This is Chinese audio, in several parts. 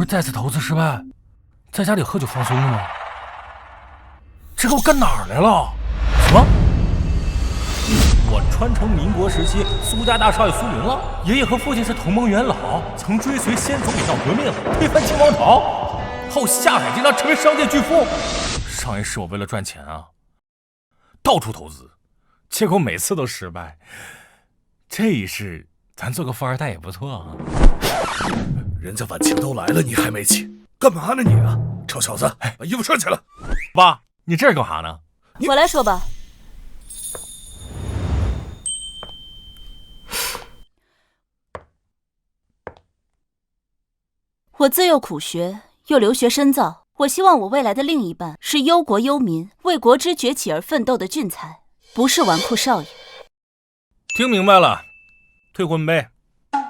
再次投资失败，在家里喝酒放松了吗？这给我干哪儿来了？什么？我传承民国时期苏家大少爷苏明了。爷爷和父亲是同盟元老，曾追随先总理闹革命，推翻清王朝，后下海经商成为商界巨富。上一世我为了赚钱啊，到处投资，结果每次都失败。这一世咱做个富二代也不错啊。人家晚清都来了，你还没起，干嘛呢你啊？臭小子，把衣服穿起来。爸，你这是干啥呢？我来说吧。我自幼苦学，又留学深造，我希望我未来的另一半是忧国忧民、为国之崛起而奋斗的俊才，不是纨绔少爷。听明白了，退婚呗。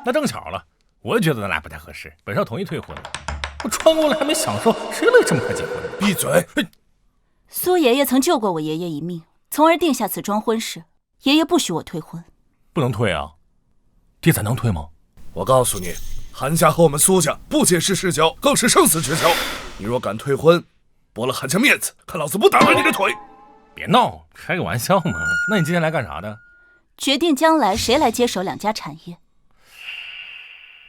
那正巧了，我也觉得咱俩不太合适，本少同意退婚了。我穿过来还没享受，谁乐意这么快结婚？闭嘴！苏爷爷曾救过我爷爷一命，从而定下此桩婚事。爷爷不许我退婚。不能退啊！爹，咱能退吗？我告诉你，韩家和我们苏家不仅是世交，更是生死之交。你若敢退婚，驳了韩家面子，看老子不打断你的腿！别闹，开个玩笑嘛。那你今天来干啥的？决定将来谁来接手两家产业。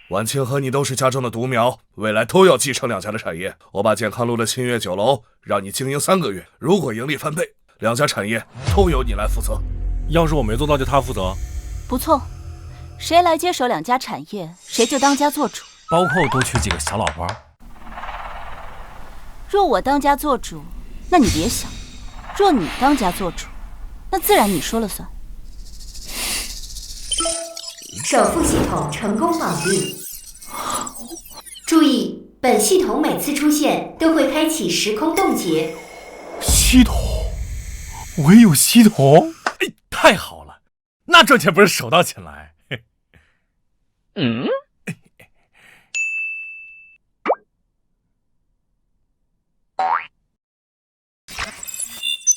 晚清和你都是家中的独苗，未来都要继承两家的产业。我把健康路的新月酒楼让你经营3个月，如果盈利翻倍，两家产业都由你来负责。要是我没做到，就他负责。不错，谁来接手两家产业，谁就当家做主，包括多娶几个小老婆。若我当家做主，那你别想；若你当家做主，那自然你说了算。首付系统成功绑定。注意，本系统每次出现都会开启时空冻结。系统，我也有系统，哎，太好了，那赚钱不是手到擒来？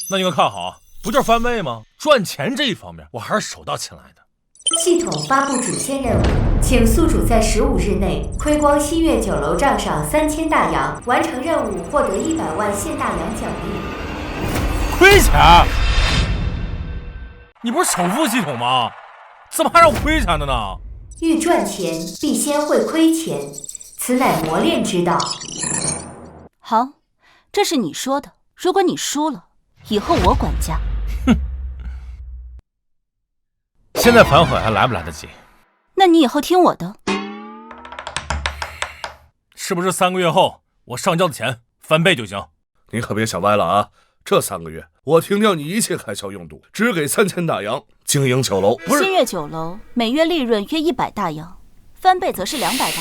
那你们看好，不就是翻倍吗？赚钱这一方面，我还是手到擒来的。系统发布主线任务，请宿主在15日内亏光新月酒楼账上3000大洋，完成任务获得100万现大洋奖励。亏钱？你不是首付系统吗？怎么还让我亏钱的呢？欲赚钱，必先会亏钱，此乃磨练之道。好，这是你说的。如果你输了，以后我管家。现在反悔还来不来得及？那你以后听我的。是不是3个月后我上交的钱翻倍就行？你可别想歪了啊！这3个月我停掉你一切开销用度，只给3000大洋经营酒楼。不是新月酒楼每月利润约100大洋，翻倍则是200大洋。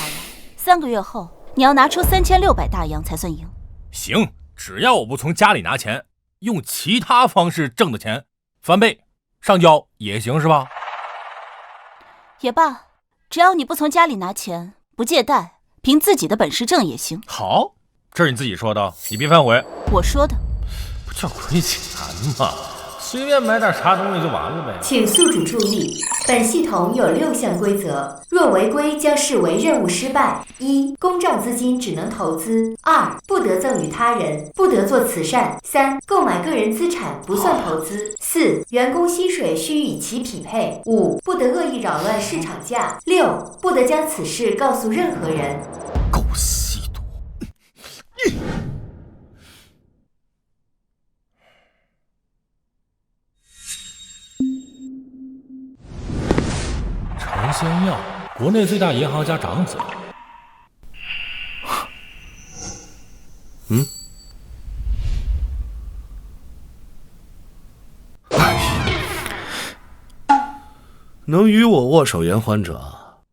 3个月后你要拿出3600大洋才算赢。行，只要我不从家里拿钱，用其他方式挣的钱翻倍上交也行是吧？也罢，只要你不从家里拿钱，不借贷，凭自己的本事挣也行。好，这是你自己说的，你别反悔。我说的。不叫亏钱吗？随便买点啥东西就完了呗。请宿主注意，本系统有6项规则，若违规将视为任务失败。1. 公账资金只能投资。2. 不得赠与他人，不得做慈善。3. 购买个人资产不算投资。4. 员工薪水需与其匹配。5. 不得恶意扰乱市场价。6. 不得将此事告诉任何人。狗吸毒！陈先耀，国内最大银行家长子。能与我握手言欢者，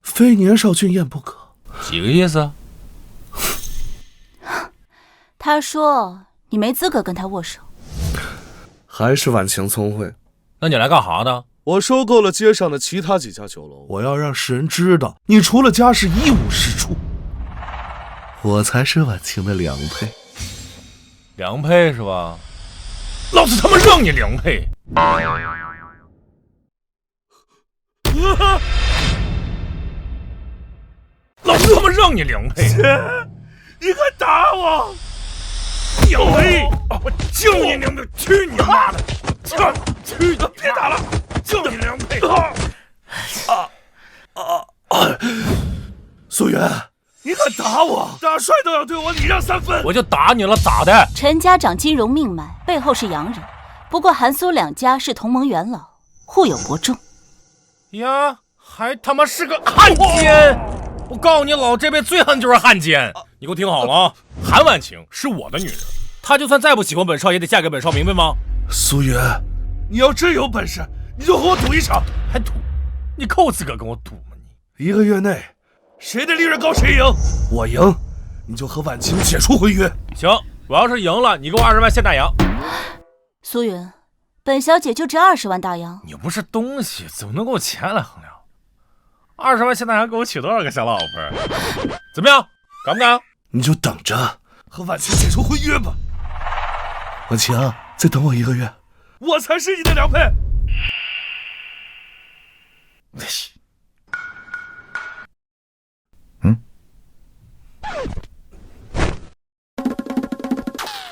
非年少俊彦不可。几个意思？他说你没资格跟他握手。还是晚晴聪慧。那你来干啥的？我收购了街上的其他几家酒楼，我要让世人知道，你除了家事一无是处。我才是晚晴的良配。良配是吧？老子他妈让你良配！老子他妈让降你2倍！你还打我2倍！我降你2倍！去你妈的！去！别打了，降你2倍！苏元，你敢打我？大帅都要对我礼让3分，我就打你了，咋的？陈家长金荣命脉，背后是洋人，不过韩苏2家是同盟元老，互有伯仲。呀，还他妈是个汉奸！我告诉你，老这辈最恨就是汉奸。你给我听好了啊，韩婉晴是我的女人，她就算再不喜欢本少，也得嫁给本少，明白吗？苏元，你要真有本事，你就和我赌一场。还赌？你够资格跟我赌吗你？1个月内，谁的利润高谁赢。我赢，你就和婉晴解除婚约。行，我要是赢了，你给我20万现大洋。苏云，本小姐就值20万大洋。你不是东西，怎么能跟我钱来衡量？20万现大洋给我娶多少个小老婆？怎么样，敢不敢？你就等着和婉晴解除婚约吧。婉晴，再等我1个月，我才是你的良配。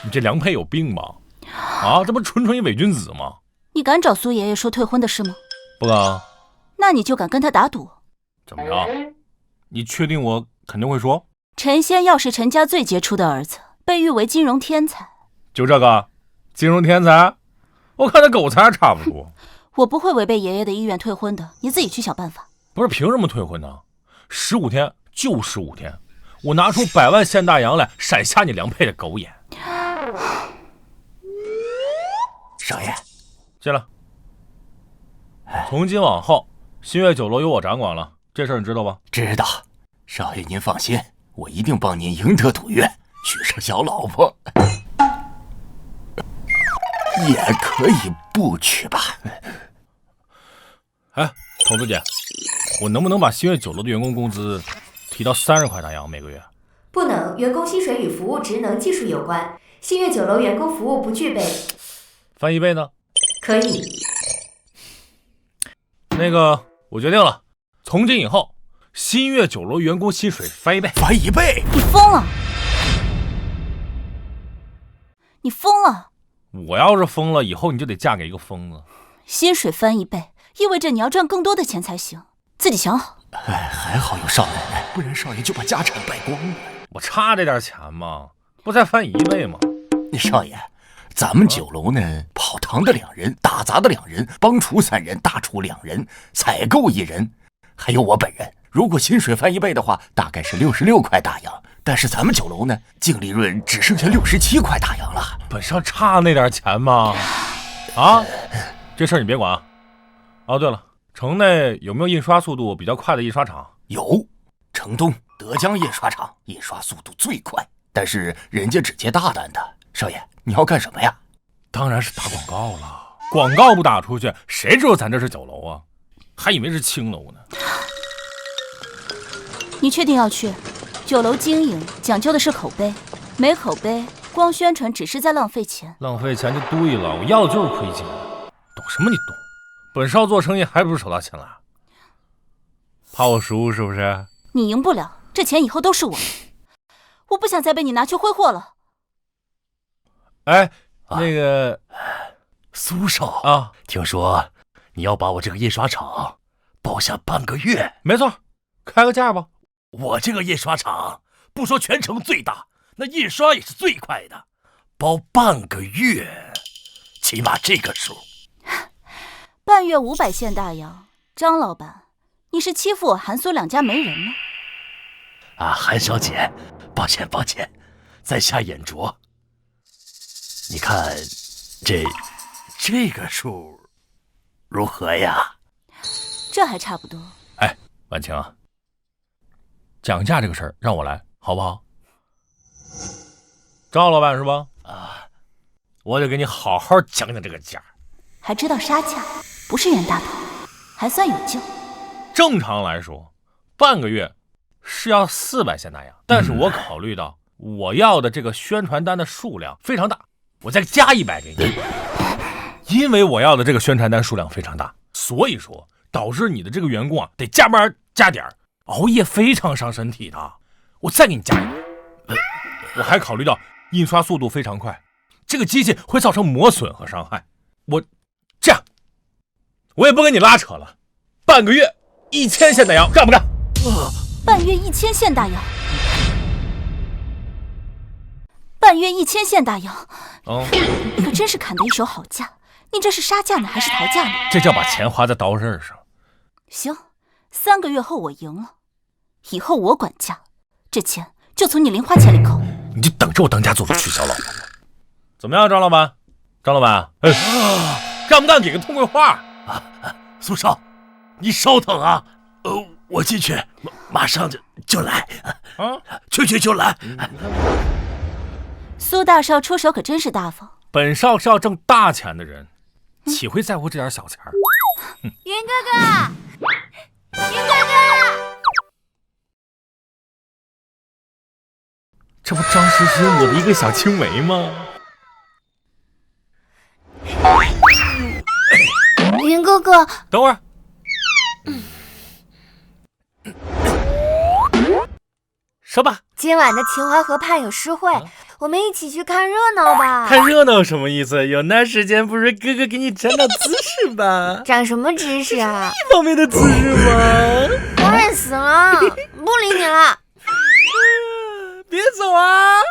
你这良配有病吧？啊，这不纯纯一伪君子吗？你敢找苏爷爷说退婚的事吗？不敢。那你就敢跟他打赌？怎么样？你确定我肯定会说？陈仙要是陈家最杰出的儿子，被誉为金融天才。就这个金融天才？我看他狗才差不多。我不会违背爷爷的意愿退婚的，你自己去想办法。不是凭什么退婚呢？15天就15天，我拿出100万现大洋来闪瞎你良配的狗眼。少爷，进来。从今往后，新月酒楼由我掌管了，这事儿你知道吧？知道。少爷您放心，我一定帮您赢得赌约，娶上小老婆。也可以不娶吧。哎，童子姐，我能不能把新月酒楼的员工工资提到30块大洋每个月？不能，员工薪水与服务职能技术有关，新月酒楼员工服务不具备。翻1倍呢？可以。那个，我决定了，从今以后，新月酒楼员工薪水翻1倍。翻1倍？你疯了！你疯了！我要是疯了，以后你就得嫁给一个疯子。薪水翻1倍，意味着你要赚更多的钱才行，自己想好。还好有少奶奶，不然少爷就把家产败光了。我差这点钱吗？不再翻1倍吗？少爷，咱们酒楼呢，跑堂的2人，打杂的2人，帮厨3人，大厨2人，采购1人，还有我本人。如果薪水翻1倍的话，大概是66块大洋。但是咱们酒楼呢，净利润只剩下67块大洋了。本上差那点钱吗？啊，这事儿你别管啊。哦，对了，城内有没有印刷速度比较快的印刷厂？有，城东德江印刷厂印刷速度最快，但是人家只接大单的。少爷，你要干什么呀？当然是打广告了。广告不打出去，谁知道咱这是酒楼啊？还以为是青楼呢。你确定要去？酒楼经营讲究的是口碑，没口碑，光宣传只是在浪费钱。浪费钱就对了，我要的就是亏钱。懂什么你懂？本少做生意还不是手到擒来？怕我输是不是？你赢不了，这钱以后都是我的。我不想再被你拿去挥霍了。哎，那个苏少啊，听说你要把我这个印刷厂包下半个月。没错，开个价吧。我这个印刷厂不说全城最大，那印刷也是最快的，包半个月，起码这个数。半月500现大洋，张老板，你是欺负我韩苏2家没人吗？韩小姐，抱歉，在下眼拙。你看，这个数如何呀？这还差不多。哎，婉晴啊，讲价这个事儿让我来，好不好？赵老板是吧？我得给你好好讲讲这个价。还知道杀价，不是冤大头，还算有救。正常来说，半个月是要400现大洋，但是我考虑到我要的这个宣传单的数量非常大，我再加100给你。因为我要的这个宣传单数量非常大，所以说导致你的这个员工啊得加班加点，熬夜非常伤身体的。我再给你加一个。我还考虑到印刷速度非常快，这个机器会造成磨损和伤害。这样，我也不跟你拉扯了，半个月1000现大洋，干不干？半月1000现大洋，半月1000现大洋。哦，你可真是砍得一手好价。你这是杀价呢，还是逃价呢？这叫把钱花在刀刃上。行，3个月后我赢了，以后我管价，这钱就从你零花钱里扣。你就等着我当家做主取消老板。怎么样，张老板？张老板，干不干给个痛快话？苏少，你稍等啊，我进去，马上就来啊，去就来。苏大少出手可真是大方。本少是要挣大钱的人，岂会在乎这点小钱？云哥哥，云哥哥，这不张诗诗我的一个小青梅吗？云哥哥，等会儿。说吧，今晚的秦淮河畔有诗会，我们一起去看热闹吧。看热闹什么意思？有那时间不如哥哥给你展展姿势吧。展什么姿势啊？这方面的姿势吗？我累死了，不理你了。别走啊！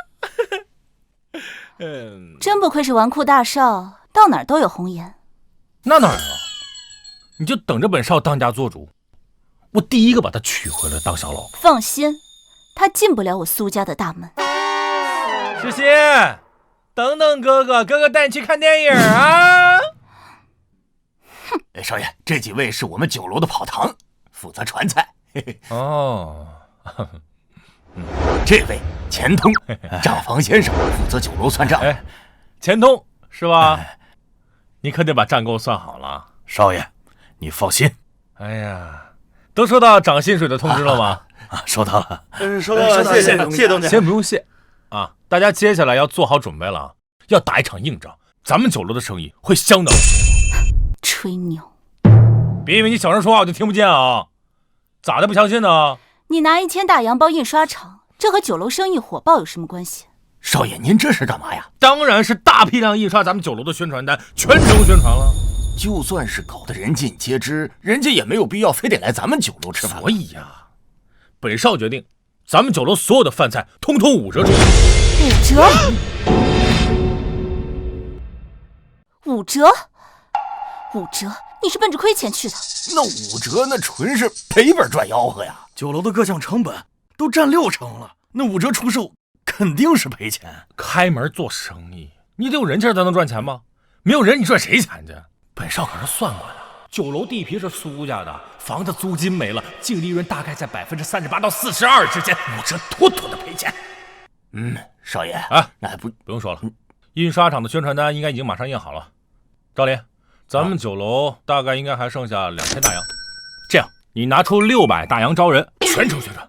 真不愧是纨绔大少，到哪儿都有红颜。那哪儿啊？你就等着本少当家做主，我第一个把他娶回来当小老婆。放心，他进不了我苏家的大门。诗欣，等等哥哥，哥哥带你去看电影啊！少爷，这几位是我们酒楼的跑堂，负责传菜。哦，这位钱通，账房先生，负责酒楼算账。钱通是吧？你可得把账给我算好了。少爷，你放心。哎呀，都收到涨薪水的通知了吗？收到了，收到了，谢谢东家。先不用谢啊，大家接下来要做好准备了啊，要打一场硬仗，咱们酒楼的生意会相当。吹牛！别以为你小声说话我就听不见啊！咋的不相信呢？你拿1000大洋包印刷厂，这和酒楼生意火爆有什么关系？少爷，您这是干嘛呀？当然是大批量印刷咱们酒楼的宣传单，全城宣传了。就算是搞得人尽皆知，人家也没有必要非得来咱们酒楼吃饭。所以呀，本少决定，咱们酒楼所有的饭菜通通5折出。5折？5折？5折？你是奔着亏钱去的？那5折那纯是赔本赚吆喝呀！酒楼的各项成本都占60%了，那5折出售肯定是赔钱。开门做生意，你得有人气才能赚钱吗？没有人，你赚谁钱去？本少可是算过的，酒楼地皮是苏家的，房子租金没了，净利润大概在38%到42%之间，5折妥妥的赔钱。少爷啊，那还不用说了，印刷厂的宣传单应该已经马上印好了。赵林，咱们酒楼大概应该还剩下2000大洋，这样你拿出600大洋招人，全城宣传。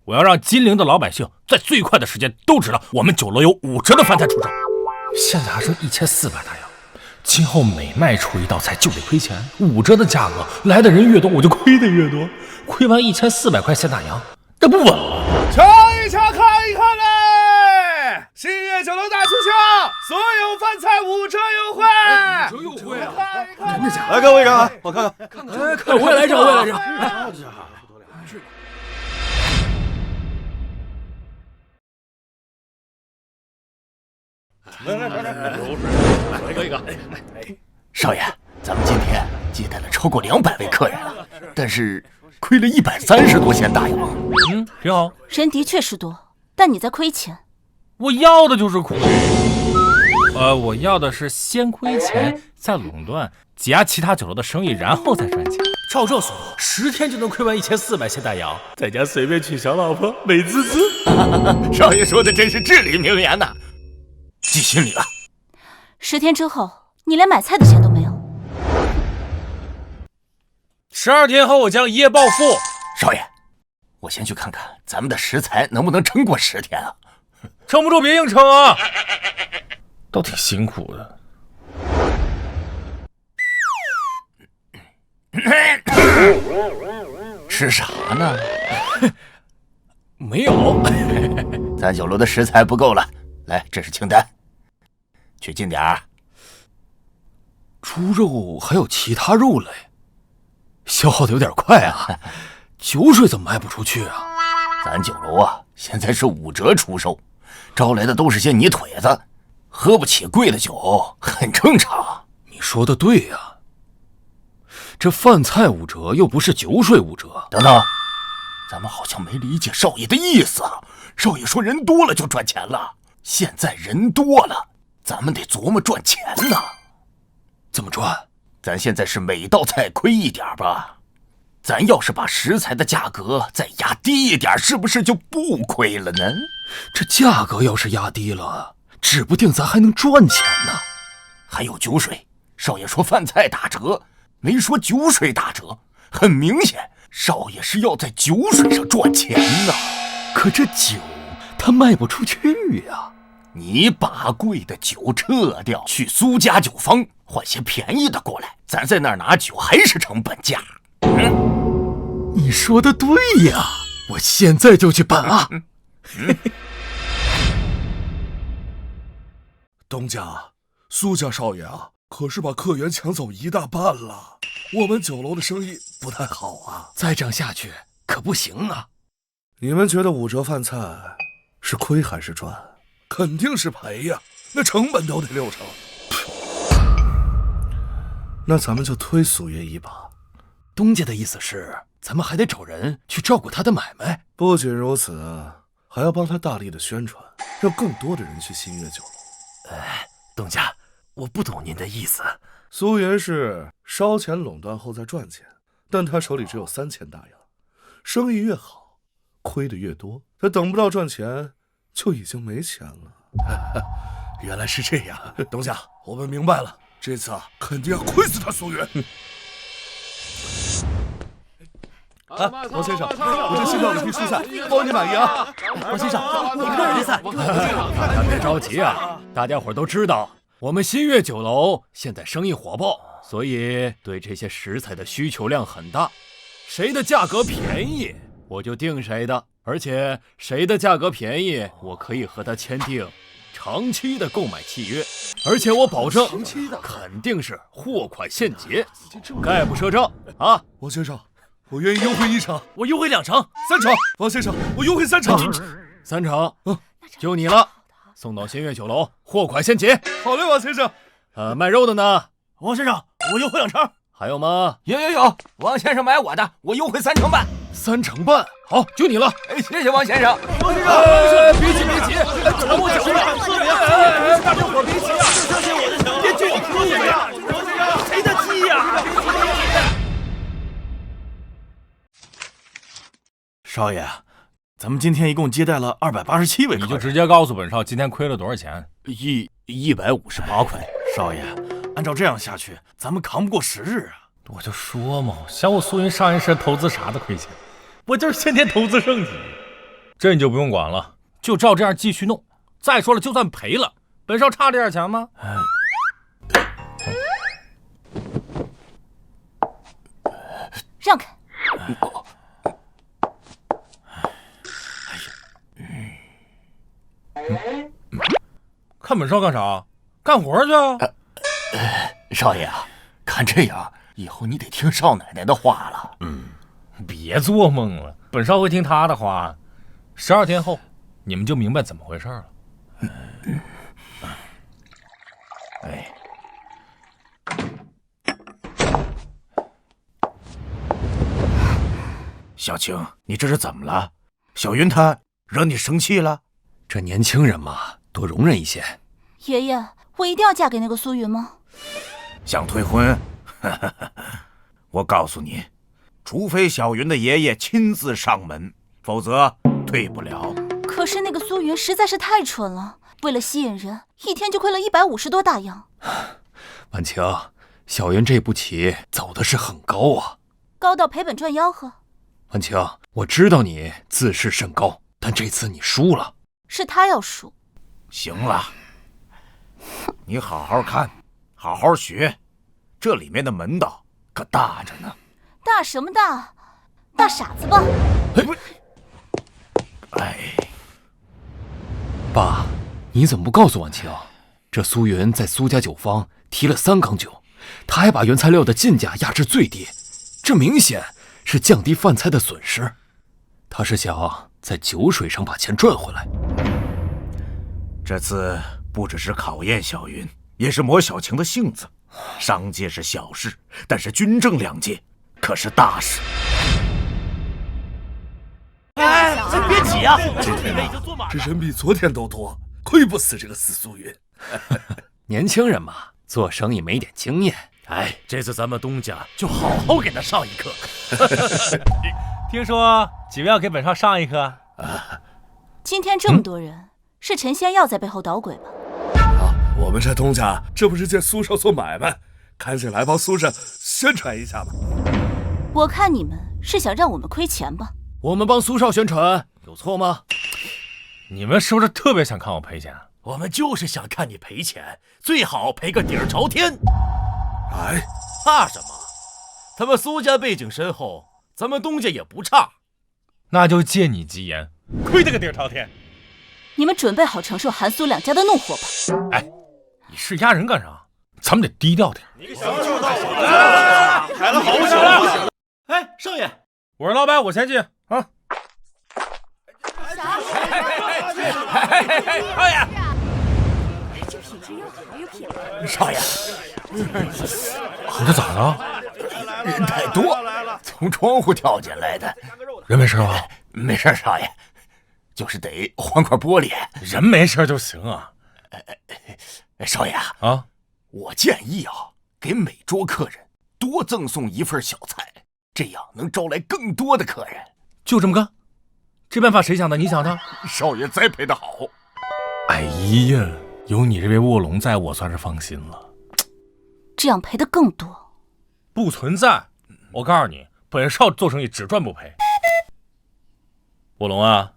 我要让金陵的老百姓在最快的时间都知道我们酒楼有5折的饭菜出售。现在还剩1400大洋，今后每卖出一道菜就得亏钱，5折的价格，来的人越多我就亏的越多，亏完1400块现大洋，这不稳了。瞧一瞧，看一看嘞！新月酒楼大促销，所有饭菜5折优惠！5折优惠啊！看一看，真的假的？来，给我一张，我看看。我也来张，我也来张。来一个。少爷，咱们今天接待了超过200位客人了，但是亏了130多现大洋。挺好。人的确是多，但你在亏钱。我要的就是亏。我要的是先亏钱，再垄断，挤压其他酒楼的生意，然后再赚钱。照这速度，10天就能亏完1400现大洋，在家随便娶小老婆，美滋滋。少爷说的真是至理名言呐，记心里了。10天之后，你连买菜的钱都没有。12天后，我将一夜暴富。少爷，我先去看看咱们的食材能不能撑过10天啊。撑不住别硬撑啊，都挺辛苦的。吃啥呢？没有。咱酒楼的食材不够了，来，这是清单，去进点儿。猪肉还有其他肉类，消耗的有点快啊。酒水怎么卖不出去啊？咱酒楼啊，现在是5折出售，招来的都是些泥腿子，喝不起贵的酒很正常。你说的对呀。这饭菜5折，又不是酒水5折。等等，咱们好像没理解少爷的意思啊。少爷说人多了就赚钱了，现在人多了，咱们得琢磨赚钱呢。怎么赚？咱现在是每道菜亏一点吧？咱要是把食材的价格再压低一点，是不是就不亏了呢？这价格要是压低了，指不定咱还能赚钱呢。还有酒水，少爷说饭菜打折，没说酒水打折，很明显，少爷是要在酒水上赚钱呢。可这酒他卖不出去呀。你把贵的酒撤掉，去苏家酒坊换些便宜的过来，咱在那儿拿酒还是成本价。你说的对呀，我现在就去办啊。东家，苏家少爷啊，可是把客源抢走1大半了，我们酒楼的生意不太好啊。再这样下去可不行啊。你们觉得5折饭菜是亏还是赚？肯定是赔呀，那成本都得60%。那咱们就推苏爷一把。东家的意思是，咱们还得找人去照顾他的买卖。不仅如此，还要帮他大力的宣传，让更多的人去新月酒楼。东家，我不懂您的意思。苏爷是烧钱垄断后再赚钱，但他手里只有3000大洋，生意越好，亏的越多，他等不到赚钱就已经没钱了。原来是这样。东家，我们明白了，这次啊，肯定要亏死他苏爷。王先生，我这新到了一批蔬菜，包你满意啊！王先生，你看这菜。大家别着急啊，大家伙都知道，我们新月酒楼现在生意火爆，所以对这些食材的需求量很大。谁的价格便宜，我就定谁的，而且谁的价格便宜，我可以和他签订长期的购买契约，而且我保证肯定是货款现结，概不赊账啊！王先生，我愿意优惠1成，我优惠2成、3成。王先生，我优惠3成，3成，就你了，送到新月酒楼，货款现结。好嘞，王先生。卖肉的呢？王先生，我优惠2成。还有吗？有，王先生买我的，我优惠3成半。3成半，好，就你了。谢谢王先生。王先生，别急，等我酒了。大家伙别急啊，相信我就行，别急我可以呀。王先生，谁的急呀？少爷，咱们今天一共接待了287位客人，你就直接告诉本少今天亏了多少钱158块。少爷，按照这样下去，咱们扛不过10日啊！我就说嘛，想我苏云上一世投资啥的亏钱，我就是先天投资圣体，这你就不用管了，就照这样继续弄。再说了，就算赔了，本少差这点钱吗？让开！看本少干啥？干活去啊！少爷啊，看这样，以后你得听少奶奶的话了。别做梦了，本少会听他的话。12天后，你们就明白怎么回事了。小青，你这是怎么了？小云她惹你生气了？这年轻人嘛，多容忍一些。爷爷，我一定要嫁给那个苏云吗？想退婚？我告诉你，除非小云的爷爷亲自上门，否则退不了。可是那个苏云实在是太蠢了，为了吸引人，一天就亏了150多大洋。婉晴，小云这步棋走的是很高啊，高到赔本赚吆喝。婉晴，我知道你自视甚高，但这次你输了。是他要输。行了，你好好看，好好学，这里面的门道可大着呢。大什么大？大傻子吧！爸，你怎么不告诉婉清？这苏云在苏家酒坊提了3缸酒，他还把原材料的进价压至最低，这明显是降低饭菜的损失。他是想在酒水上把钱赚回来。这次不只是考验小云，也是磨小晴的性子。商界是小事，但是军政两界可是大事。哎，别急啊！今天啊，这人比昨天都多，亏不死这个死苏云。年轻人嘛，做生意没点经验。哎，这次咱们东家就好好给他上一课。听说几位要给本少上一课？今天这么多人，是陈仙药在背后捣鬼吧？我们这东家这不是借苏少做买卖，赶紧来帮苏少宣传一下吧。我看你们是想让我们亏钱吧？我们帮苏少宣传有错吗？你们是不是特别想看我赔钱？我们就是想看你赔钱，最好赔个底儿朝天。哎，怕什么？咱们苏家背景深厚，咱们东家也不差。那就借你吉言，亏得个底儿朝天。你们准备好承受韩苏两家的怒火吧。哎，你是压人干啥？咱们得低调点。你个小臭道来了好久。哎，少爷，我是老板，我先进啊。少爷，少爷，你这咋了？人太多，从窗户跳进来的。人没事吧？没事，少爷，就是得换块玻璃。人没事就行啊。少爷啊，我建议啊，给每桌客人多赠送一份小菜，这样能招来更多的客人。就这么干？这办法谁想的？你想的？少爷栽培的好。哎呀，有你这位卧龙在，我算是放心了。这样赔的更多。不存在，我告诉你，本少做生意只赚不赔。卧龙啊，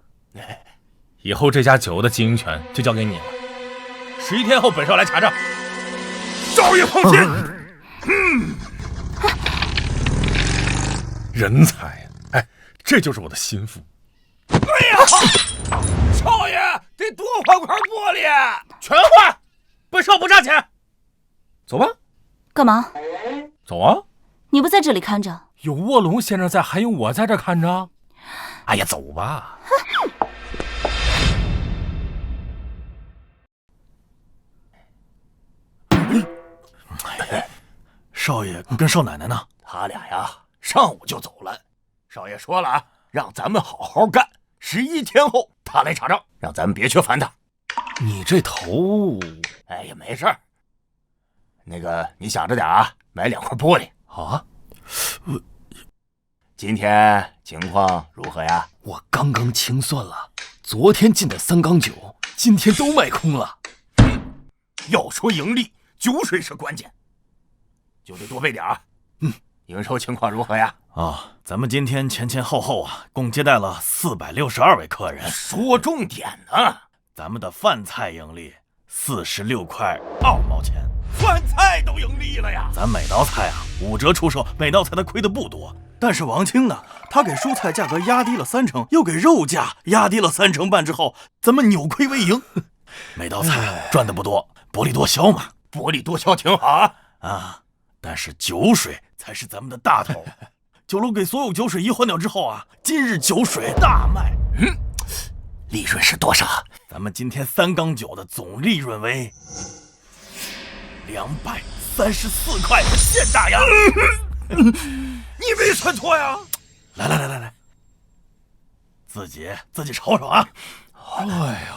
以后这家酒楼的经营权就交给你了。11天后，本少来查账。少爷放心。人才呀！哎，这就是我的心腹。哎呀，少爷得多换块玻璃，全换，本少不差钱。走吧。干嘛？走啊！你不在这里看着？有卧龙先生在，还用我在这看着？哎呀，走吧。少爷跟少奶奶呢？他俩呀，上午就走了。少爷说了啊，让咱们好好干。11天后他来查账，让咱们别去烦他。你这头……哎呀，没事儿。那个，你想着点啊，买2块玻璃啊。今天情况如何呀？我刚刚清算了，昨天进的3缸酒，今天都卖空了。要说盈利，酒水是关键，就得多备点儿。营收情况如何呀？咱们今天前后啊，共接待了462位客人。说重点呢，咱们的饭菜盈利46块2毛钱，饭菜都盈利了呀！咱每道菜啊5折出售，每道菜他亏的不多。但是王清呢，他给蔬菜价格压低了30%，又给肉价压低了3成半之后，咱们扭亏为盈。每道菜赚的不多，薄利多销嘛。薄利多销挺好啊，但是酒水才是咱们的大头。酒楼给所有酒水一换掉之后啊，今日酒水大卖。利润是多少？咱们今天3缸酒的总利润为234块，现大洋。你没算错呀！来，自己瞅瞅啊！哎呦，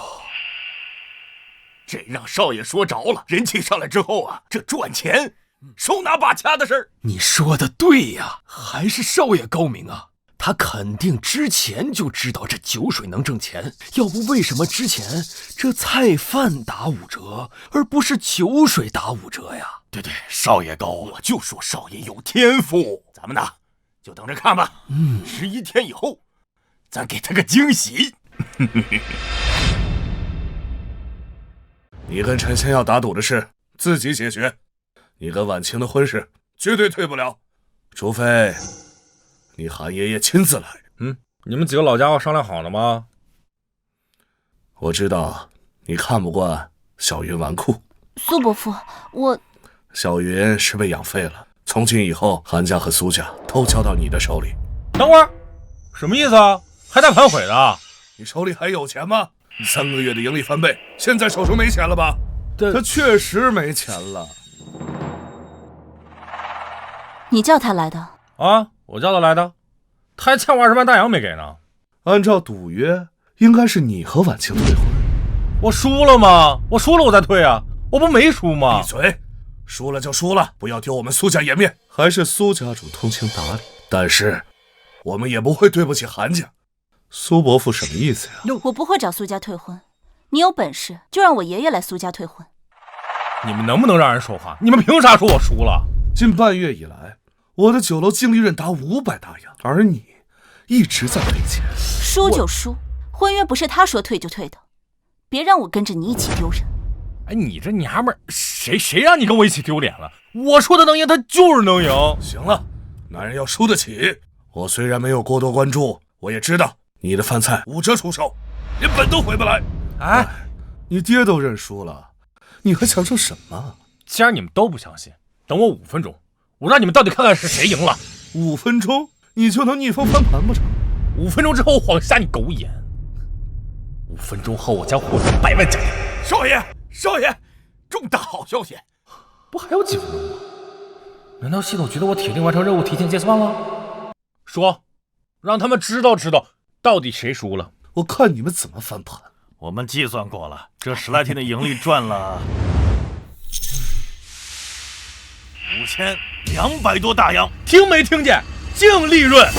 这让少爷说着了，人气上来之后啊，这赚钱手拿把掐的事儿。你说的对呀，还是少爷高明啊！他肯定之前就知道这酒水能挣钱，要不为什么之前这菜饭打5折，而不是酒水打5折呀？对，少爷高，我就说少爷有天赋。咱们呢，就等着看吧。11天以后，咱给他个惊喜。你跟陈仙要打赌的事自己解决，你跟婉清的婚事绝对退不了，除非你韩爷爷亲自来。你们几个老家伙商量好了吗？我知道你看不惯小云纨绔。苏伯父，小云是被养废了，从今以后，韩家和苏家都交到你的手里。等会儿，什么意思啊？还带反悔的？你手里还有钱吗？3个月的盈利翻倍，现在手中没钱了吧？这他确实没钱了。你叫他来的啊？我叫他来的，他还欠我20万大洋没给呢。按照赌约，应该是你和婉清退婚。我输了吗？我输了我再退啊，我不没输吗？闭嘴！输了就输了，不要丢我们苏家颜面。还是苏家主通情达理，但是我们也不会对不起韩家。苏伯父什么意思呀？我不会找苏家退婚，你有本事就让我爷爷来苏家退婚。你们能不能让人说话？你们凭啥说我输了？近半月以来，我的酒楼净利润达500大洋，而你一直在赔钱。输就输，婚约不是他说退就退的，别让我跟着你一起丢人。哎，你这娘们儿，谁让你跟我一起丢脸了？我说他能赢，他就是能赢。行了，男人要输得起。我虽然没有过多关注，我也知道你的饭菜5折出售，连本都回不来。哎，你爹都认输了，你还强撑什么？既然你们都不相信，等我5分钟，我让你们到底看看是谁赢了。5分钟你就能逆风翻盘不成？5分钟之后我晃瞎你狗眼，5分钟后我将获得100万奖励。少爷，重大好消息！不还有几分钟吗？难道系统觉得我铁定完成任务提前结算了？说，让他们知道到底谁输了。我看你们怎么翻盘。我们计算过了，这10来天的盈利赚了5200多大洋。听没听见？净利润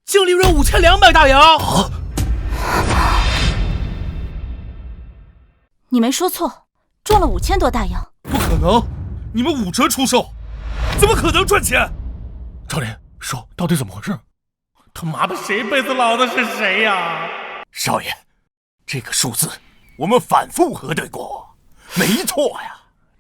5200大洋啊！你没说错，赚了5000多大洋。不可能，你们5折出售，怎么可能赚钱？赵林，说到底怎么回事？他妈的，谁背死老子是谁呀？少爷，这个数字我们反复核对过，没错呀。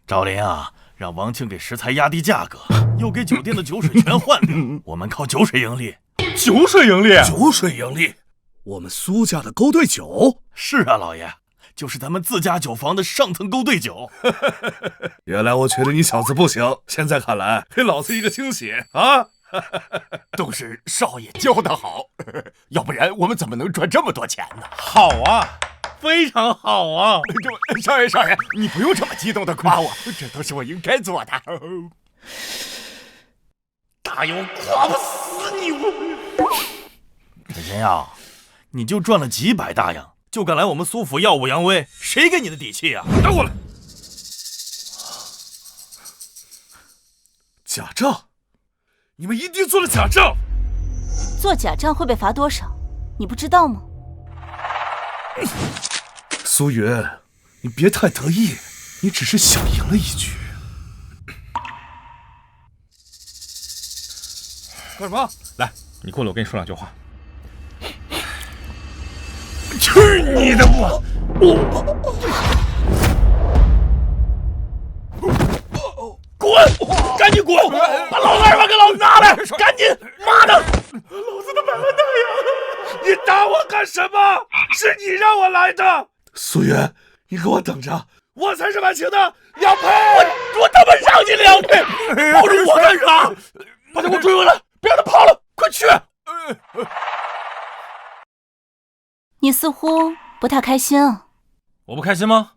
赵林啊，让王庆给食材压低价格，又给酒店的酒水全换掉，我们靠酒水盈利。酒水盈利？酒水盈利？我们苏家的勾兑酒？是啊，老爷。就是咱们自家酒房的上层勾兑酒。原来我觉得你小子不行，现在看来给老子一个惊喜啊！都是少爷教得好，要不然我们怎么能赚这么多钱呢？好啊，非常好啊！少爷，你不用这么激动的夸我，这都是我应该做的。大有夸不死你！子贤呀，你就赚了几百大洋，就敢来我们苏府耀武扬威，谁给你的底气啊？拿过来！假账！你们一定做了假账！做假账会被罚多少？你不知道吗？苏云，你别太得意，你只是小赢了一局。干什么？来，你过来，我跟你说两句话。去你的吧！滚！赶紧滚！把老子2万给老子拿来！赶紧！妈的！老子的100万大洋！你打我干什么？是你让我来的！苏云，你给我等着！我才是婉晴的两倍！我他妈让你2倍！抱着我干啥？把他给我追回来！别让他跑了！快去！你似乎不太开心啊。我不开心吗？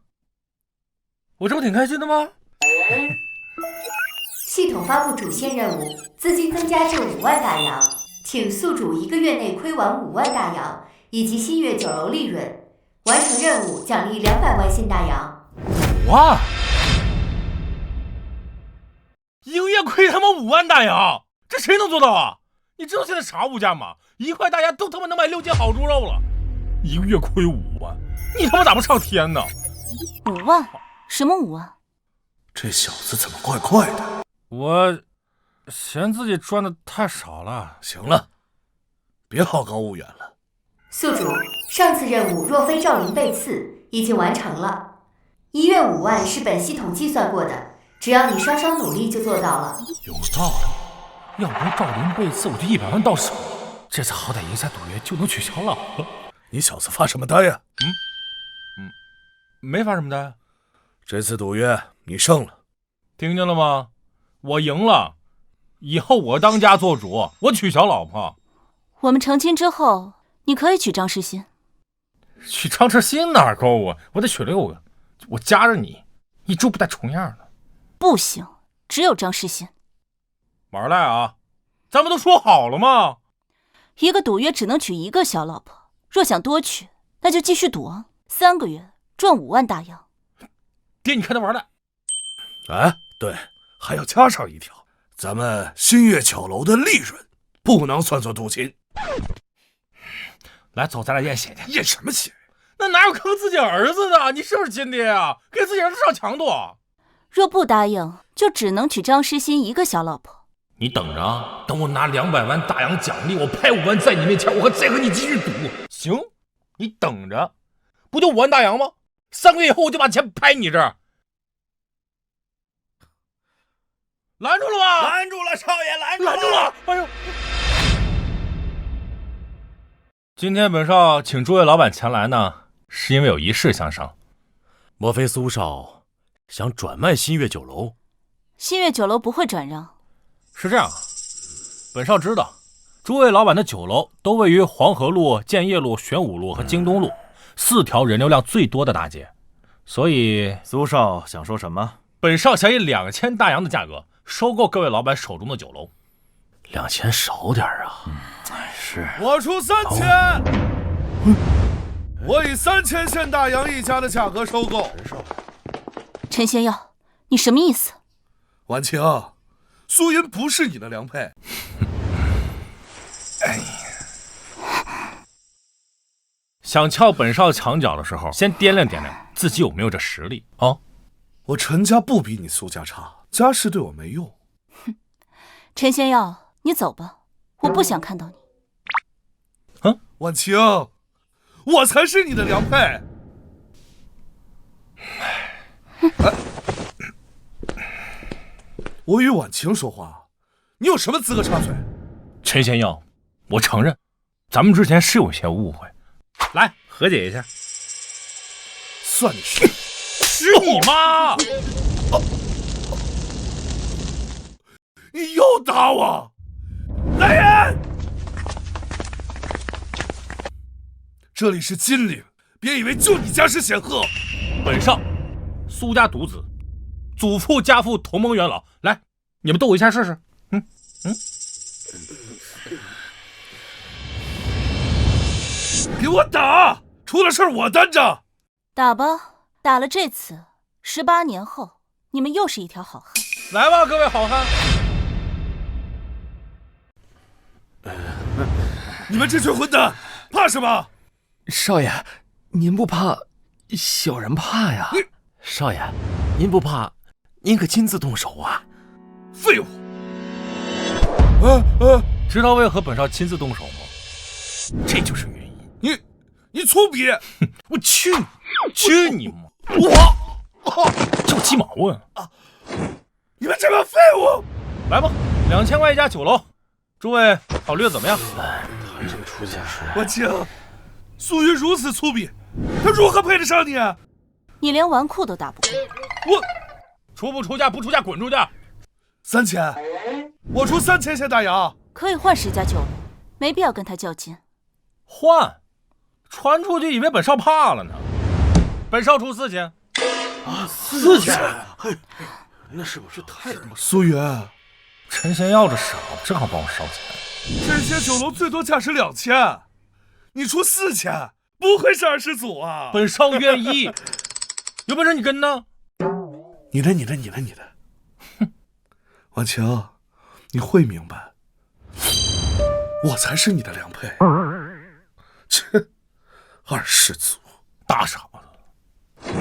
我这不挺开心的吗？系统发布主线任务，资金增加至5万大洋，请宿主1个月内亏完5万大洋，以及新月酒楼利润。完成任务奖励200万新大洋。5万？1个月亏他妈5万大洋，这谁能做到啊？你知道现在啥物价吗？1块大洋都他妈能买6斤好猪肉了，1个月亏5万，你他妈咋不上天呢？5万？什么5万？这小子怎么怪怪的？我嫌自己赚的太少了。行了，别好高骛远了。宿主，上次任务若非赵灵被刺已经完成了，1月5万是本系统计算过的，只要你稍稍努力就做到了。有道理，要不是赵灵被刺，我就100万到手，这次好歹赢下赌约就能取消了。你小子发什么呆呀？没发什么呆。这次赌约你胜了，听见了吗？我赢了，以后我当家做主，我娶小老婆。我们成亲之后，你可以娶张诗欣。娶张诗欣哪够啊？我得娶6个，我夹着你，一猪不带重样的。不行，只有张诗欣。玩赖啊！咱们都说好了吗？一个赌约只能娶1个小老婆，若想多娶，那就继续赌啊！3个月赚5万大洋。爹，你看他玩赖。哎，对，还要加上一条，咱们新月酒楼的利润不能算作赌金。来，走，咱俩验血去。验什么血？那哪有坑自己儿子的？你是不是亲爹啊？给自己儿子上强度。若不答应，就只能娶张诗欣1个小老婆。你等着啊，等我拿200万大洋奖励，我拍5万在你面前，我再和你继续赌。行，你等着，不就5万大洋吗？3个月以后我就把钱拍你这儿。拦住了吧！拦住了，少爷，拦住了！拦住了！哎呦！今天本少请诸位老板前来呢，是因为有一事相商。莫非苏少想转卖新月酒楼？新月酒楼不会转让。是这样，本少知道，诸位老板的酒楼都位于黄河路、建业路、玄武路和京东路4条人流量最多的大街，所以苏少想说什么？本少想以2000大洋的价格收购各位老板手中的酒楼。2000少点啊！是。我出3000，我以3000现大洋一家的价格收购。陈仙药，你什么意思？婉清，苏银不是你的良配。哎呀，想撬本少墙角的时候，先掂量掂量自己有没有这实力啊！我陈家不比你苏家差，家世对我没用。哼，陈仙药，你走吧，我不想看到你。婉清，我才是你的良配。我与婉清说话，你有什么资格插嘴？陈仙药，我承认，咱们之前是有些误会，来和解一下。算你是你妈！你又打我！来人！这里是金陵，别以为就你家世显赫。本少，苏家独子，祖父家父同盟元老，来，你们斗我一下试试。给我打！出了事儿我担着。打吧，打了这次，18年后你们又是一条好汉。来吧，各位好汉！你们这群混蛋，怕什么？少爷，您不怕，小人怕呀。少爷，您不怕，您可亲自动手啊！废物！知道为何本少亲自动手吗？这就是原因。你粗鄙！我去你妈！就鸡毛啊！你们这帮废物！来吧，2000块一家酒楼，诸位考虑的怎么样？他这个出价是……婉清，苏云如此粗鄙，他如何配得上你？你连纨绔都打不过。我出不出价？不出价滚出去！3000，我出3000现大洋。可以换10家酒楼，没必要跟他较劲。换？传出去以为本少怕了呢。本少出4000。啊，4000！嘿，那是不是太……苏云，陈仙药这傻子正好帮我烧钱。这些酒楼最多价值2000，你出4000，不愧是二世祖啊！本少愿意，有本事你跟呢？你的！哼，婉清，你会明白，我才是你的良配。切，二世祖，大傻子！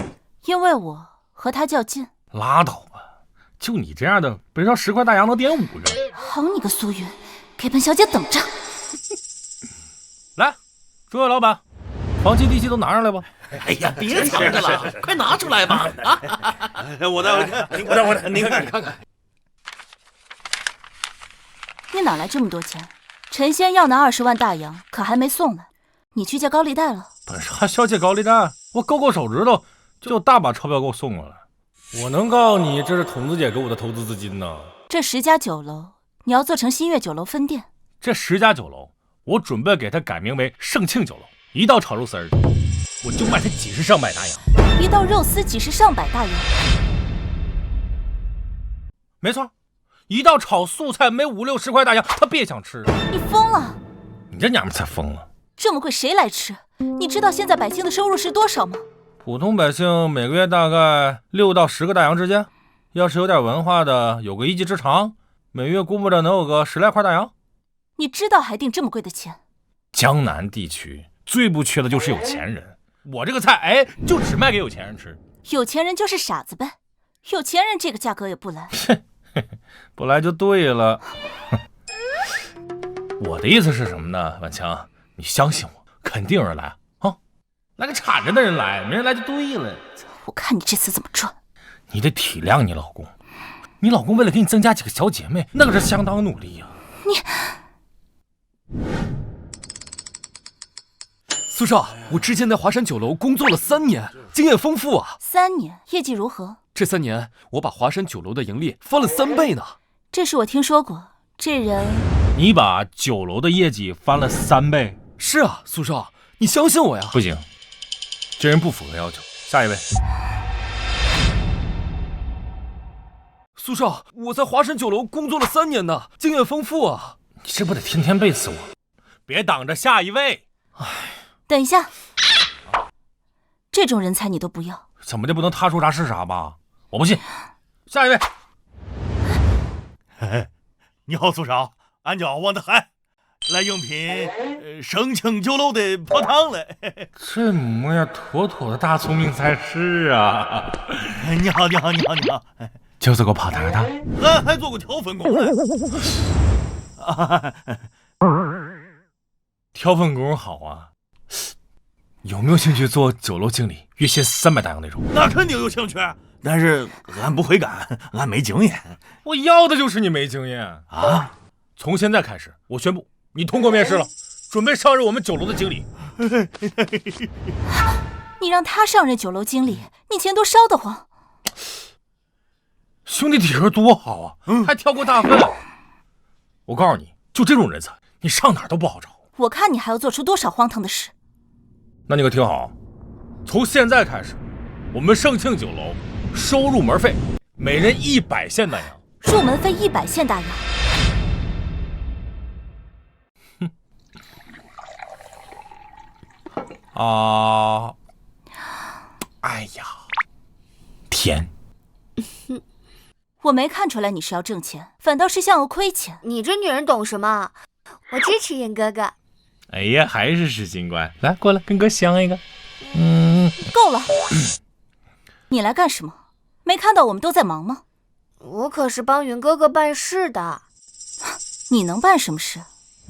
因为我和他较劲。拉倒吧，就你这样的，本少10块大洋能点5个。好你个苏云，给本小姐等着！来，诸位老板，房契地契都拿上来吧。哎呀，别藏着了，快拿出来吧！我的，您看。你哪来这么多钱？陈仙要拿20万大洋，可还没送来。你去借高利贷了？本少还需要借高利贷？我勾手指头就大把钞票给我送过来。我能告诉你，这是筒子姐给我的投资资金呢。这10家酒楼，你要做成新月酒楼分店。这10家酒楼，我准备给它改名为盛庆酒楼。一道炒肉丝儿，我就卖它几十上百大洋。一道肉丝几十上百大洋。没错，一道炒素菜没5、60块大洋，他别想吃。你疯了！你这娘们才疯了！这么贵谁来吃？你知道现在百姓的收入是多少吗？普通百姓每个月大概6到10个大洋之间，要是有点文化的，有个一技之长，每月估摸着能有个10来块大洋。你知道还定这么贵的钱？江南地区最不缺的就是有钱人，我这个菜就只卖给有钱人吃。有钱人就是傻子呗，有钱人这个价格也不来。不来就对了。我的意思是什么呢，婉强，你相信我，肯定有人来啊！来个铲着的人来，没人来就对了。我看你这次怎么赚。你得体谅你老公，你老公为了给你增加几个小姐妹，那可是相当努力呀。苏少，我之前在华山酒楼工作了3年，经验丰富啊。3年，业绩如何？这3年，我把华山酒楼的盈利翻了3倍呢。这是我听说过，这人……你把酒楼的业绩翻了3倍？是啊，苏少，你相信我呀。不行，这人不符合要求。下一位。苏少，我在华山酒楼工作了3年呢，经验丰富啊。你这不得天天背刺我？别挡着下一位。等一下，这种人才你都不要？怎么的，不能他说啥是啥吧？我不信。下一位。你好，苏少，俺叫王德海，来应聘盛庆酒楼的跑堂了。这模样妥妥的大聪明才是啊！你好，你好，你好，你好。就做过跑堂的，俺还做过挑粪工。挑粪工好啊，有没有兴趣做酒楼经理，月薪300大洋那种？那肯定有兴趣，但是俺不会干，俺没经验。我要的就是你没经验啊！从现在开始，我宣布你通过面试了，准备上任我们酒楼的经理。你让他上任酒楼经理，你钱多烧得慌。兄弟体格多好啊，还挑过大粪。我告诉你，就这种人才，你上哪儿都不好找。我看你还要做出多少荒唐的事。那你可听好，从现在开始，我们盛庆酒楼收入门费每人100现大洋，入门费100现大洋。哎呀，甜。我没看出来你是要挣钱，反倒是像要亏钱。你这女人懂什么？我支持严哥哥。哎呀，还是失心官，来过来跟哥香一个。够了。你来干什么？没看到我们都在忙吗？我可是帮云哥哥办事的。你能办什么事？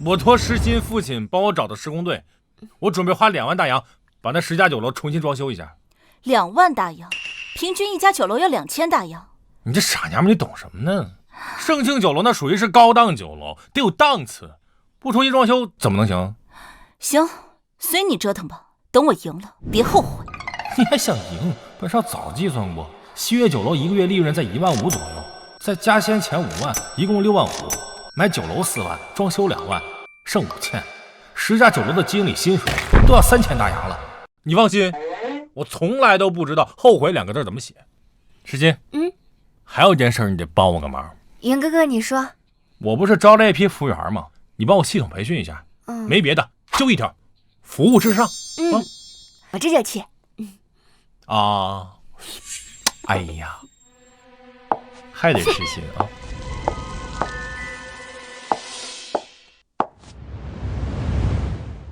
我托失心父亲帮我找的施工队，我准备花2万大洋把那10家酒楼重新装修一下。2万大洋，平均1家酒楼要2000大洋。你这傻娘们，你懂什么呢？盛庆酒楼那属于是高档酒楼，得有档次，不重新装修怎么能行？行，随你折腾吧。等我赢了，别后悔。你还想赢？本少早计算过，新月酒楼1个月利润在1万5左右，再加先前5万，一共6万5。买酒楼4万，装修2万，剩5000。10家酒楼的经理薪水都要3000大洋了。你放心，我从来都不知道后悔2个字怎么写。诗金，还有一件事你得帮我个忙。云哥哥，你说。我不是招了一批服务员吗？你帮我系统培训一下。没别的，就一条，服务至上。我这就去。哎呀，还得实心啊。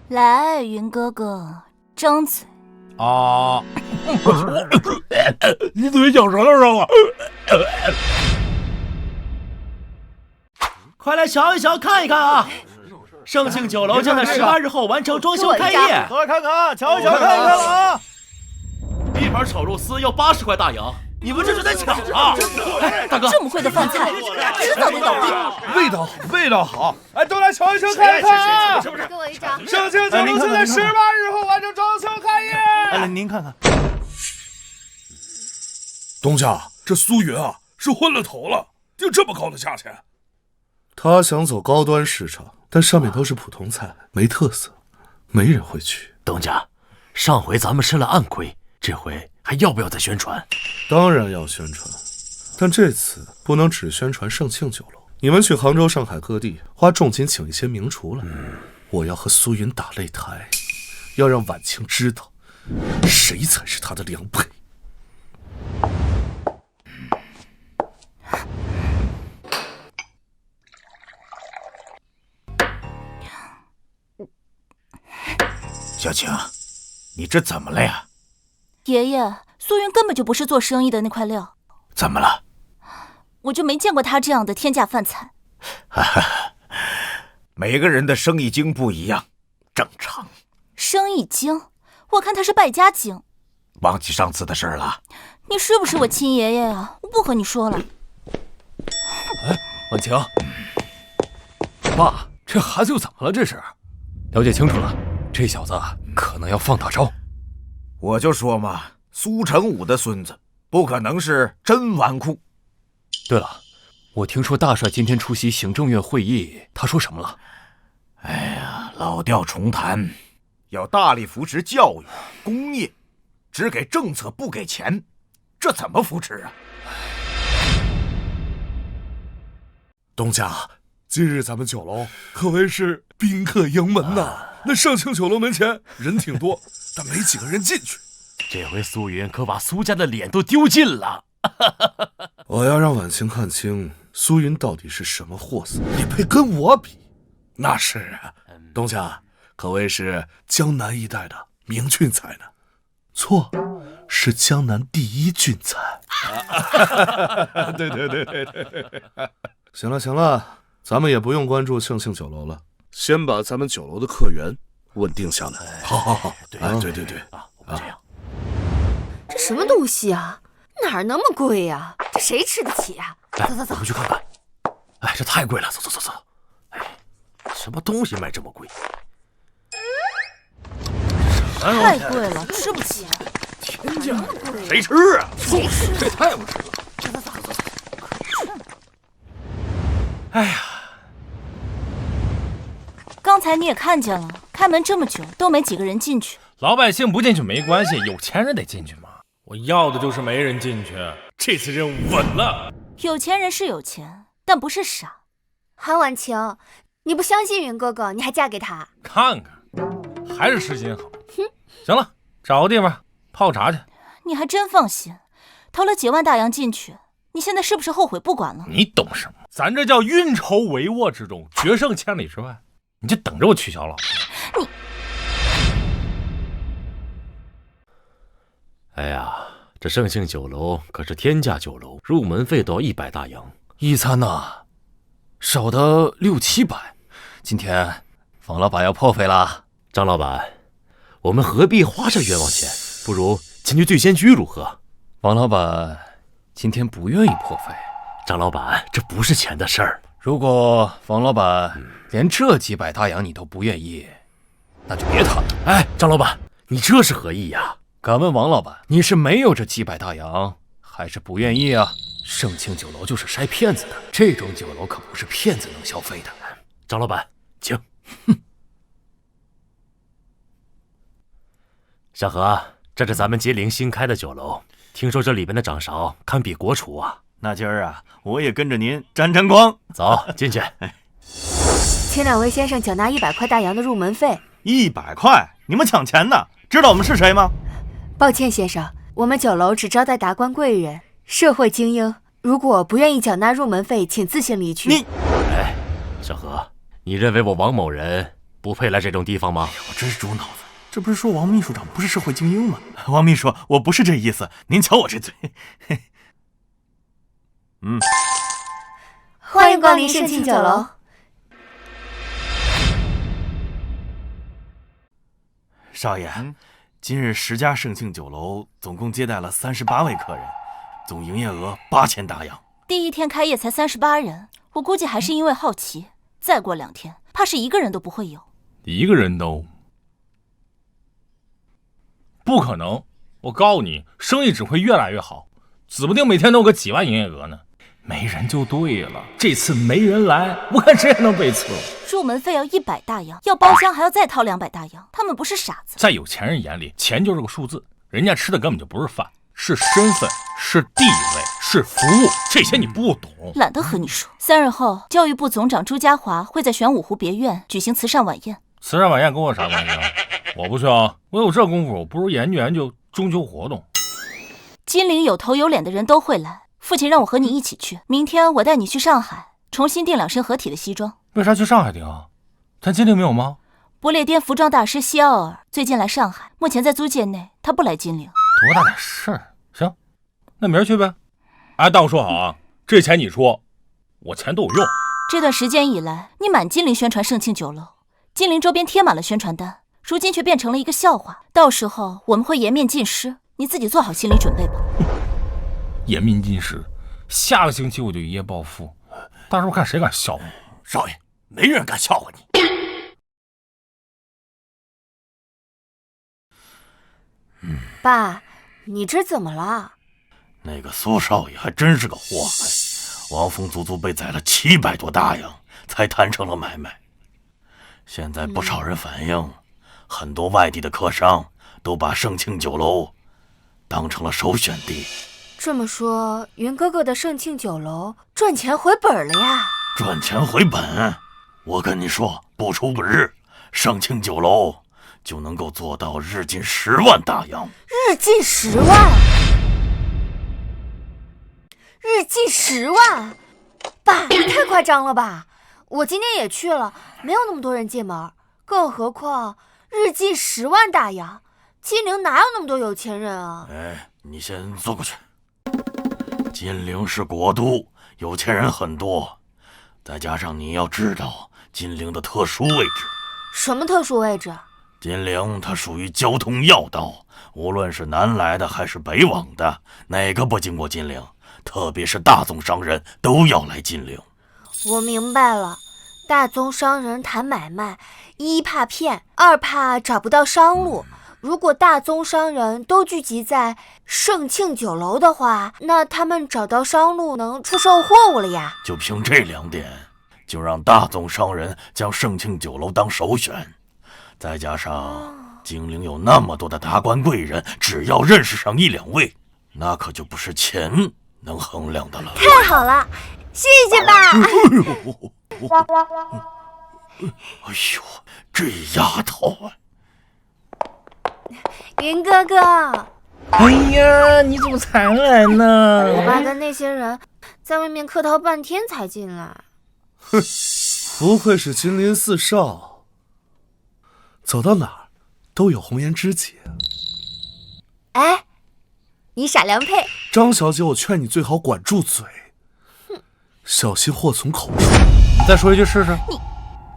来，云哥哥，张嘴。你嘴咬舌头上了。快来瞧一瞧，看一看啊！盛庆酒楼将在18日后完成装修开业。过来看看，瞧一瞧，看一看了啊！一盘炒肉丝要80块大洋，你们这是在抢啊！大哥，这么贵的饭菜，迟早得倒闭。味道好，哎，都来瞧一瞧，看一看啊！给我一张。盛庆酒楼将在18日后完成装修开业。来，您看看。东家，这苏云啊是昏了头了，定这么高的价钱。他想走高端市场，但上面都是普通菜，没特色，没人会去。东家，上回咱们吃了暗亏，这回还要不要再宣传？当然要宣传，但这次不能只宣传盛庆酒楼。你们去杭州、上海各地花重金请一些名厨来，我要和苏云打擂台，要让晚清知道谁才是他的良配。小晴，你这怎么了呀？爷爷，苏云根本就不是做生意的那块料。怎么了？我就没见过他这样的天价饭菜。每个人的生意经不一样，正常。生意经？我看他是败家经。忘记上次的事了？你是不是我亲爷爷啊？我不和你说了。哎，婉晴，爸，这孩子又怎么了？这是？了解清楚了，这小子可能要放大招。我就说嘛，苏成武的孙子不可能是真纨绔。对了，我听说大帅今天出席行政院会议，他说什么了？哎呀，老调重弹，要大力扶持教育、工业，只给政策不给钱，这怎么扶持啊？东家，今日咱们酒楼可谓是宾客盈门呐。那盛庆酒楼门前人挺多，但没几个人进去。这回苏云可把苏家的脸都丢尽了。我要让晚清看清苏云到底是什么货色，也配跟我比？那是啊，东家可谓是江南一带的名俊才呢。错，是江南第一俊才。对。行了，咱们也不用关注盛庆酒楼了，先把咱们酒楼的客源稳定下来。好。对啊，我们这样。这什么东西啊？哪儿那么贵呀？这谁吃得起呀？走，我们去看看。哎，这太贵了，走。哎，什么东西卖这么贵？太贵了，吃不起。天价，谁吃啊？这太不值了。走。哎呀，刚才你也看见了，开门这么久都没几个人进去。老百姓不进去没关系，有钱人得进去嘛。我要的就是没人进去，这次任务稳了。有钱人是有钱，但不是傻。韩婉晴，你不相信云哥哥，你还嫁给他？看看，还是痴心好。行了，找个地方泡茶去。你还真放心，投了几万大洋进去，你现在是不是后悔不管了？你懂什么？咱这叫运筹帷幄之中，决胜千里之外。你就等着我取消老婆。你，哎呀，这盛庆酒楼可是天价酒楼，入门费都要100大洋，一餐呐，少的600、700。今天房老板要破费了。张老板，我们何必花这冤枉钱？不如进去醉仙居如何？王老板今天不愿意破费。张老板，这不是钱的事儿。如果王老板连这几百大洋你都不愿意，那就别谈了。哎，张老板，你这是何意呀？敢问王老板，你是没有这几百大洋，还是不愿意啊？盛庆酒楼就是筛骗子的，这种酒楼可不是骗子能消费的。张老板，请。小何，这是咱们吉林新开的酒楼，听说这里边的掌勺堪比国厨啊。那今儿啊，我也跟着您沾沾光。走进去。请两位先生缴纳100块大洋的入门费。100块？你们抢钱呢？知道我们是谁吗？抱歉，先生，我们酒楼只招待达官贵人、社会精英。如果不愿意缴纳入门费，请自行离去。你，哎，小何，你认为我王某人不配来这种地方吗？我真是猪脑子。这不是说王秘书长不是社会精英吗？王秘书，我不是这意思，您瞧我这嘴。欢迎光临盛庆酒楼。少爷，今日10家盛庆酒楼总共接待了38位客人，总营业额8000大洋。第一天开业才38人，我估计还是因为好奇。再过2天，怕是1个人都不会有。1个人都不可能！我告诉你，生意只会越来越好。指不定每天弄个几万营业额呢。没人就对了，这次没人来，我看谁还能被伺候。入门费要100大洋，要包厢还要再掏200大洋，他们不是傻子。在有钱人眼里，钱就是个数字，人家吃的根本就不是饭，是身份，是地位，是服务，这些你不懂。懒得和你说。3日后，教育部总长朱家骅会在玄武湖别院举行慈善晚宴。慈善晚宴跟我啥关系啊？我不去啊，我有这功夫，我不如研究研究中秋活动。金陵有头有脸的人都会来，父亲让我和你一起去。明天我带你去上海，重新订2身合体的西装。为啥去上海订啊？咱金陵没有吗？不列颠服装大师西奥尔最近来上海，目前在租界内，他不来金陵。多大点事儿？行，那明儿去呗。当我说好啊，这钱你出，我钱都有用。这段时间以来，你满金陵宣传盛庆酒楼，金陵周边贴满了宣传单，如今却变成了一个笑话。到时候我们会颜面尽失，你自己做好心理准备吧。颜面尽失，下个星期我就一夜暴富，到时候看谁敢笑我。少爷，没人敢笑话你。爸，你这怎么了？那个苏少爷还真是个祸害，王峰足足被宰了700多大洋，才谈成了买卖。现在不少人反映，很多外地的客商都把盛庆酒楼当成了首选地。这么说，云哥哥的盛庆酒楼赚钱回本了呀？赚钱回本？我跟你说，不出个日，盛庆酒楼就能够做到日进10万大洋。日进10万？日进10万？爸，你太夸张了吧！我今天也去了，没有那么多人进门，更何况日进10万大洋，金陵哪有那么多有钱人啊？你先坐过去。金陵是国都，有钱人很多，再加上你要知道金陵的特殊位置。什么特殊位置？金陵它属于交通要道，无论是南来的还是北往的，哪个不经过金陵，特别是大宗商人都要来金陵。我明白了，大宗商人谈买卖，一怕骗，二怕找不到商路。如果大宗商人都聚集在盛庆酒楼的话，那他们找到商路能出售货物了呀。就凭这2点，就让大宗商人将盛庆酒楼当首选。再加上金陵有那么多的达官贵人，只要认识上1-2位，那可就不是钱能衡量的了。太好了，谢谢爸。哎呦，这丫头啊！云哥哥，哎呀，你怎么才来呢？我爸跟那些人在外面客套半天才进来。哼，不愧是金陵4少，走到哪儿都有红颜知己。哎，你傻良配。张小姐，我劝你最好管住嘴，小心祸从口出。你再说一句试试。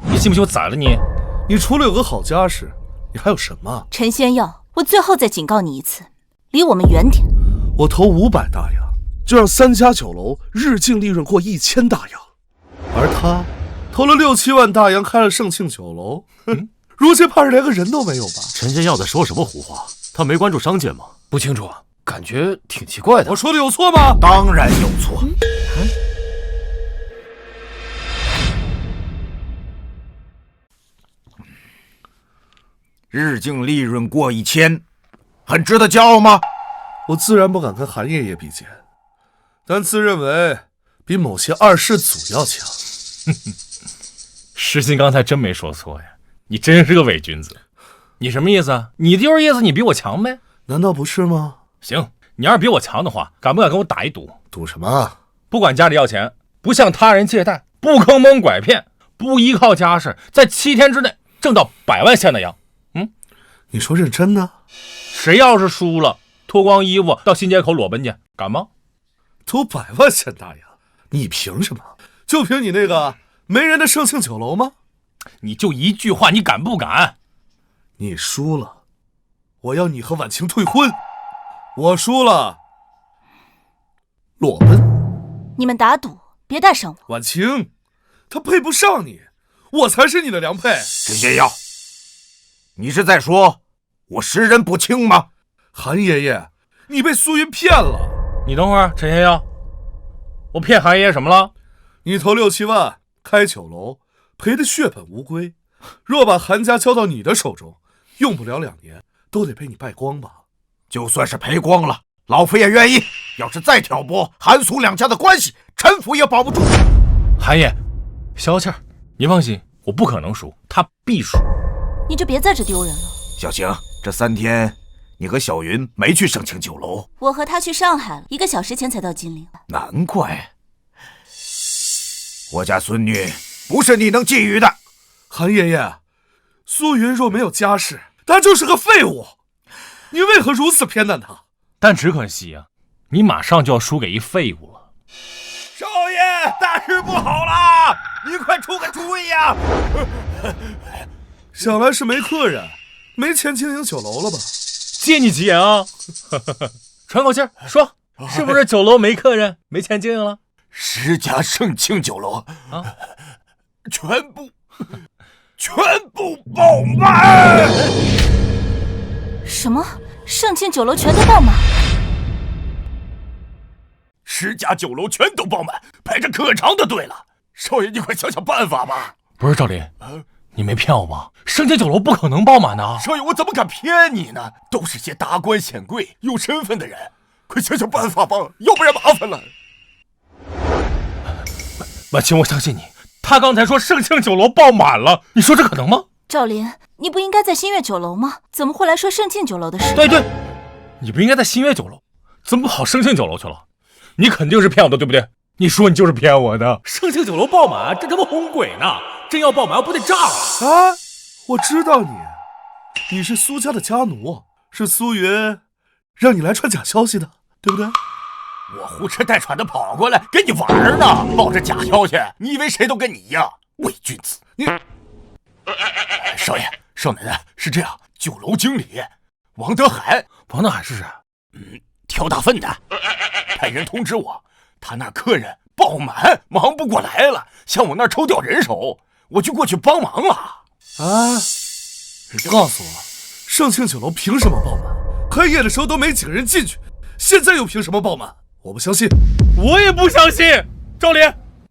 你信不信我宰了你？你除了有个好家世，你还有什么？陈仙药，我最后再警告你一次，离我们远点。我投500大洋，就让3家酒楼日净利润过1000大洋，而他投了6-7万大洋开了盛庆酒楼，如今怕是连个人都没有吧？陈仙药在说什么胡话？他没关注商界吗？不清楚，感觉挺奇怪的。我说的有错吗？当然有错。日净利润过1000，很值得骄傲吗？我自然不敢跟韩爷爷比肩，但自认为比某些二世祖要强。石鑫刚才真没说错呀，你真是个伪君子。你什么意思？你的就是意思你比我强呗？难道不是吗？行，你要是比我强的话，敢不敢跟我打一赌？赌什么？不管家里要钱，不向他人借贷，不坑蒙拐骗，不依靠家世，在7天之内挣到100万现大洋。你说认真的？谁要是输了，脱光衣服到新街口裸奔去，敢吗？赌100万现大洋，你凭什么？就凭你那个没人的盛庆酒楼吗？你就一句话，你敢不敢？你输了，我要你和婉晴退婚。我输了，裸奔。你们打赌，别带上我。婉晴，她配不上你，我才是你的良配。陈仙药，你是在说我识人不清吗？韩爷爷，你被苏云骗了，你等会儿，陈先生，我骗韩爷爷什么了？你投6、7万开酒楼，赔得血本无归。若把韩家交到你的手中，用不了2年，都得被你败光吧？就算是赔光了，老夫也愿意。要是再挑拨韩苏两家的关系，陈府也保不住。韩爷，消气儿，您放心，我不可能输，他必输。你就别在这丢人了。小晴，这3天你和小云没去盛庆酒楼？我和他去上海了，1个小时前才到金陵。难怪，我家孙女不是你能觊觎的。韩爷爷，苏云若没有家世，她就是个废物，你为何如此偏袒她？但只可惜啊，你马上就要输给一废物了。少爷，大事不好了，你快出个主意呀！想来是没客人，没钱经营酒楼了吧？借你吉言啊！喘口气儿，说，是不是酒楼没客人，没钱经营了10家盛庆酒楼啊，全部爆满！什么？盛庆酒楼全都爆满？10家酒楼全都爆满，排着可长的队了。少爷，你快想想办法吧。不是赵林，你没骗我吧？盛庆酒楼不可能爆满的。少爷，我怎么敢骗你呢？都是些达官显贵、有身份的人，快想想办法吧，要不然麻烦了。婉清，我相信你。他刚才说盛庆酒楼爆满了，你说这可能吗？赵林，你不应该在新月酒楼吗？怎么会来说盛庆酒楼的事？对，你不应该在新月酒楼，怎么跑盛庆酒楼去了？你肯定是骗我的，对不对？你说你就是骗我的。盛庆酒楼爆满，这他妈哄鬼呢！真要爆满，不得炸了啊！我知道你是苏家的家奴，是苏云让你来传假消息的，对不对？我胡吃带喘的跑过来跟你玩呢，抱着假消息，你以为谁都跟你一样？伪君子！你，少爷，少奶奶是这样，酒楼经理王德海是谁？挑大粪的，派人通知我，他那客人爆满，忙不过来了，向我那儿抽调人手，我就过去帮忙了。啊！你告诉我，盛庆酒楼凭什么爆满？开业的时候都没几个人进去，现在又凭什么爆满？我不相信，我也不相信。赵林，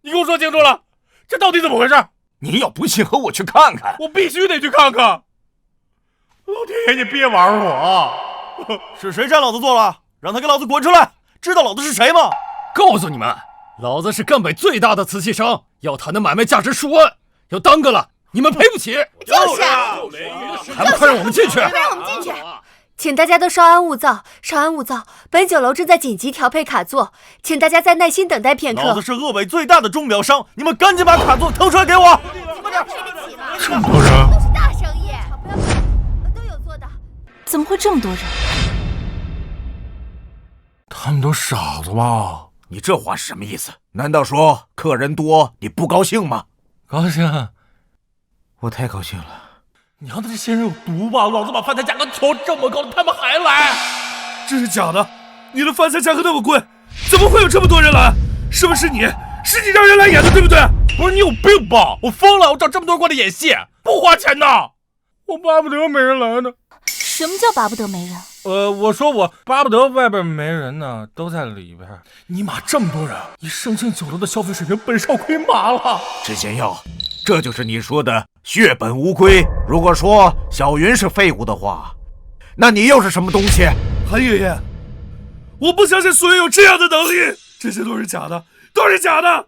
你给我说清楚了，这到底怎么回事？您要不信，和我去看看。我必须得去看看。老天爷，你别玩我！是谁占老子座了？让他给老子滚出来！知道老子是谁吗？告诉你们，老子是赣北最大的瓷器商，要谈的买卖价值数万，要耽搁了，你们赔不起。就是，还不快让我们进去！让我们进去！请大家都稍安勿躁，稍安勿躁。本酒楼正在紧急调配卡座，请大家再耐心等待片刻。老子是鄂北最大的钟表商，你们赶紧把卡座腾出来给我！快点，赔得起吗？这么多人，都是大生意，都有做的。怎么会这么多人？他们都傻子吧？你这话是什么意思？难道说客人多你不高兴吗？高兴，我太高兴了。娘的，这些人有毒吧？老子把饭菜价格调这么高了，他们还来？这是假的！你的饭菜价格那么贵，怎么会有这么多人来？是不是你？是你让人来演的，对不对？不是你有病吧？我疯了！我找这么多人过来演戏，不花钱的。我巴不得没人来呢。什么叫巴不得没人？我说我巴不得外边没人呢，都在里边。尼玛，这么多人，以盛庆酒楼的消费水平，本少亏麻了。知县要，这就是你说的血本无归。如果说小云是废物的话，那你又是什么东西？韩爷爷，我不相信苏云有这样的能力，这些都是假的，都是假的。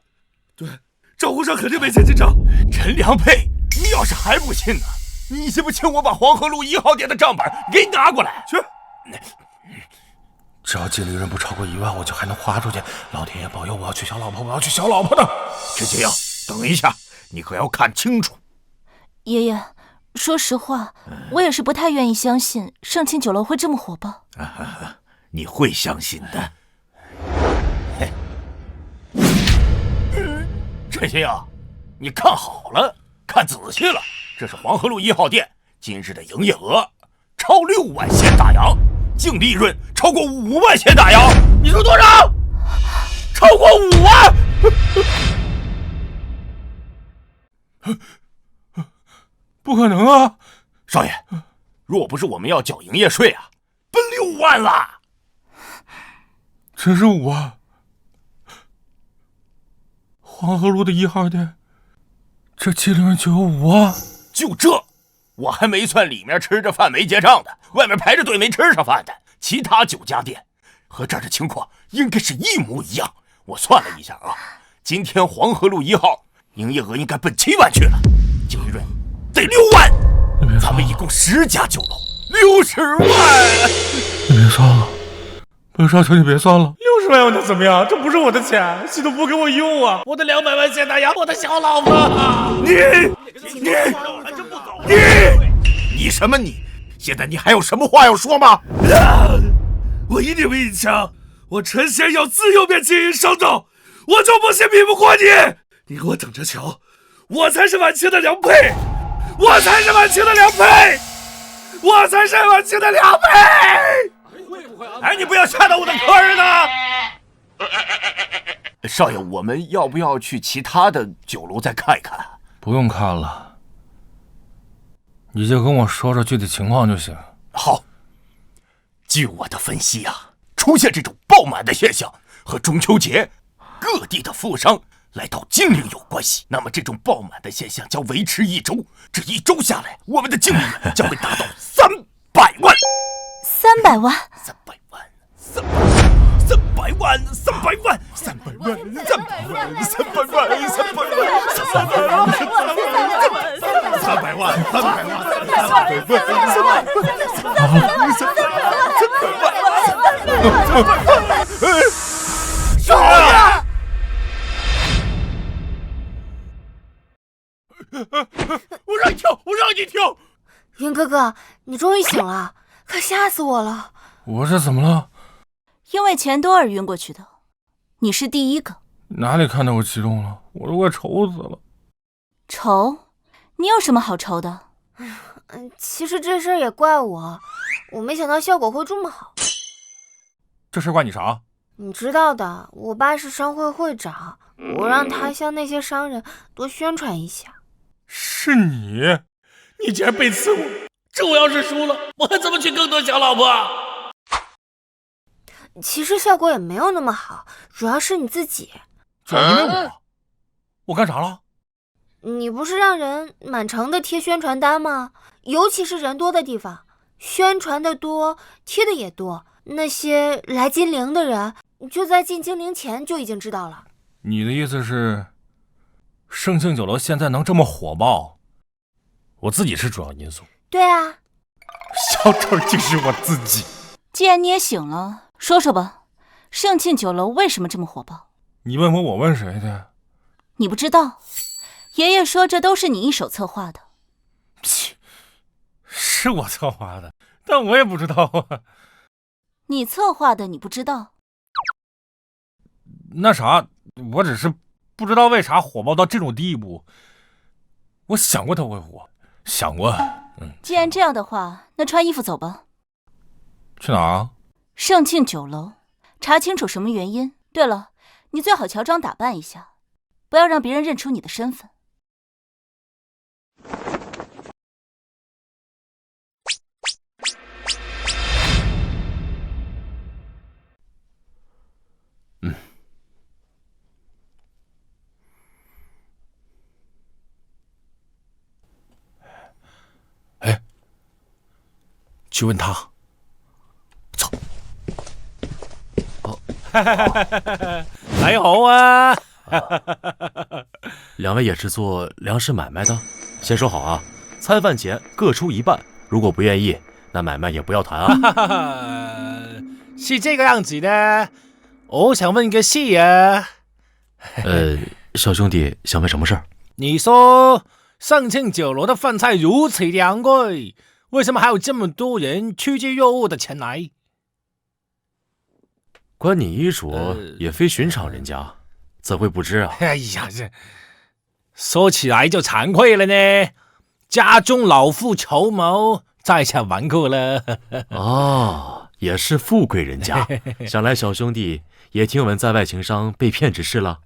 对，账户上肯定没钱进账。陈良配，你要是还不信呢，你信不信我把黄河路1号店的账本给你拿过来？去。只要净利润不超过1万，我就还能花出去。老天爷保佑，我要娶小老婆，我要娶小老婆的。知县要，等一下，你可要看清楚。爷爷，说实话，我也是不太愿意相信盛庆酒楼会这么火爆。你会相信的。陈先生，你看好了，看仔细了，这是黄河路1号店今日的营业额超6万现大洋，净利润超过5万现大洋。你说多少？超过5万！不可能啊！少爷，若不是我们要缴营业税啊，奔6万了。这是我黄河路的1号店，这机灵人就有我。就这，我还没算里面吃着饭没结账的，外面排着队没吃上饭的，其他9家店和这儿的情况应该是一模一样。我算了一下啊，今天黄河路1号营业额应该奔7万去了，净利润得6万。咱们一共10家酒楼，60万。你别算了，北少，求你别算了。60万又能怎么样？这不是我的钱，系统不给我用啊！我的200万现大洋，我的小老婆。你什么你？现在你还有什么话要说吗？我一定比你强，我陈仙要自由便经营生动，我就不信比不过你。你给我等着瞧，我才是晚清的良配，我才是晚清的良配，我才是晚清的良配。哎，你不要吓到我的客人啊！少爷，我们要不要去其他的酒楼再看一看？不用看了，你就跟我说说具体情况就行。好，据我的分析啊，出现这种爆满的现象和中秋节各地的富商来到金陵有关系。那么这种爆满的现象将维持1周，这1周下来，我们的净利润将会达到300万。300万，300万，300万，300万，300万，300万，300万，300万，少爷！我让你跳，我让你跳！云哥哥，你终于醒了，可吓死我了！我这怎么了？因为钱多而晕过去的，你是第一个。哪里看到我激动了？我都快愁死了。愁？你有什么好愁的？其实这事儿也怪我，我没想到效果会这么好。这事怪你啥？你知道的，我爸是商会会长，我让他向那些商人多宣传一下。是你？你竟然背刺我！这我要是输了，我还怎么娶更多小老婆？其实效果也没有那么好，主要是你自己。主要因为我干啥了？你不是让人满城的贴宣传单吗？尤其是人多的地方，宣传的多，贴的也多。那些来金陵的人，就在进金陵前就已经知道了。你的意思是，盛庆酒楼现在能这么火爆，我自己是主要因素？对啊，小丑就是我自己。既然你也醒了，说说吧，盛庆酒楼为什么这么火爆？你问我问谁的？你不知道？爷爷说这都是你一手策划的。切，是我策划的，但我也不知道啊。你策划的你不知道？那啥，我只是不知道为啥火爆到这种地步。我想过它会火，想过。既然这样的话，那穿衣服走吧。去哪儿？盛庆酒楼，查清楚什么原因。对了，你最好乔装打扮一下，不要让别人认出你的身份。去问他。走。来好啊！两位也是做粮食买卖的，先说好啊，餐饭钱各出1半，如果不愿意，那买卖也不要谈啊。是这个样子的，我想问个事啊。小兄弟想问什么事儿？你说盛庆酒楼的饭菜如此昂贵，为什么还有这么多人趋之若鹜的前来？关你衣着也非寻常人家，怎会不知啊？哎呀，这说起来就惭愧了呢。家中老父筹谋，在下玩过了。哦，也是富贵人家，想来小兄弟也听闻在外情商被骗之事了。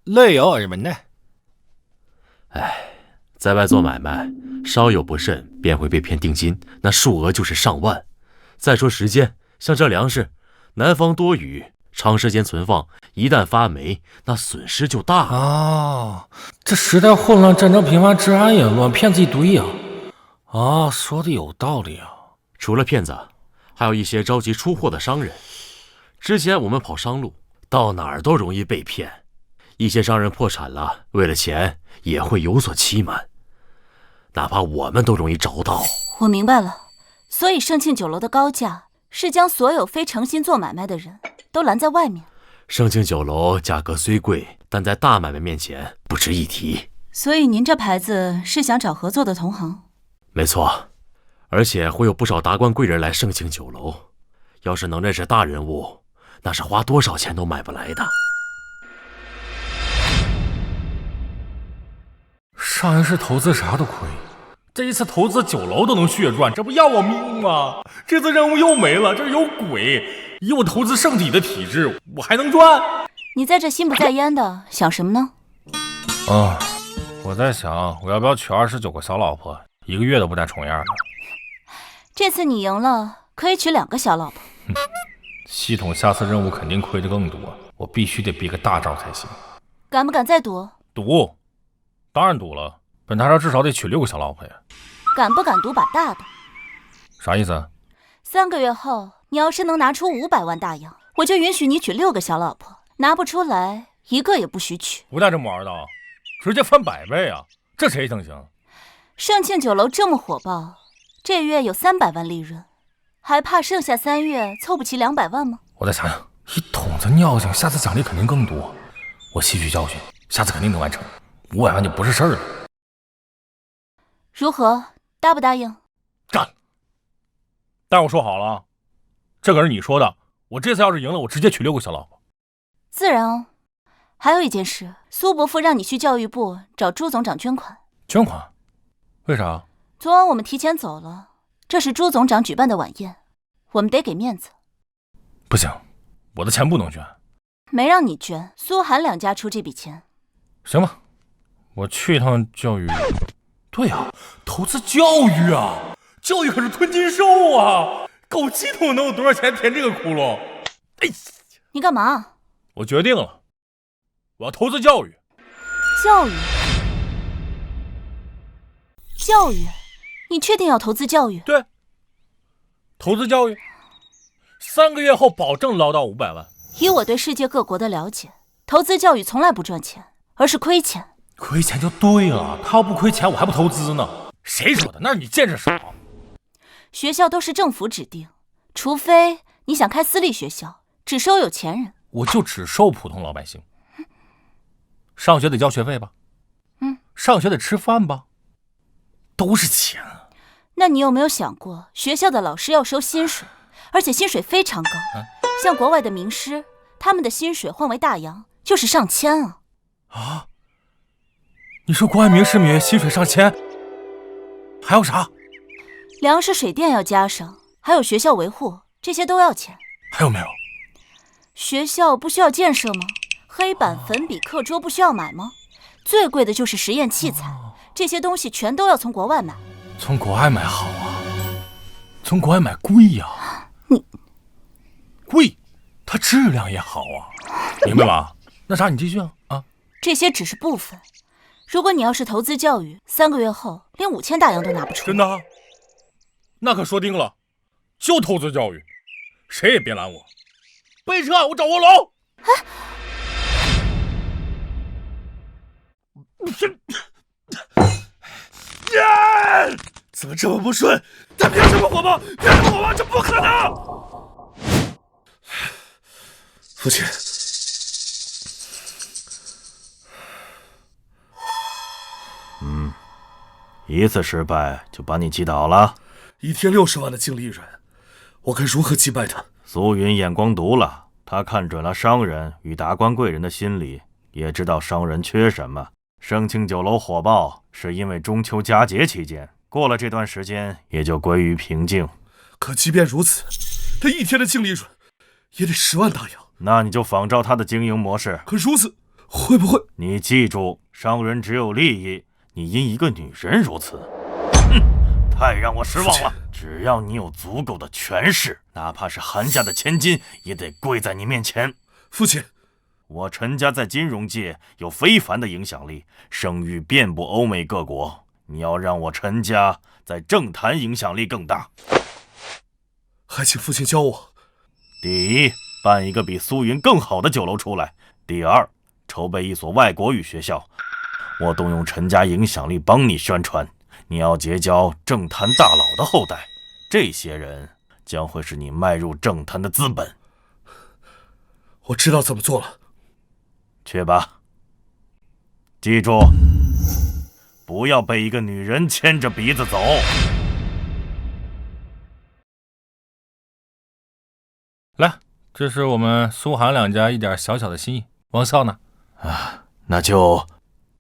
略有耳闻呢。哎，在外做买卖，稍有不慎便会被骗定金，那数额就是上万。再说时间，像这粮食，南方多雨，长时间存放，一旦发霉，那损失就大了。啊，这时代混乱，战争频繁，治安也乱，骗子一堆呀。啊，说的有道理啊。除了骗子，还有一些着急出货的商人。之前我们跑商路，到哪儿都容易被骗。一些商人破产了，为了钱也会有所欺瞒，哪怕我们都容易找到。我明白了，所以盛庆酒楼的高价是将所有非诚心做买卖的人都拦在外面。盛庆酒楼价格虽贵，但在大买卖面前不值一提。所以您这牌子是想找合作的同行？没错，而且会有不少达官贵人来盛庆酒楼。要是能认识大人物，那是花多少钱都买不来的。上一世投资啥都亏，这一次投资酒楼都能血赚，这不要我命吗？这次任务又没了，这有鬼！以我投资圣体的体质，我还能赚？你在这心不在焉的想什么呢？我在想，我要不要娶29个小老婆，一个月都不带重样的。这次你赢了，可以娶2个小老婆。系统下次任务肯定亏得更多，我必须得憋个大招才行。敢不敢再赌？赌，当然赌了。本大招至少得娶6个小老婆呀。敢不敢赌把大的？啥意思？3个月后，你要是能拿出500万大洋，我就允许你娶6个小老婆；拿不出来，一个也不许娶。不带这么玩的，直接翻100倍啊！这谁能行？盛庆酒楼这么火爆，这月有300万利润，还怕剩下3月凑不齐200万吗？我再想想，一桶子尿性，下次奖励肯定更多。我吸取教训，下次肯定能完成，500万就不是事儿了。如何？答不答应？干！但我说好了，这可是你说的，我这次要是赢了，我直接娶6个小老婆。自然哦。还有一件事，苏伯父让你去教育部找朱总长捐款。捐款？为啥？昨晚我们提前走了，这是朱总长举办的晚宴，我们得给面子。不行，我的钱不能捐。没让你捐，苏韩2家出这笔钱。行吧，我去一趟教育。对呀，投资教育啊，教育可是吞金兽啊，枸杞桶能有多少钱填这个窟窿？哎，你干嘛？我决定了，我要投资教育。教育？教育？你确定要投资教育？对，投资教育，3个月后保证捞到500万。以我对世界各国的了解，投资教育从来不赚钱，而是亏钱。亏钱就对了，他要不亏钱，我还不投资呢。谁说的？那是你见识少。学校都是政府指定，除非你想开私立学校，只收有钱人。我就只收普通老百姓。上学得交学费吧？上学得吃饭吧？都是钱啊。那你有没有想过，学校的老师要收薪水，而且薪水非常高。像国外的名师，他们的薪水换为大洋就是上千啊。啊？你说国外名师每月薪水上千，还有啥？粮食水电要加上，还有学校维护，这些都要钱。还有没有？学校不需要建设吗？黑板、粉笔、课桌不需要买吗？最贵的就是实验器材，这些东西全都要从国外买。从国外买好啊，从国外买贵呀。你贵，它质量也好啊，明白吧？那啥，你继续啊。这些只是部分。如果你要是投资教育，3个月后连5000大洋都拿不出。真的？那可说定了，就投资教育，谁也别拦我。备车，我找卧龙。怎么这么不顺？他凭什么火爆？凭什么火爆？这不可能！父亲，一次失败就把你击倒了。一天60万的净利润，我该如何击败他？苏云眼光毒了，他看准了商人与达官贵人的心理，也知道商人缺什么。盛庆酒楼火爆是因为中秋佳节期间，过了这段时间也就归于平静。可即便如此，他一天的净利润也得10万大洋。那你就仿照他的经营模式。可如此会不会？你记住，商人只有利益，你因一个女人如此，太让我失望了。只要你有足够的权势，哪怕是韩家的千金，也得跪在你面前。父亲，我陈家在金融界有非凡的影响力，声誉遍布欧美各国。你要让我陈家在政坛影响力更大，还请父亲教我。第一，办一个比苏云更好的酒楼出来；第二，筹备一所外国语学校。我动用陈家影响力帮你宣传。你要结交政坛大佬的后代，这些人将会是你迈入政坛的资本。我知道怎么做了。去吧，记住，不要被一个女人牵着鼻子走。来，这是我们苏韩两家一点小小的心意。王笑呢？那就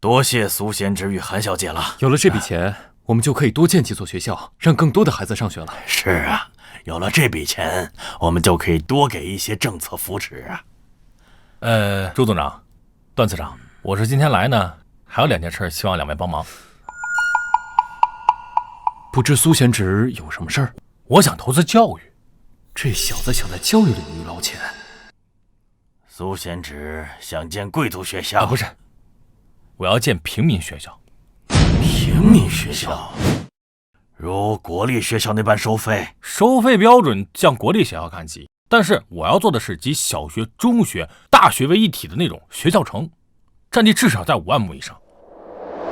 多谢苏贤侄与韩小姐了。有了这笔钱，我们就可以多建几所学校，让更多的孩子上学了。是啊，有了这笔钱，我们就可以多给一些政策扶持啊。朱总长、段次长，我是今天来呢，还有2件事，希望两位帮忙。不知苏贤侄有什么事儿？我想投资教育。这小子想在教育领域捞钱。苏贤侄想建贵族学校？不是，我要建平民学校。平民学校？如国立学校那般收费？收费标准向国立学校看齐，但是我要做的是集小学、中学、大学为一体的那种学校城，占地至少在5万亩以上。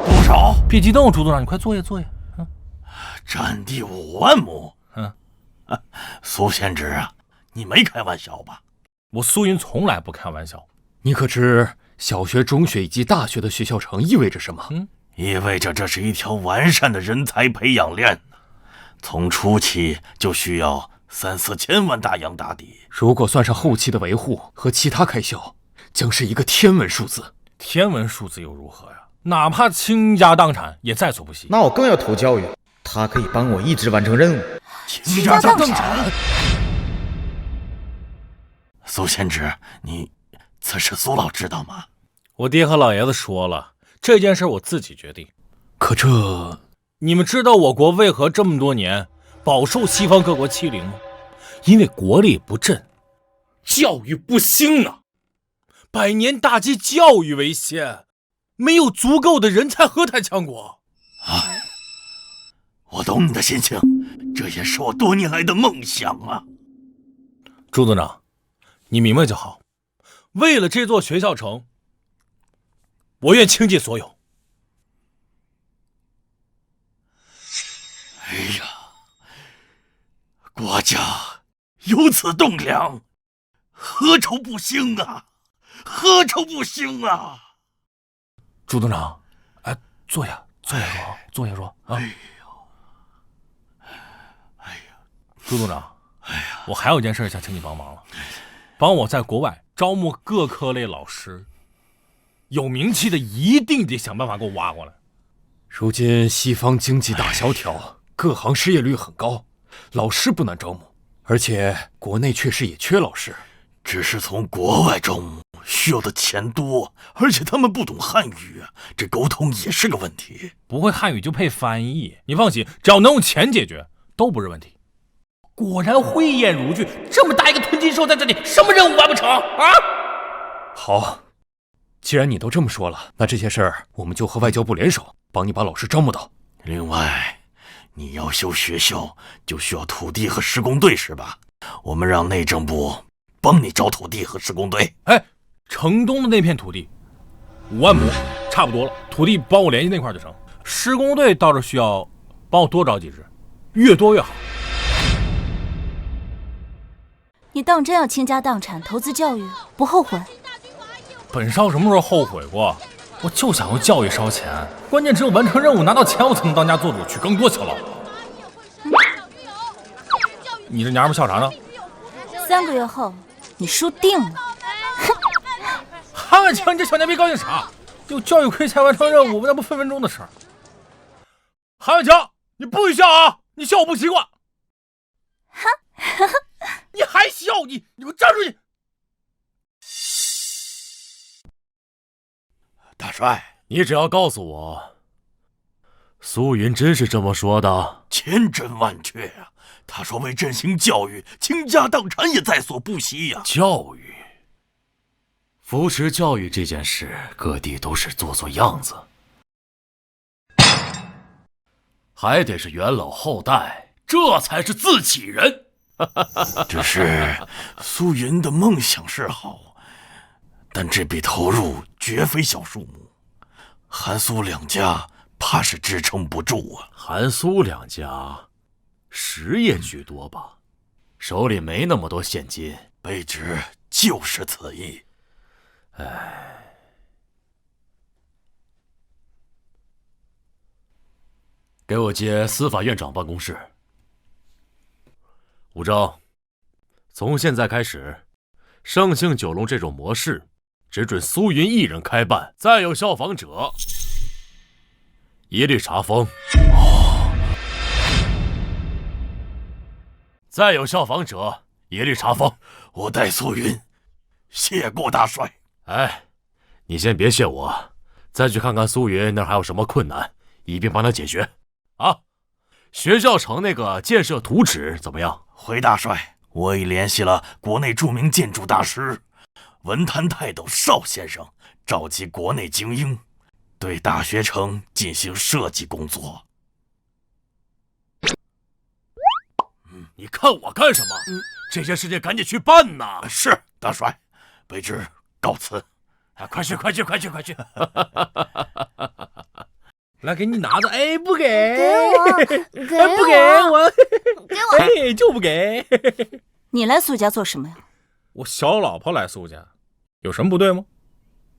多少？别激动，朱总长，你快坐下坐下。占地5万亩？苏贤侄啊，你没开玩笑吧？我苏云从来不开玩笑。你可知小学、中学以及大学的学校城意味着什么？意味着这是一条完善的人才培养链，从初期就需要3-4千万大洋打底。如果算上后期的维护和其他开销，将是一个天文数字。天文数字又如何呀？哪怕倾家荡产也在所不惜。那我更要投教育，他可以帮我一直完成任务。倾家荡产？苏贤侄，你此事苏老知道吗？我爹和老爷子说了，这件事我自己决定。可这……你们知道我国为何这么多年饱受西方各国欺凌吗？因为国力不振，教育不兴啊！百年大计，教育为先，没有足够的人才，何谈强国？我懂你的心情，这也是我多年来的梦想啊。朱总长，你明白就好。为了这座学校城，我愿倾尽所有。哎呀，国家有此栋梁，何愁不兴啊？何愁不兴啊？朱总长，坐下说，坐下说啊。朱总长，我还有件事想请你帮忙了，帮我在国外招募各科类老师，有名气的一定得想办法给我挖过来。如今西方经济大萧条，各行失业率很高，老师不难招募，而且国内确实也缺老师，只是从国外招募需要的钱多，而且他们不懂汉语，这沟通也是个问题。不会汉语就配翻译，你放心，只要能用钱解决，都不是问题。果然慧眼如炬，这么大一个吞金兽在这里，什么任务完不成啊？好，既然你都这么说了，那这些事儿我们就和外交部联手，帮你把老师招募到。另外，你要修学校就需要土地和施工队是吧？我们让内政部帮你找土地和施工队。城东的那片土地5万亩差不多了，土地帮我联系那块就成。施工队倒是需要帮我多找几支，越多越好。你当真要倾家荡产投资教育，不后悔？本少什么时候后悔过？我就想用教育烧钱，关键只有完成任务拿到钱，我才能当家做主，娶更多小老婆。你这娘们笑啥呢？3个月后你输定了。韩婉清，你这小娘逼高兴啥？有教育亏才完成任务，那不分分钟的事儿。韩婉清，你不许笑啊！你笑我不习惯。你还笑？你给我站出去！大帅，你只要告诉我，苏云真是这么说的，千真万确啊！他说为振兴教育，倾家荡产也在所不惜呀。教育，扶持教育这件事，各地都是做做样子，还得是元老后代，这才是自己人。只是苏云的梦想是好，但这笔投入绝非小数目，韩苏两家怕是支撑不住啊。韩苏两家实业居多吧，手里没那么多现金。卑职就是此意。给我接司法院长办公室。武正，从现在开始，盛庆九龙这种模式只准苏云一人开办，再有效仿者一律查封。再有效仿者一律查封。我代苏云谢过大帅。哎，你先别谢我，再去看看苏云那儿还有什么困难，一并帮他解决。啊，学校城那个建设图纸怎么样？回大帅，我已联系了国内著名建筑大师文坛泰斗邵先生，召集国内精英，对大学城进行设计工作。你看我干什么？这些事情赶紧去办呐！是大帅，卑职告辞。快去！来，给你拿着。哎，不给，给我，不给我，给我，哎，就不给。你来苏家做什么呀？我小老婆来苏家，有什么不对吗？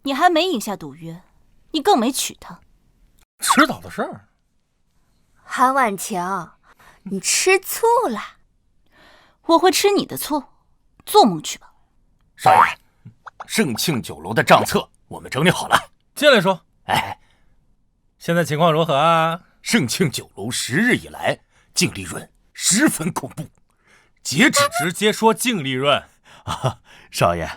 你还没赢下赌约，你更没娶她，迟早的事儿。韩婉晴，你吃醋了？我会吃你的醋，做梦去吧。少爷，盛庆酒楼的账册我们整理好了，进来说。哎，现在情况如何啊？盛庆酒楼10日以来净利润十分恐怖，截止直接说净利润啊，少爷，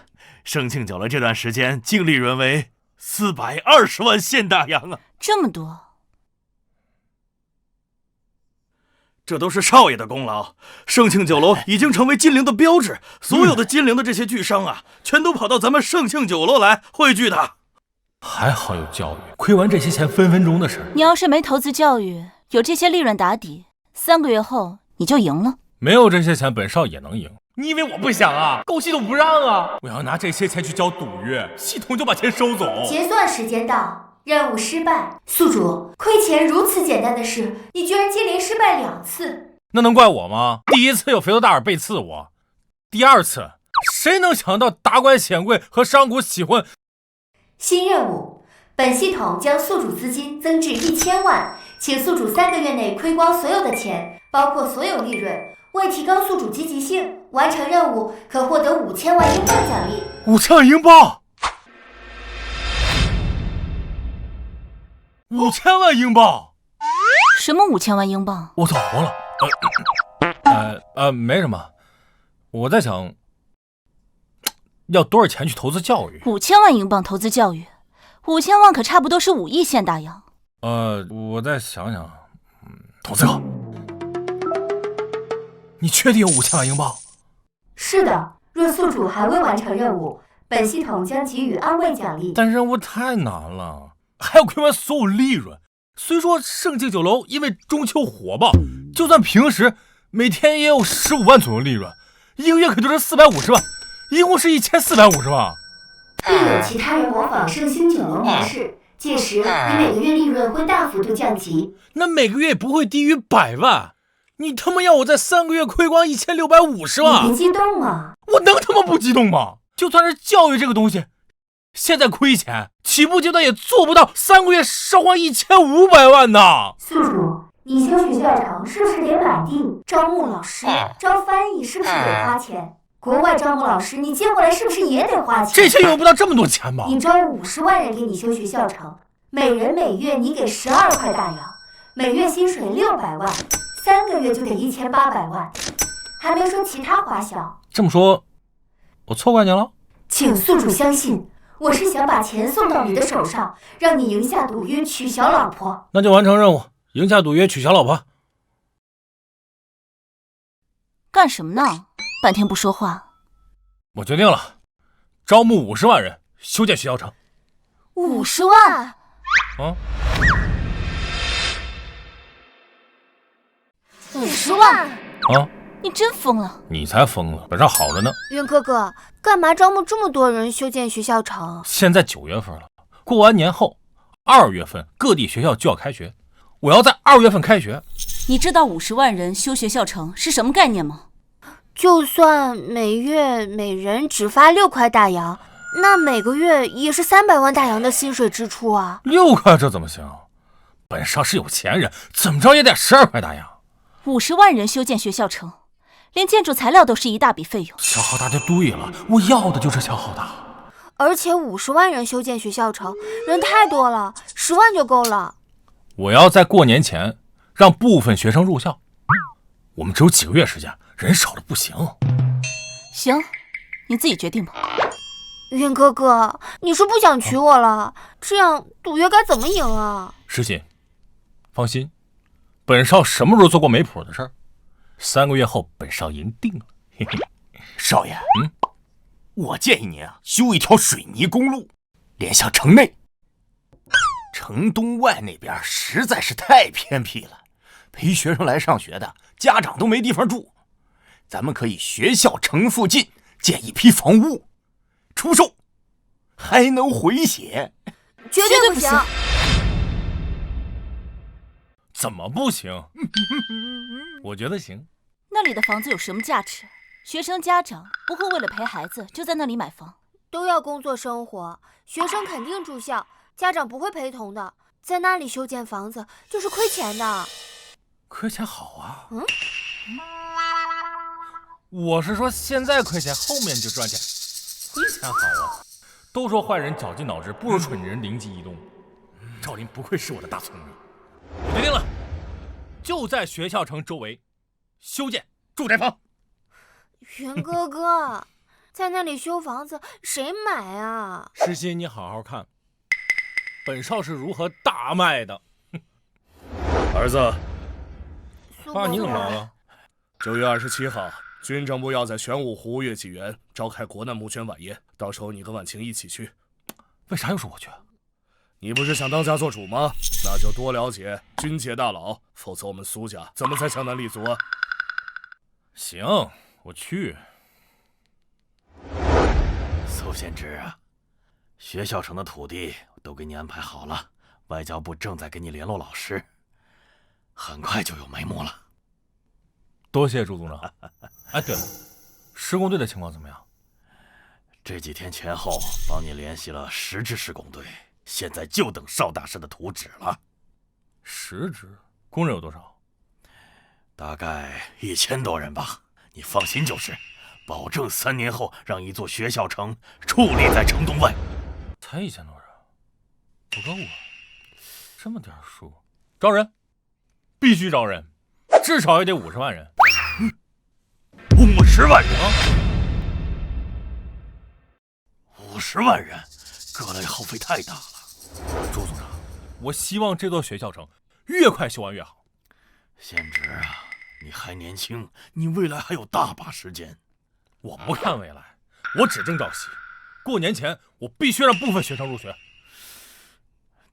盛庆酒楼这段时间净利润为420万现大洋啊！这么多？这都是少爷的功劳。盛庆酒楼已经成为金陵的标志，所有的金陵的这些巨商啊，全都跑到咱们盛庆酒楼来汇聚的。还好有教育，亏完这些钱分分钟的事儿。你要是没投资教育，有这些利润打底，3个月后你就赢了。没有这些钱，本少也能赢。你以为我不想啊？够系统不让啊！我要拿这些钱去交赌约，系统就把钱收走。结算时间到，任务失败。宿主，亏钱如此简单的事，你居然接连失败2次。那能怪我吗？第一次有肥头大耳背刺我，第二次谁能想到达官显贵和商贾喜欢？新任务，本系统将宿主资金增至1000万，请宿主3个月内亏光所有的钱，包括所有利润。为提高宿主积极性，完成任务可获得5000万英镑奖励。5000万英镑！5000万英镑！什么5000万英镑？我操，活了！没什么，我在想，要多少钱去投资教育？5000万英镑投资教育，5000万可差不多是5亿现大洋。我再想想，投资。你确定有5000万英镑？是的，若宿主还未完成任务，本系统将给予安慰奖励。但任务太难了，还要亏完所有利润。虽说盛庆酒楼因为中秋火爆，就算平时每天也有15万左右利润，一个月可就是450万，一共是1450万。并有其他人模仿盛兴酒楼模式，届时你每个月利润会大幅度降级。那每个月也不会低于100万。你他妈要我在3个月亏光1650万？你别激动啊！我能他妈不激动吗？就算是教育这个东西，现在亏钱，起步阶段也做不到3个月烧光1500万呢。宿主，你修学校城是不是得买地？招募老师、招翻译是不是得花钱？国外招募老师，你接过来是不是也得花钱？这些用不到这么多钱吧？你招50万人给你修学校城，每人每月你给12块大洋，每月薪水600万。3个月就得1800万，还没说其他花销。这么说，我错怪你了？请宿主相信，我是想把钱送到你的手上，让你赢下赌约，娶小老婆。那就完成任务，赢下赌约，娶小老婆。干什么呢？半天不说话。我决定了，招募50万人修建学校城。50万？啊？50万？啊！你真疯了！你才疯了，本上好着呢。云哥哥，干嘛招募这么多人修建学校城？现在9月份了，过完年后，2月份各地学校就要开学，我要在2月份开学。你知道50万人修学校城是什么概念吗？就算每月每人只发6块大洋，那每个月也是300万大洋的薪水支出啊！6块这怎么行？本少是有钱人，怎么着也得12块大洋。 50万人修建学校城，连建筑材料都是一大笔费用。消耗大就对了，我要的就是消耗大。而且50万人修建学校城，人太多了，10万就够了。我要在过年前让部分学生入校，我们只有几个月时间，人少了不行。行，你自己决定吧。云哥哥，你是不想娶我了？这样赌约该怎么赢啊？诗欣，放心。 本少什么时候做过没谱的事儿？3个月后，本少赢定了。嘿嘿，少爷，我建议您啊，修一条水泥公路，连向城内。城东外那边实在是太偏僻了，陪学生来上学的家长都没地方住。咱们可以学校城附近建一批房屋，出售，还能回血。绝对不行！ 怎么不行？我觉得行。那里的房子有什么价值？学生家长不会为了陪孩子就在那里买房，都要工作生活，学生肯定住校，家长不会陪同的。在那里修建房子就是亏钱的。亏钱好啊。我是说现在亏钱，后面就赚钱，亏钱好啊。都说坏人绞尽脑汁，不如蠢人灵机一动。赵林不愧是我的大聪明。 我决定了，就在学校城周围修建住宅房。云哥哥，在那里修房子，谁买啊？诗欣，你好好看，本少是如何大卖的。儿子，爸，你怎么来了？9月27号，军政部要在玄武湖月季园召开国难募捐晚宴，到时候你跟婉晴一起去。为啥又是我去？ 你不是想当家做主吗？那就多了解军界大佬，否则我们苏家怎么在江南立足啊？行，我去。苏县知啊，学校城的土地都给你安排好了，外交部正在给你联络老师，很快就有眉目了。多谢朱总长。哎，对了，施工队的情况怎么样？这几天前后帮你联系了10支施工队。 现在就等邵大师的图纸了。10支，工人有多少？大概1000多人吧。你放心就是，保证3年后让一座学校城矗立在城东外。才1000多人，不够啊！这么点数，招人，必须招人，至少也得50万人。50万人啊！50万人，各类耗费太大了。 朱总长，我希望这座学校城越快修完越好。县直啊，你还年轻，你未来还有大把时间。我不看未来，我只争朝夕。过年前，我必须让部分学生入学。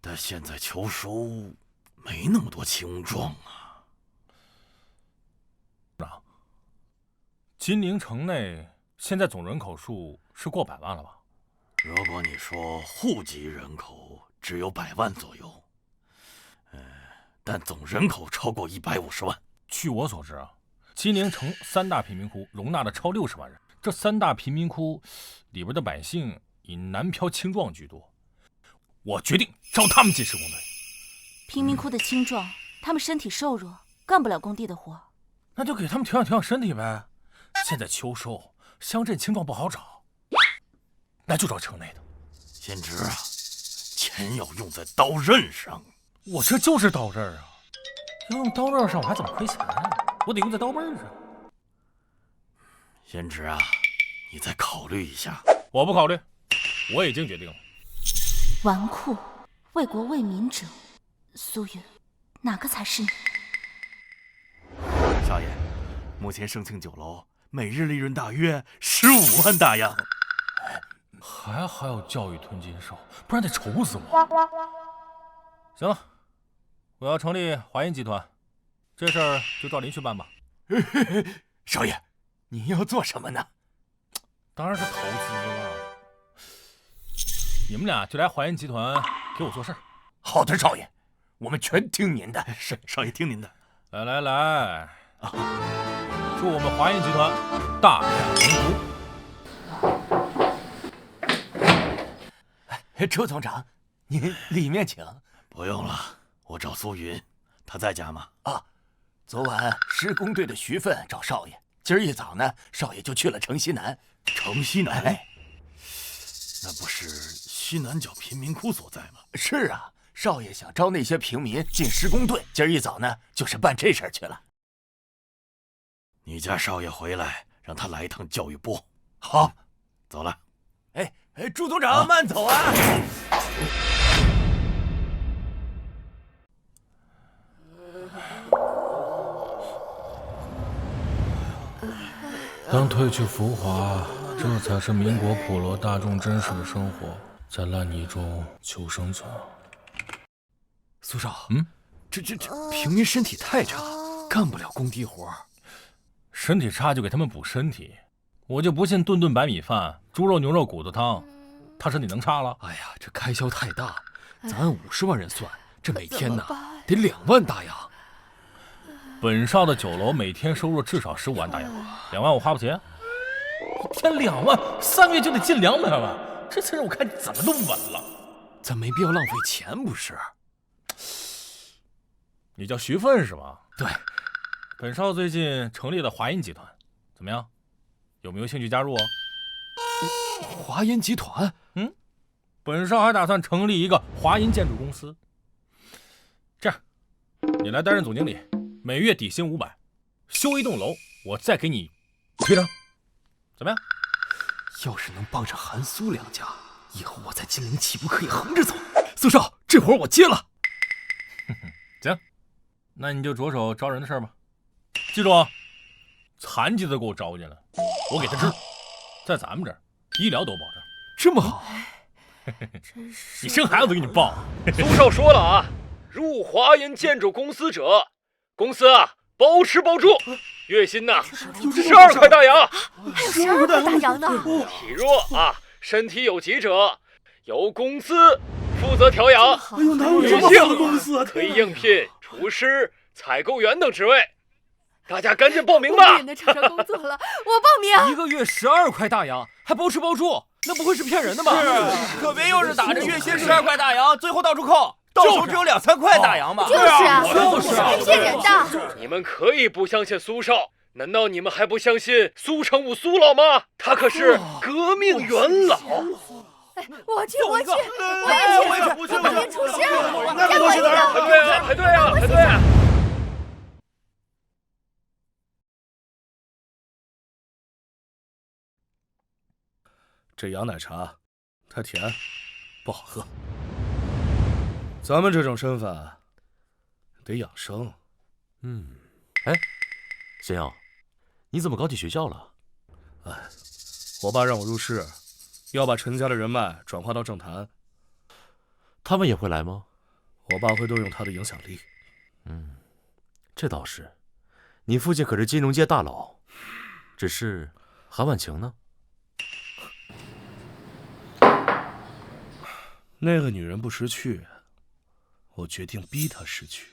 但现在秋收没那么多青壮啊。长，金陵城内现在总人口数是过100万了吧？ 如果你说户籍人口只有100万左右，但总人口超过150万。据我所知啊，金陵城3大贫民窟容纳了超60万人。这3大贫民窟里边的百姓以南漂青壮居多，我决定招他们进施工队。贫民窟的青壮，他们身体瘦弱，干不了工地的活，那就给他们调养身体呗。现在秋收，乡镇青壮不好找。 那就找城内的。县直啊，钱要用在刀刃上。我这就是刀刃啊！要用刀刃上，我还怎么亏钱啊？我得用在刀背上。县直啊，你再考虑一下。我不考虑，我已经决定了。纨绔、为国为民者，苏云，哪个才是你？少爷，目前盛庆酒楼每日利润大约15万大洋。还好有教育吞金兽，不然得愁死我。行了，我要成立华银集团，这事儿就照您去办吧。少爷，您要做什么呢？当然是投资了。你们俩就来华银集团给我做事儿。好的，少爷，我们全听您的。是，少爷听您的。来，祝我们华银集团大展宏图。周总长，您里面请。不用了，我找苏云，他在家吗？啊，昨晚施工队的徐奋找少爷，今儿一早呢，少爷就去了城西南。城西南？哎，那不是西南角贫民窟所在吗？是啊，少爷想招那些平民进施工队，今儿一早呢，就是办这事儿去了。你家少爷回来，让他来一趟教育部。好，走了。朱总长，慢走啊！当褪去浮华，这才是民国普罗大众真实的生活，在烂泥中求生存。苏少，这平民身体太差，干不了工地活。身体差就给他们补身体，我就不信顿顿白米饭、猪肉牛肉骨头汤，他身体能差了？哎呀，这开销太大，咱按50万人算，这每天呢得2万大洋。本少的酒楼每天收入至少15万大洋，2万我花不起。一天2万，3个月就得进200万，这次让我看你怎么都稳了。咱没必要浪费钱，不是？你叫徐奋是吧？对，本少最近成立了华银集团，怎么样？有没有兴趣加入哦？华银集团？本少还打算成立一个华银建筑公司。这样，你来担任总经理，每月底薪500，修一栋楼，我再给你推成，怎么样？要是能帮上韩苏两家，以后我在金陵岂不可以横着走？苏少，这活我接了。行，那你就着手招人的事儿吧。记住啊，残疾的给我招进来，我给他治，在咱们这儿医疗都保障。这么好？你生孩子都给你报。苏少说了啊，入华银建筑公司者，公司啊包吃包住，月薪呐12块大洋。还有12块大洋呢。体弱啊，身体有疾者，由公司负责调养。女性可以应聘厨师、采购员等职位。大家赶紧报名吧！我也能找着工作了，我报名。1个月12块大洋，还包吃包住，那不会是骗人的吧？是，可别又是打着月薪12块大洋，最后到处扣，到手只有2、3块大洋嘛。就是啊，是骗人的。你们可以不相信苏少，难道你们还不相信苏成武苏老吗？他可是革命元老。我去，我也去，我当年厨师，加我一个。排队啊！这洋奶茶太甜，不好喝。咱们这种身份得养生。哎，贤耀，你怎么搞起学校了？我爸让我入仕，要把陈家的人脉转化到政坛。他们也会来吗？我爸会动用他的影响力。这倒是。你父亲可是金融界大佬，只是韩婉晴呢？那个女人不识趣，我决定逼她识趣。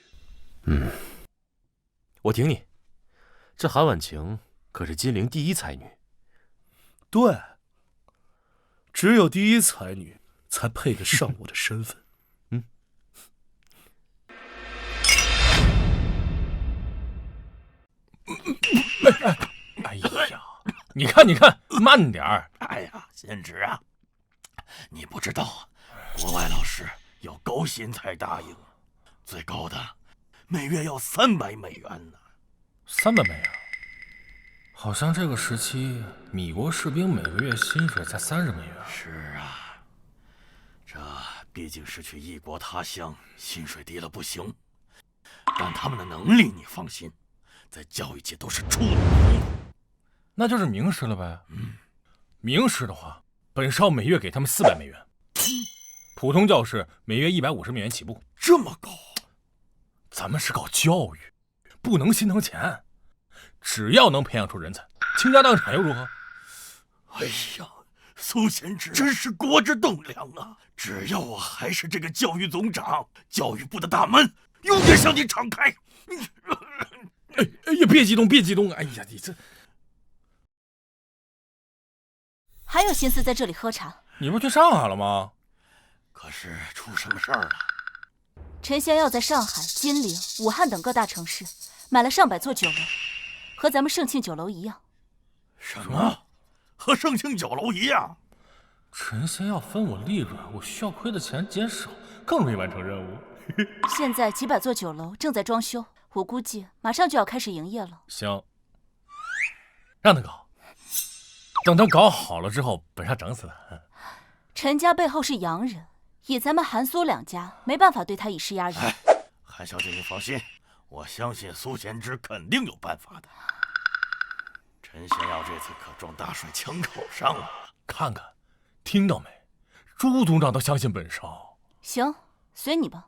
我挺你。这韩婉晴可是金陵第一才女。对，只有第一才女才配得上我的身份。哎呀，你看，慢点儿。哎呀，贤侄啊，你不知道啊，国外老师要高薪才答应，最高的每月要300美元呢。300美元？好像这个时期，米国士兵每个月薪水才30美元。是啊，这毕竟是去异国他乡，薪水低了不行。但他们的能力你放心，在教育界都是处女。那就是名师了呗。名师的话，本少每月给他们400美元，普通教师每月150美元起步。这么高？咱们是搞教育，不能心疼钱，只要能培养出人才，倾家荡产又如何？哎呀，苏贤之真是国之栋梁啊！只要我还是这个教育总长，教育部的大门永远向你敞开。哎呀，别激动，别激动！哎呀，你这还有心思在这里喝茶？你不去上海了吗？可是出什么事儿了？陈仙要在上海、金陵、武汉等各大城市买了上百座酒楼，和咱们盛庆酒楼一样。什么？和盛庆酒楼一样？陈仙要分我利润，我需要亏的钱减少，更容易完成任务。现在几百座酒楼正在装修，我估计马上就要开始营业了。行，让他搞，等他搞好了之后，本少整死他。陈家背后是洋人，以咱们韩苏两家没办法对他以势压人。韩小姐，你放心，我相信苏贤之肯定有办法的。陈仙耀这次可撞大帅枪口上了。看看，听到没？朱总长都相信本少。行，随你吧。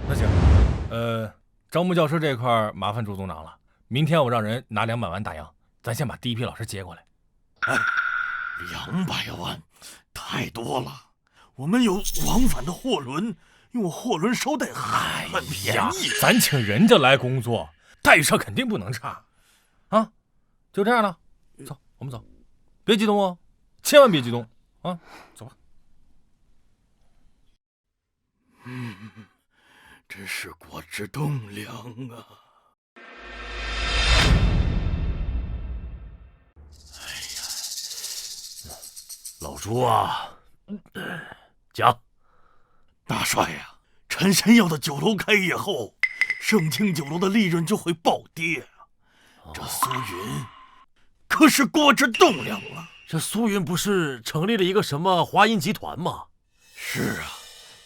那行，招募教师这块麻烦朱总长了。明天我让人拿200万大洋，咱先把第一批老师接过来。哎，200万，太多了。我们有往返的货轮，用货轮捎带很便宜。咱请人家来工作，待遇上肯定不能差。啊，就这样了，走，我们走，别激动哦，千万别激动啊，走吧。真是国之栋梁啊！哎呀，老朱啊，讲，大帅呀，陈仙耀的酒楼开业后，盛庆酒楼的利润就会暴跌。这苏云可是国之栋梁啊！这苏云不是成立了一个什么华阴集团吗？是啊。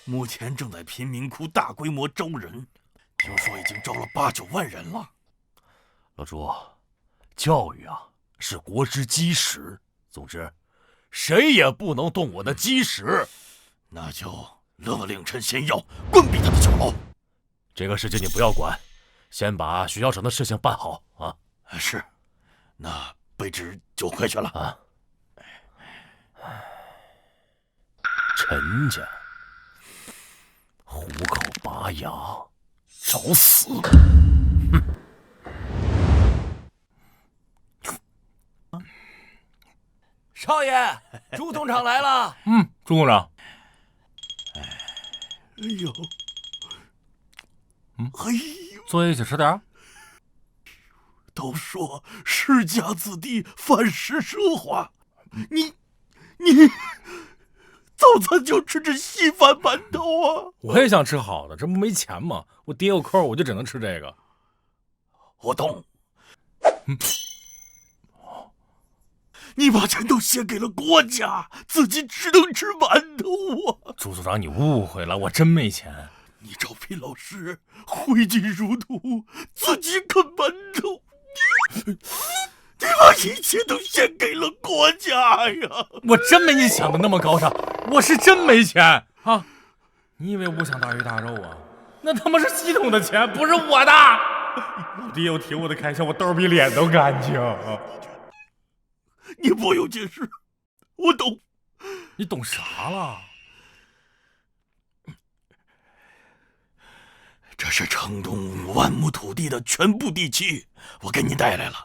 目前正在贫民窟大规模招人，听说已经招了8、9万人了。老朱，教育啊是国之基石，总之，谁也不能动我的基石。那就勒令陈仙耀关闭他的酒楼。这个事情你不要管，先把徐校长的事情办好啊。是，那卑职就回去了啊。陈家。虎口拔牙，找死！少爷，朱总长来了。朱总长。哎呦，坐一起吃点。都说世家子弟饭食奢华，你。早餐就吃这稀饭馒头啊！我也想吃好的，这不没钱吗？我爹有扣，我就只能吃这个。我懂。你把钱都献给了国家，自己只能吃馒头啊！朱组长，你误会了，我真没钱。你招聘老师，挥金如土，自己啃馒头，你把一切都献给了国家呀！我真没你想的那么高尚，我是真没钱啊！你以为我想大鱼大肉啊？那他妈是系统的钱，不是我的。我爹要提我的开销，我兜比脸都干净。你不用解释，我懂。你懂啥了？这是城东5万亩土地的全部地契，我给你带来了。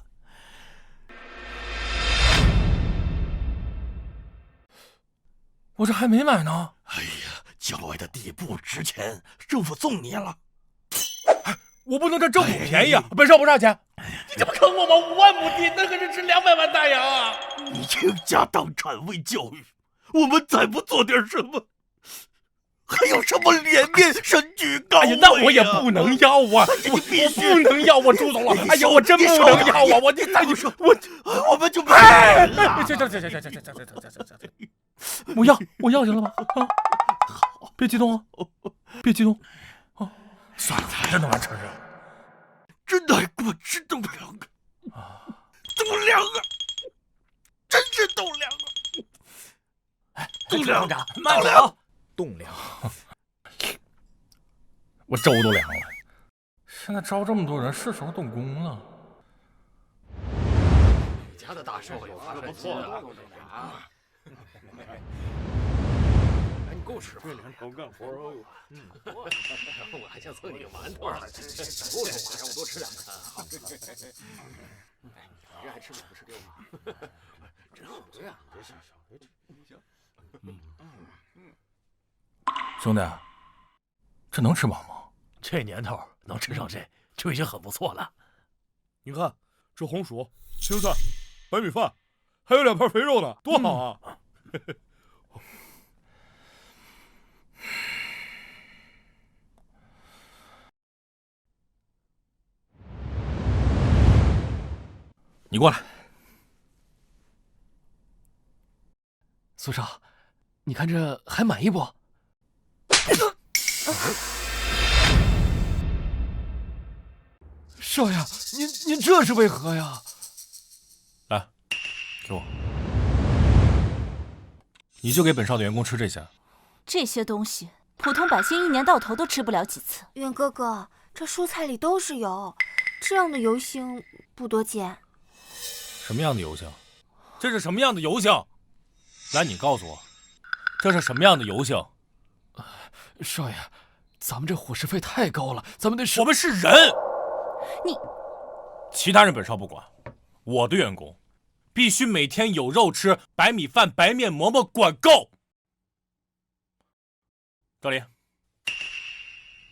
我这还没买呢。哎呀，郊外的地不值钱，政府送你了。我不能占政府便宜啊！本少不差钱，你这不坑我吗？5万亩地，那可是值200万大洋啊！你倾家荡产为教育，我们再不做点什么，还有什么脸面身居高位啊？那我也不能要啊！我不能要啊，朱总了！哎呀，我真不能要啊！我们就赔了。行，我要行了吧？啊，别激动啊，别激动啊！算了，真的完成了。这真难过，真栋梁啊！栋梁啊！真是栋梁啊！栋梁长，慢走。栋梁，我粥都凉了。现在招这么多人，是时候动工了。你家的大寿有发不错的啊！你够吃吧？这两头干活哦。我还想蹭你个馒头呢。够了吧？让我多吃2餐。好。你这还吃2个吃6个？真好吃呀！别小，行。兄弟，这能吃饱吗？这年头能吃上这就已经很不错了。你看这红薯、青菜、白米饭，还有2盘肥肉呢，多好啊！你过来，苏少，你看这还满意不？少爷，您这是为何呀？来，给我，你就给本少的员工吃这些。这些东西，普通百姓一年到头都吃不了几次。远哥哥，这蔬菜里都是油，这样的油性不多见。什么样的油性？这是什么样的油性？来，你告诉我，这是什么样的油性？少爷，咱们这伙食费太高了，咱们得我们是人。你，其他人本少不管，我的员工必须每天有肉吃，白米饭、白面馍馍管够。赵林，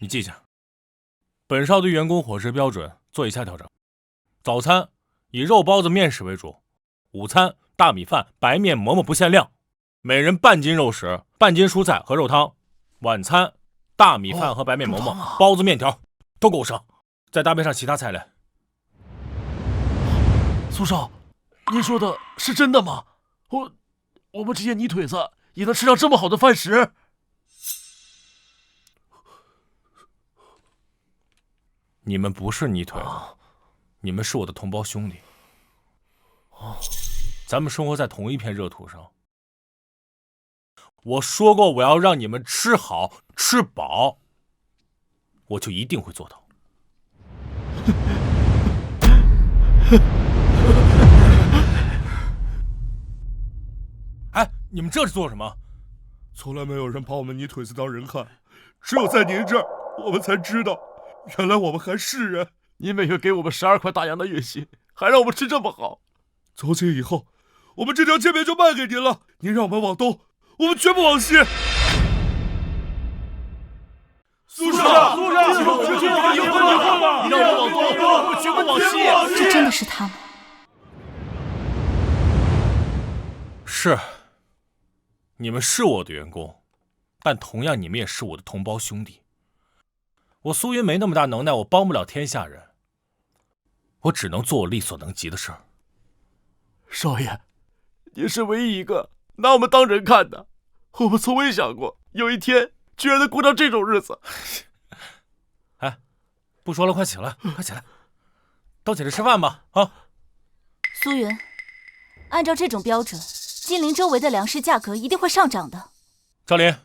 你记下，本少对员工伙食标准做以下调整：早餐以肉包子、面食为主，午餐大米饭、白面馍馍不限量，每人半斤肉食、半斤蔬菜和肉汤；晚餐大米饭和白面馍馍、包子、面条都给我上，再搭配上其他菜类。苏少，您说的是真的吗？我们这些泥腿子也能吃上这么好的饭食？你们不是泥腿子，你们是我的同胞兄弟。咱们生活在同一片热土上。我说过我要让你们吃好吃饱，我就一定会做到。哎，你们这是做什么？从来没有人把我们泥腿子当人看，只有在您这儿，我们才知道，原来我们还是人。您每月给我们12块大洋的月薪，还让我们吃这么好。从今以后，我们这条街面就卖给您了。您让我们往东，我们绝不往西。苏少，你让我们往东，我们绝不往西。这真的是他吗？是，你们是我的员工，但同样你们也是我的同胞兄弟。我苏云没那么大能耐，我帮不了天下人，我只能做我力所能及的事儿。少爷，您是唯一一个拿我们当人看的，我们从未想过有一天居然能过上这种日子。哎，不说了，快起来，快起来，都起来吃饭吧！啊，苏云，按照这种标准，金陵周围的粮食价格一定会上涨的。赵林，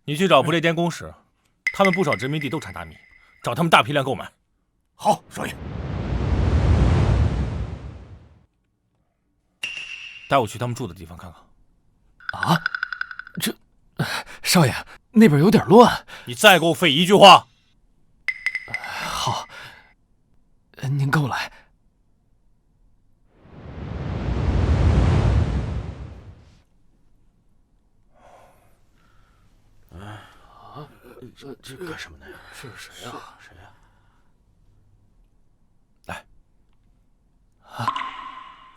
你去找不列颠公使，他们不少殖民地都产大米，找他们大批量购买。好，少爷。带我去他们住的地方看看。啊，这，少爷那边有点乱。你再给我废一句话。好，您跟我来。这干什么呢？这是谁呀？谁呀？来，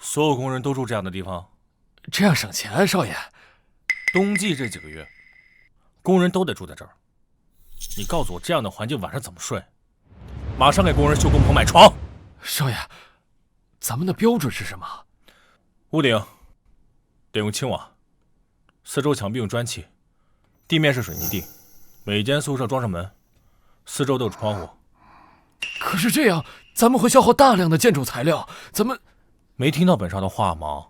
所有工人都住这样的地方，这样省钱，少爷。冬季这几个月，工人都得住在这儿。你告诉我，这样的环境晚上怎么睡？马上给工人修工棚买床。少爷，咱们的标准是什么？屋顶得用青瓦，四周墙壁用砖砌，地面是水泥地。每间宿舍装上门，四周都有窗户。可是这样，咱们会消耗大量的建筑材料，咱们没听到本少的话吗？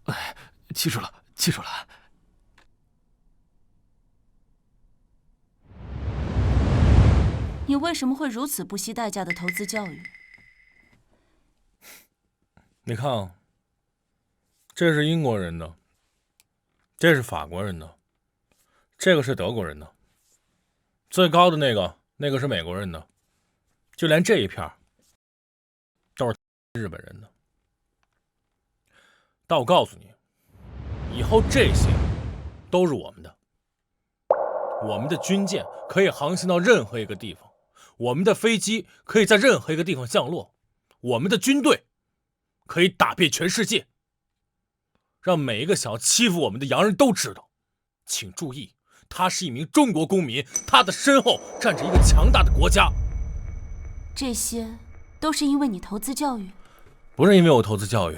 哎，记住了，记住了。你为什么会如此不惜代价的投资教育？你看啊，这是英国人的，这是法国人的，这个是德国人的，最高的那个是美国人的，就连这一片都是日本人的。但我告诉你，以后这些都是我们的。我们的军舰可以航行到任何一个地方，我们的飞机可以在任何一个地方降落，我们的军队可以打遍全世界。让每一个想要欺负我们的洋人都知道，请注意，他是一名中国公民，他的身后站着一个强大的国家。这些都是因为你投资教育？不是因为我投资教育，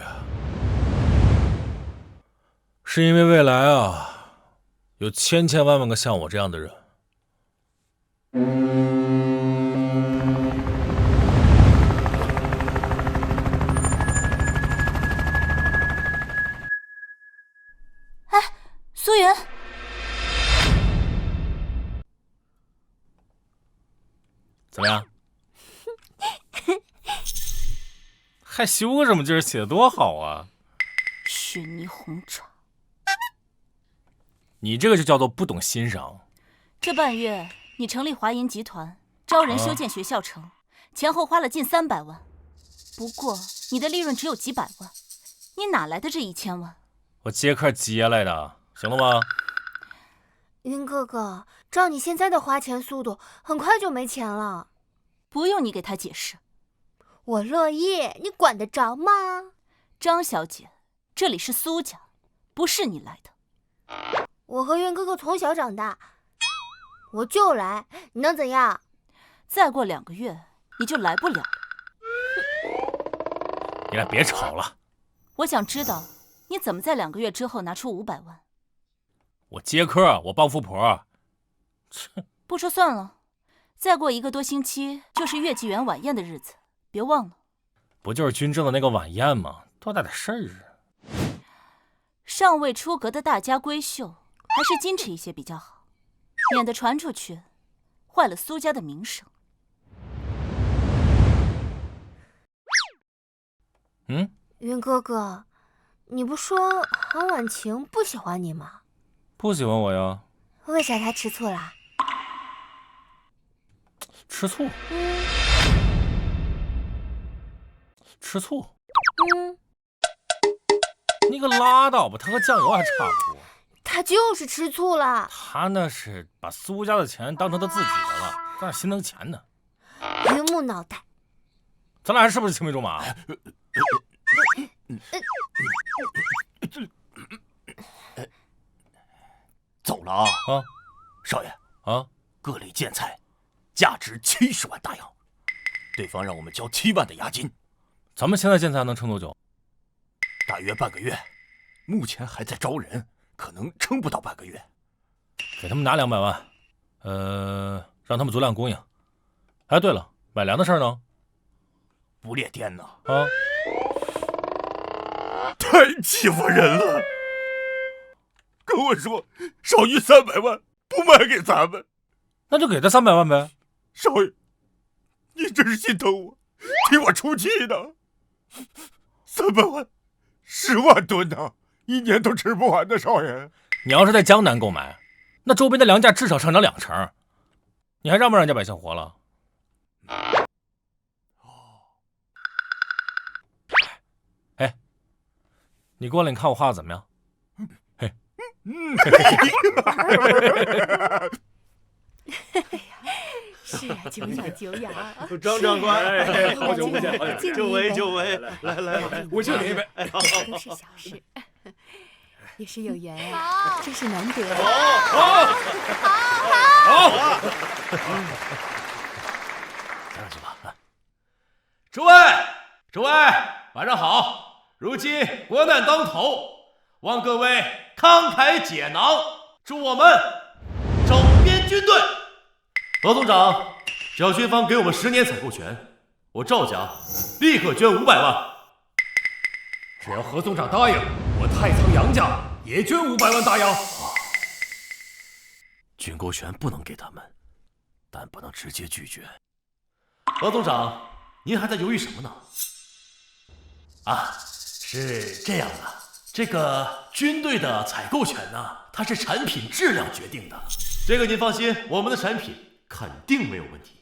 是因为未来啊，有千千万万个像我这样的人。哎，苏云，怎么样？害羞个什么劲儿？写的多好啊！雪泥红爪，你这个就叫做不懂欣赏。这半月你成立华银集团，招人修建学校城，前后花了近300万。不过你的利润只有几百万，你哪来的这1000万？我接客接来的，行了吗？云哥哥，照你现在的花钱速度，很快就没钱了。不用你给他解释，我乐意，你管得着吗？张小姐，这里是苏家，不是你来的。我和云哥哥从小长大，我就来，你能怎样？再过2个月你就来不了了。你俩别吵了。我想知道你怎么在2个月之后拿出500万。我接客，我帮富婆。不说算了，再过1个多星期就是月季园晚宴的日子，别忘了。不就是军政的那个晚宴吗？多大点事儿啊！尚未出阁的大家闺秀，还是矜持一些比较好，免得传出去，坏了苏家的名声。云哥哥，你不说韩婉晴不喜欢你吗？不喜欢我呀？为啥她吃醋啦？吃醋？吃醋？你可拉倒吧，他和酱油还差不多。他就是吃醋了。他那是把苏家的钱当成他自己的了，在那心疼钱呢。榆木脑袋，咱俩是不是青梅竹马？走了啊！啊，少爷啊，各类建材价值70万大洋，对方让我们交7万的押金。咱们现在建材能撑多久？大约半个月，目前还在招人，可能撑不到半个月。给他们拿200万，让他们足量供应。哎，对了，买粮的事呢？不列颠呢？啊，太欺负人了！跟我说少于300万不卖给咱们，那就给他300万呗。少爷，你真是心疼我，替我出气呢。300万，10万吨呢，1年都吃不完的。少爷，你要是在江南购买，那周边的粮价至少上涨2成，你还让不让人家百姓活了？哎，你过来，你看我画的怎么样？嘿，是啊，久仰久仰。张长官，好久不见，久违久违，来，我敬你一杯。都是小事，也是有缘啊，真是难得。好，上去吧。诸位，晚上好！如今国难当头，望各位慷慨解囊，助我们整编军队。何总长，只要军方给我们10年采购权，我赵家立刻捐500万。只要何总长答应，我太仓杨家也捐500万大洋。军购权不能给他们，但不能直接拒绝。何总长，您还在犹豫什么呢？是这样的，这个军队的采购权呢，它是产品质量决定的。这个您放心，我们的产品肯定没有问题。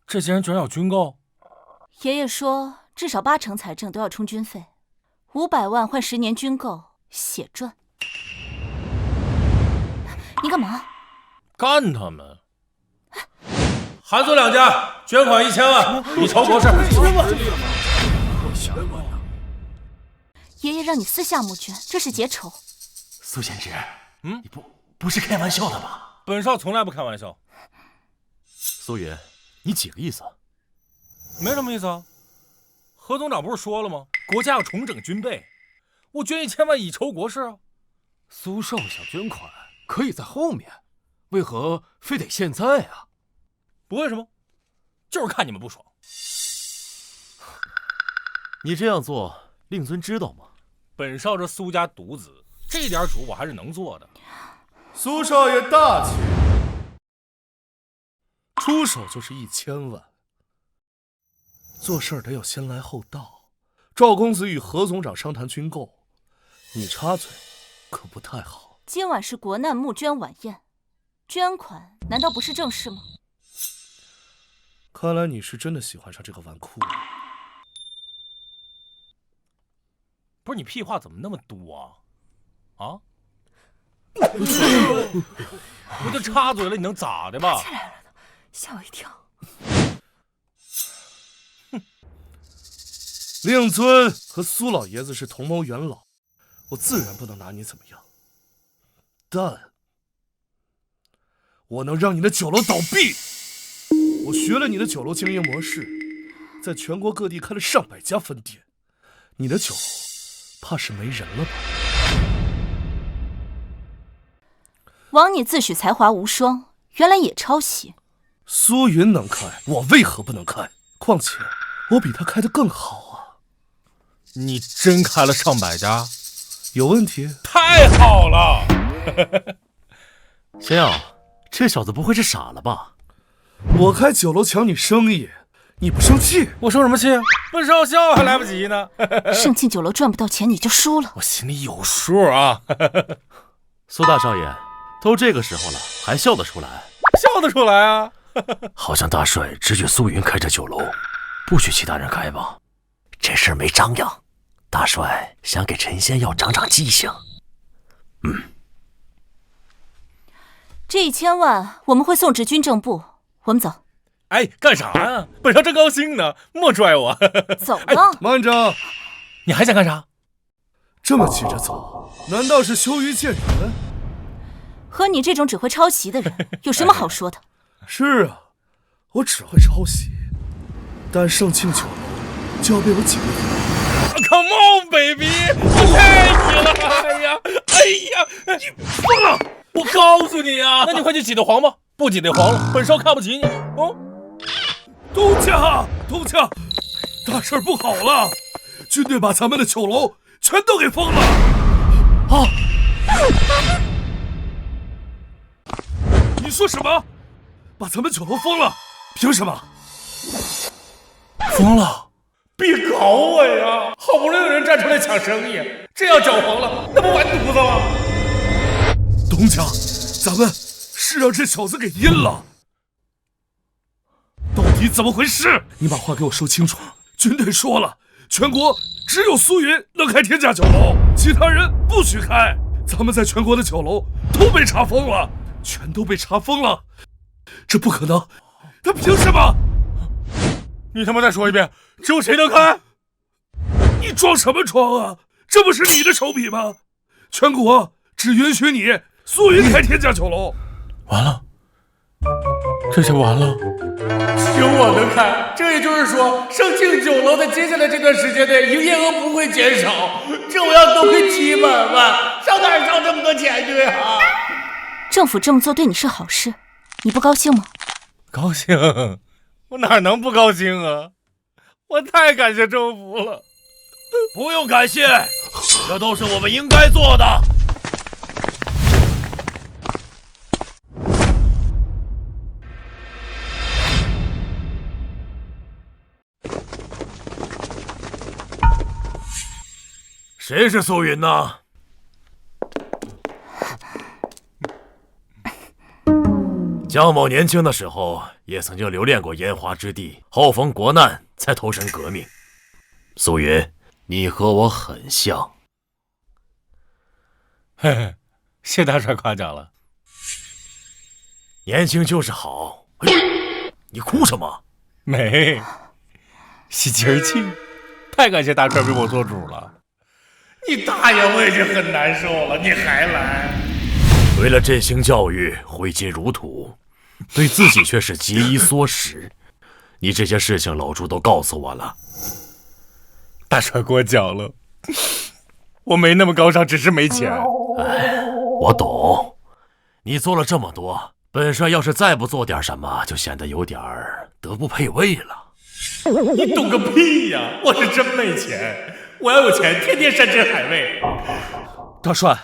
这些人居然要军购？爷爷说，至少80%财政都要充军费，500万换10年军购，血赚。你干嘛？干他们！韩苏两家捐款1000万，以筹国事。爷爷让你私下募捐，这是结仇。苏贤侄，你不是开玩笑的吧？本少从来不开玩笑。苏云，你几个意思？没什么意思啊。何总长不是说了吗？国家要重整军备，我捐1000万以筹国事啊。苏少想捐款可以在后面，为何非得现在啊？不为什么，就是看你们不爽。你这样做，令尊知道吗？本少这苏家独子，这点主我还是能做的。苏少爷大气，出手就是1000万。做事儿得要先来后到。赵公子与何总长商谈军购，你插嘴可不太好。今晚是国难募捐晚宴，捐款难道不是正事吗？看来你是真的喜欢上这个纨绔了。不是你屁话怎么那么多啊？我就插嘴了，你能咋的吧？起来了呢，吓我一跳。令尊和苏老爷子是同谋元老，我自然不能拿你怎么样。但我能让你的酒楼倒闭。我学了你的酒楼经营模式，在全国各地开了上百家分店，你的酒楼怕是没人了吧？枉你自诩才华无双，原来也抄袭。苏云能开，我为何不能开？况且我比他开得更好啊！你真开了上百家？有问题？太好了！仙耀，这小子不会是傻了吧？我开酒楼抢你生意，你不生气？我生什么气？本少笑还来不及呢。盛庆酒楼赚不到钱，你就输了。我心里有数啊。苏大少爷，都这个时候了，还笑得出来？笑得出来啊！好像大帅只许苏云开这酒楼，不许其他人开吧？这事儿没张扬，大帅想给陈仙耀长长记性。这1000万我们会送至军政部，我们走。哎，干啥呀？本少正高兴呢，莫拽我。走了。慢着，你还想干啥？这么急着走，难道是羞于见人？和你这种只会抄袭的人，有什么好说的？是啊，我只会抄袭，但盛庆酒楼就要被我挤兑。Come on, baby！ 我爱你了！哎呀，你疯了！我告诉你啊，那你快去挤兑黄吧，不挤兑黄了，本少看不起你。东家，大事不好了！军队把咱们的酒楼全都给封了！啊！你说什么？把咱们酒楼封了？凭什么？疯了！别搞我呀！好不容易有人站出来抢生意，这要搅黄了，那不完犊子了？东家，咱们是让这小子给阴了。到底怎么回事？你把话给我说清楚。军队说了，全国只有苏云能开天价酒楼，其他人不许开。咱们在全国的酒楼都被查封了，全都被查封了。这不可能，他凭什么？你他妈再说一遍，只有谁能开？你装什么装啊？这不是你的手笔吗？全国只允许你苏云开天价酒楼。完了，这就完了。只有我能开，这也就是说，盛庆酒楼在接下来这段时间内营业额不会减少。这我要多亏700万，上哪儿上这么多钱去啊？政府这么做对你是好事，你不高兴吗？高兴，我哪能不高兴啊？我太感谢政府了。不用感谢，这都是我们应该做的。谁是苏云呢？江某年轻的时候也曾经留恋过烟花之地，后逢国难才投身革命。苏云，你和我很像。嘿嘿，谢大帅夸奖了。年轻就是好。你哭什么？没，喜极而泣。太感谢大帅为我做主了。你大爷，我已经很难受了，你还来？为了振兴教育，挥金如土，对自己却是节衣缩食。你这些事情老朱都告诉我了。大帅给我讲了，我没那么高尚，只是没钱。哎，我懂。你做了这么多，本帅要是再不做点什么，就显得有点德不配位了。你懂个屁呀！我是真没钱，我要有钱，天天山珍海味。大帅，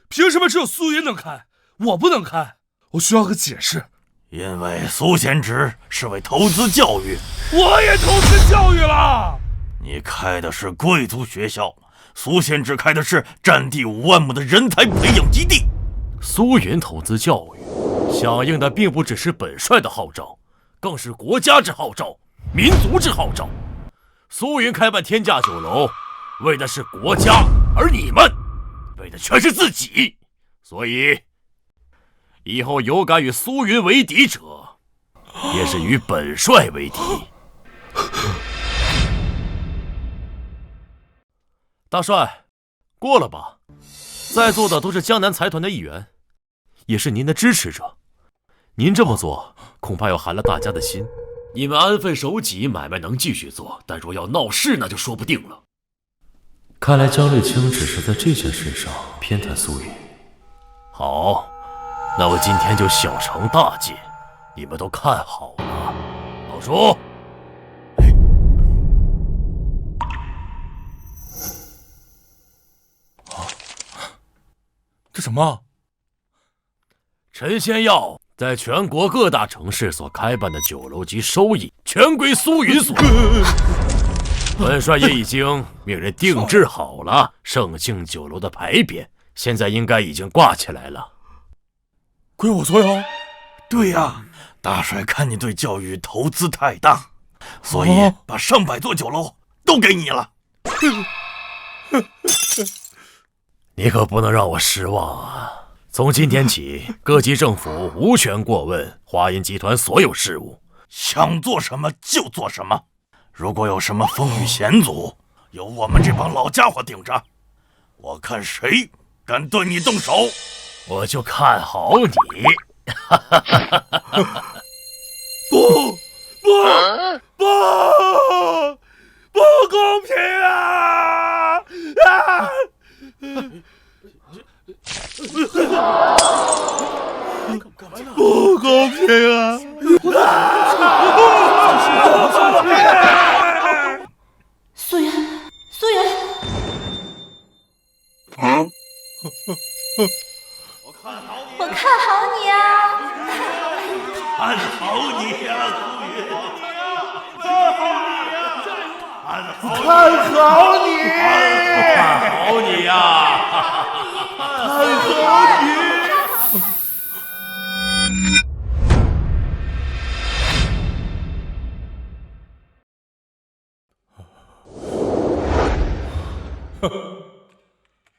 凭什么只有苏云能开，我不能开？我需要个解释。因为苏贤侄是为投资教育，我也投资教育了。你开的是贵族学校，苏贤侄开的是占地5万亩的人才培养基地。苏云投资教育，响应的并不只是本帅的号召，更是国家之号召，民族之号召。苏云开办天价酒楼，为的是国家，而你们为的全是自己。所以以后有敢与苏云为敌者，也是与本帅为敌。大帅，过了吧。在座的都是江南财团的一员，也是您的支持者。您这么做，恐怕要寒了大家的心。你们安分守己，买卖能继续做，但若要闹事，那就说不定了。看来江绿清只是在这件事上偏袒苏云。好，那我今天就小惩大戒，你们都看好了。老朱，这什么？陈仙药在全国各大城市所开办的酒楼及收益，全归苏云所有。本帅也已经命人定制好了盛庆酒楼的牌匾，现在应该已经挂起来了。归我所有？对呀，大帅看你对教育投资太大，所以把上百座酒楼都给你了。你可不能让我失望啊！从今天起，各级政府无权过问华银集团所有事务，想做什么就做什么。如果有什么风雨险阻，有我们这帮老家伙顶着，我看谁敢对你动手，我就看好你。不公平啊！不公平啊！苏云，苏云，我看好你啊！看好你呀，苏云！看好你！看好你呀！看好你！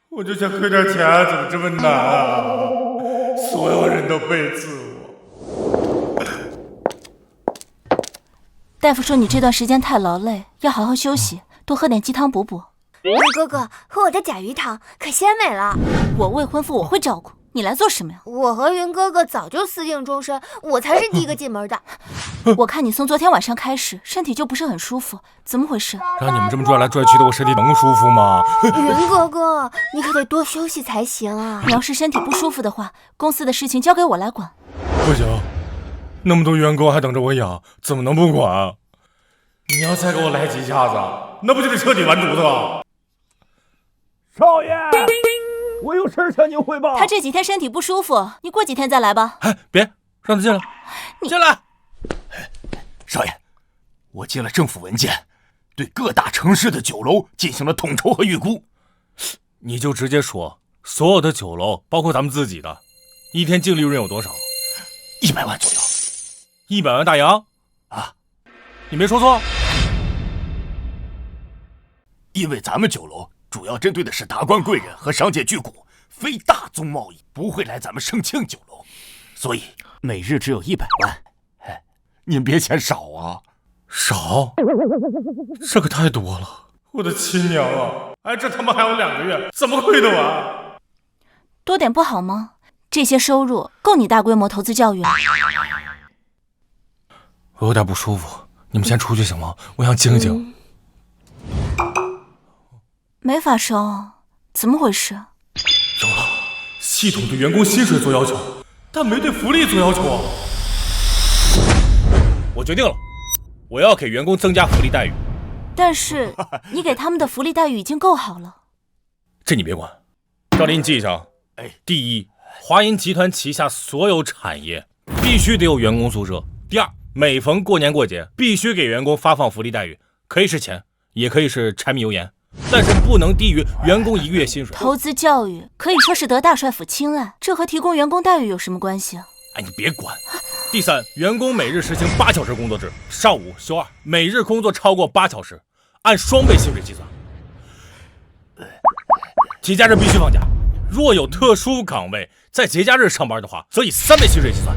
我就想亏点钱，怎么这么难啊？所有人都背刺我。大夫说你这段时间太劳累，要好好休息，多喝点鸡汤补补。云哥哥，喝我的甲鱼汤可鲜美了。我未婚夫我会照顾，你来做什么呀？我和云哥哥早就私定终身，我才是第一个进门的。我看你从昨天晚上开始身体就不是很舒服，怎么回事？让你们这么拽来拽去的，我身体能舒服吗？云哥哥，你可得多休息才行啊！你要是身体不舒服的话，公司的事情交给我来管。不行，那么多员工还等着我养，怎么能不管？你要再给我来几下子，那不就是彻底完犊子了？少爷，我有事向您汇报。他这几天身体不舒服，你过几天再来吧。哎，别让他进来，进来。少爷，我接了政府文件，对各大城市的酒楼进行了统筹和预估。你就直接说，所有的酒楼，包括咱们自己的，一天净利润有多少？100万左右。100万大洋啊？你没说错。因为咱们酒楼主要针对的是达官贵人和商界巨贾，非大宗贸易不会来咱们盛庆酒楼，所以每日只有100万。您别嫌少啊。少？这可太多了，我的亲娘啊！哎，这他妈还有2个月，怎么亏得完？多点不好吗？这些收入够你大规模投资教育了。我有点不舒服，你们先出去行吗？我想静静。没发烧，怎么回事？有了，系统对员工薪水做要求，但没对福利做要求啊。我决定了，我要给员工增加福利待遇。但是你给他们的福利待遇已经够好了。这你别管，赵林，你记上。第一，华银集团旗下所有产业必须得有员工宿舍。第二，每逢过年过节，必须给员工发放福利待遇，可以是钱，也可以是柴米油盐，但是不能低于员工1个月薪水。投资教育可以说是得大帅府青睐，这和提供员工待遇有什么关系啊？哎，你别管。第三，员工每日实行8小时工作制，上午休2，每日工作超过8小时，按双倍薪水计算。节假日必须放假，若有特殊岗位在节假日上班的话，则以3倍薪水计算。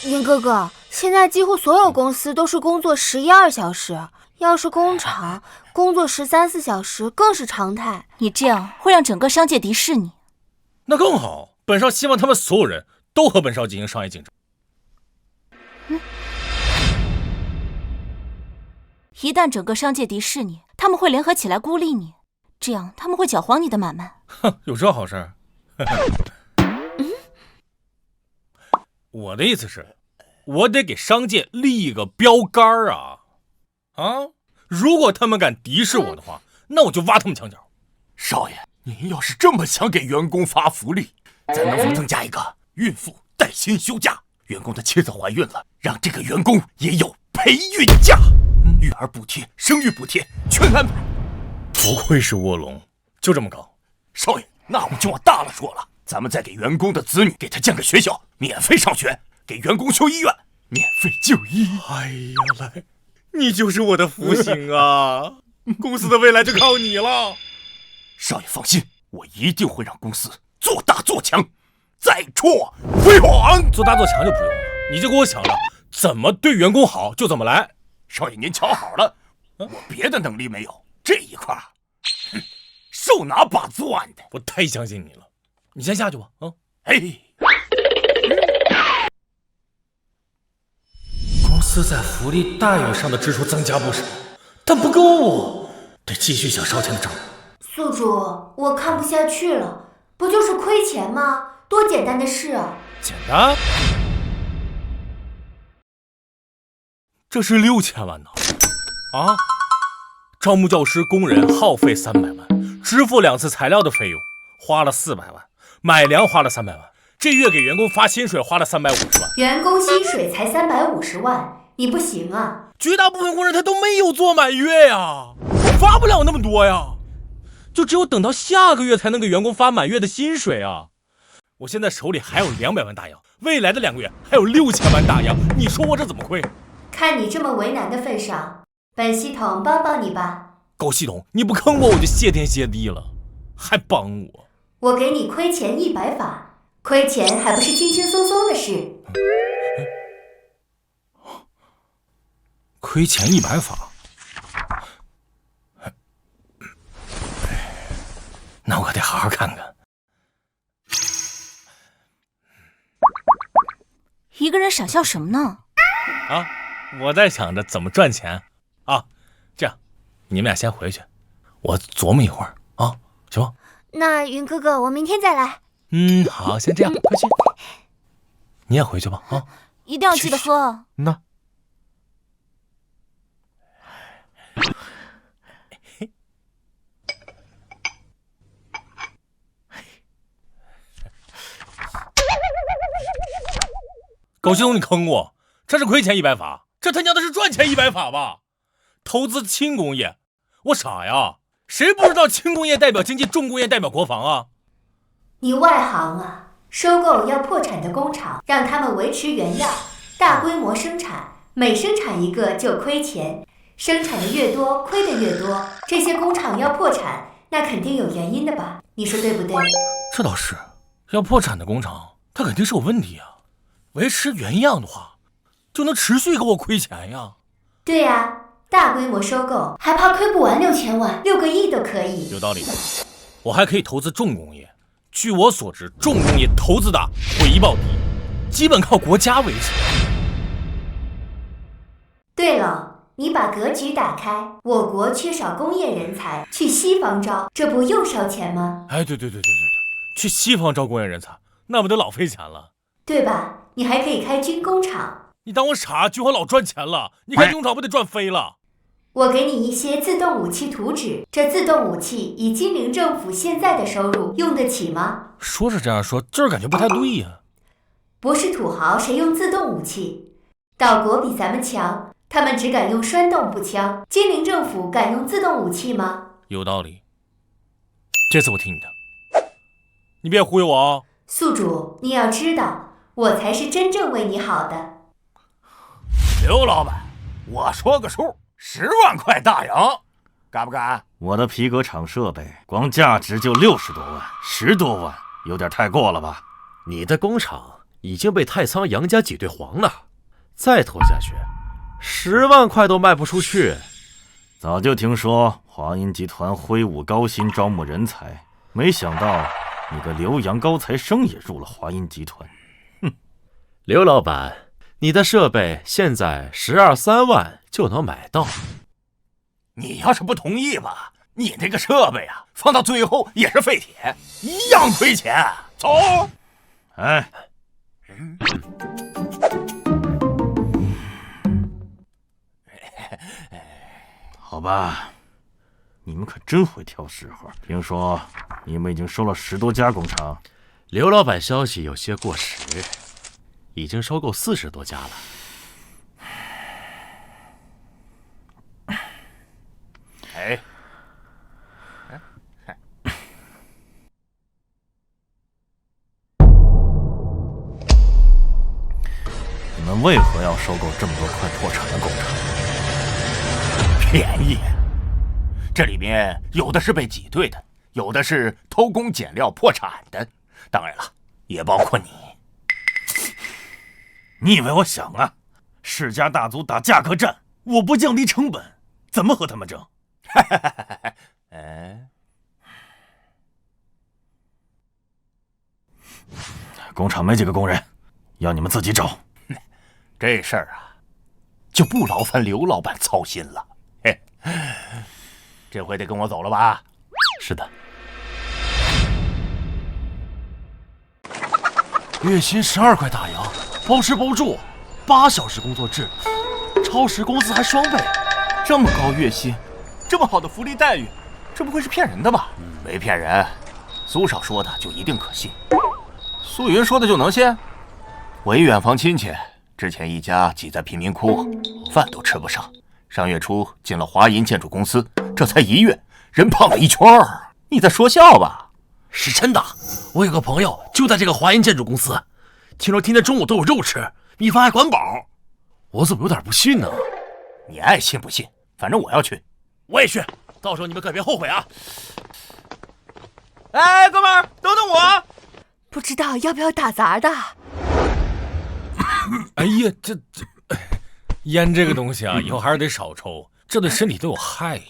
云哥哥，现在几乎所有公司都是工作11、12小时，要是工厂工作13、14小时更是常态。你这样会让整个商界敌视你。那更好，本少希望他们所有人都和本少进行商业竞争。一旦整个商界敌视你，他们会联合起来孤立你，这样他们会搅黄你的买卖。哼，有这好事？我的意思是，我得给商界立一个标杆啊！如果他们敢敌视我的话，那我就挖他们墙角。少爷，您要是这么想给员工发福利，咱能否增加一个孕妇带薪休假？员工的妻子怀孕了，让这个员工也有陪孕假，育儿补贴、生育补贴全安排。不愧是卧龙，就这么高。少爷，那我们就往大了说了，咱们再给员工的子女给他建个学校，免费上学；给员工修医院，免费就医。哎呀，来，你就是我的福星啊！公司的未来就靠你了。少爷放心，我一定会让公司做大做强，再创辉煌。做大做强就不用了，你就给我想着怎么对员工好就怎么来。少爷您瞧好了，我别的能力没有，这一块手拿把攥的。我太相信你了，你先下去吧。公司在福利待遇上的支出增加不少，但不够，得继续想烧钱的账。宿主，我看不下去了，不就是亏钱吗？多简单的事啊！简单？这是6000万呢！招募教师、工人耗费300万，支付2次材料的费用花了400万，买粮花了300万，这月给员工发薪水花了350万。员工薪水才350万，你不行啊！绝大部分工人他都没有做满月呀，我发不了那么多呀，就只有等到下个月才能给员工发满月的薪水啊。我现在手里还有200万大洋，未来的2个月还有6000万大洋，你说我这怎么亏？看你这么为难的份上，本系统帮帮你吧。狗系统，你不坑我就谢天谢地了，还帮我？我给你亏钱100法，亏钱还不是轻轻松松的事。亏钱100法，那我得好好看看。一个人傻笑什么呢？我在想着怎么赚钱啊。这样，你们俩先回去，我琢磨一会儿啊，行吗？那云哥哥，我明天再来。好，先这样，快去。你也回去吧啊！一定要记得喝。那。狗熊，你坑我！这是亏钱100法，这他娘的是赚钱100法吧？投资轻工业，我傻呀？谁不知道轻工业代表经济，重工业代表国防啊？你外行啊！收购要破产的工厂，让他们维持原样，大规模生产，每生产一个就亏钱，生产的越多，亏的越多。这些工厂要破产，那肯定有原因的吧？你说对不对？这倒是，要破产的工厂，它肯定是有问题啊。维持原样的话，就能持续给我亏钱呀。对呀，大规模收购还怕亏不完6000万，6个亿都可以。有道理，我还可以投资重工业。据我所知，重工业投资大，回报低，基本靠国家维持。对了，你把格局打开，我国缺少工业人才，去西方招，这不又烧钱吗？哎，对，去西方招工业人才，那不得老费钱了，对吧？你还可以开军工厂。你当我傻？军火老赚钱了，你开军工厂不得赚飞了？我给你一些自动武器图纸，这自动武器以金陵政府现在的收入用得起吗？说是这样说，就是感觉不太对呀。不是土豪谁用自动武器？岛国比咱们强，他们只敢用栓动步枪，金陵政府敢用自动武器吗？有道理，这次我听你的，你别忽悠我啊！宿主，你要知道，我才是真正为你好的。刘老板，我说个数，10万块大洋，敢不敢？我的皮革厂设备光价值就60多万，10多万有点太过了吧？你的工厂已经被太仓杨家挤兑黄了，再拖下去，10万块都卖不出去。早就听说华银集团挥舞高薪招募人才，没想到你个浏阳高材生也入了华银集团。哼，刘老板，你的设备现在12、13万就能买到。你要是不同意吧，你那个设备啊，放到最后也是废铁，一样亏钱。走。哎，好吧，你们可真会挑时候。听说你们已经收了10多家工厂。刘老板消息有些过时，已经收购40多家了。哎，你们为何要收购这么多快破产的工厂？便宜，这里面有的是被挤兑的，有的是偷工减料破产的，当然了，也包括你。你以为我想啊？世家大族打价格战，我不降低成本，怎么和他们争？哎，工厂没几个工人，要你们自己找。这事儿啊，就不劳烦刘老板操心了。嘿，这回得跟我走了吧？是的。月薪12块大洋，包吃包住，8小时工作制，超时工资还双倍，这么高月薪，这么好的福利待遇，这不会是骗人的吧？没骗人，苏少说的就一定可信。苏云说的就能信？我一远房亲戚，之前一家挤在贫民窟，饭都吃不上。上月初进了华银建筑公司，这才1月，人胖了1圈儿。你在说笑吧？是真的，我有个朋友就在这个华银建筑公司，听说天天中午都有肉吃，米饭还管饱。我怎么有点不信呢？你爱信不信，反正我要去。我也去，到时候你们可别后悔啊！哎，哥们儿，等等我！不知道要不要打杂的？哎呀，这烟这个东西啊，以后还是得少抽，这对身体都有害。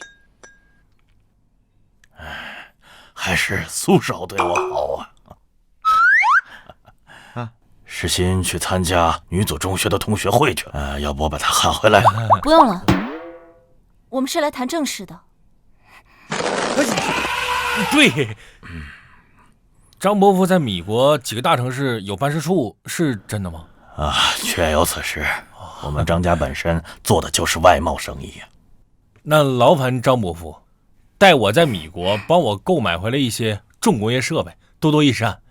还是苏少对我好啊！石鑫去参加女子中学的同学会去，要不我把他喊回来？不用了，我们是来谈正事的。对，张伯父在米国几个大城市有办事处，是真的吗？确有此事。我们张家本身做的就是外贸生意呀。那劳烦张伯父，带我在米国帮我购买回来一些重工业设备，多多益善。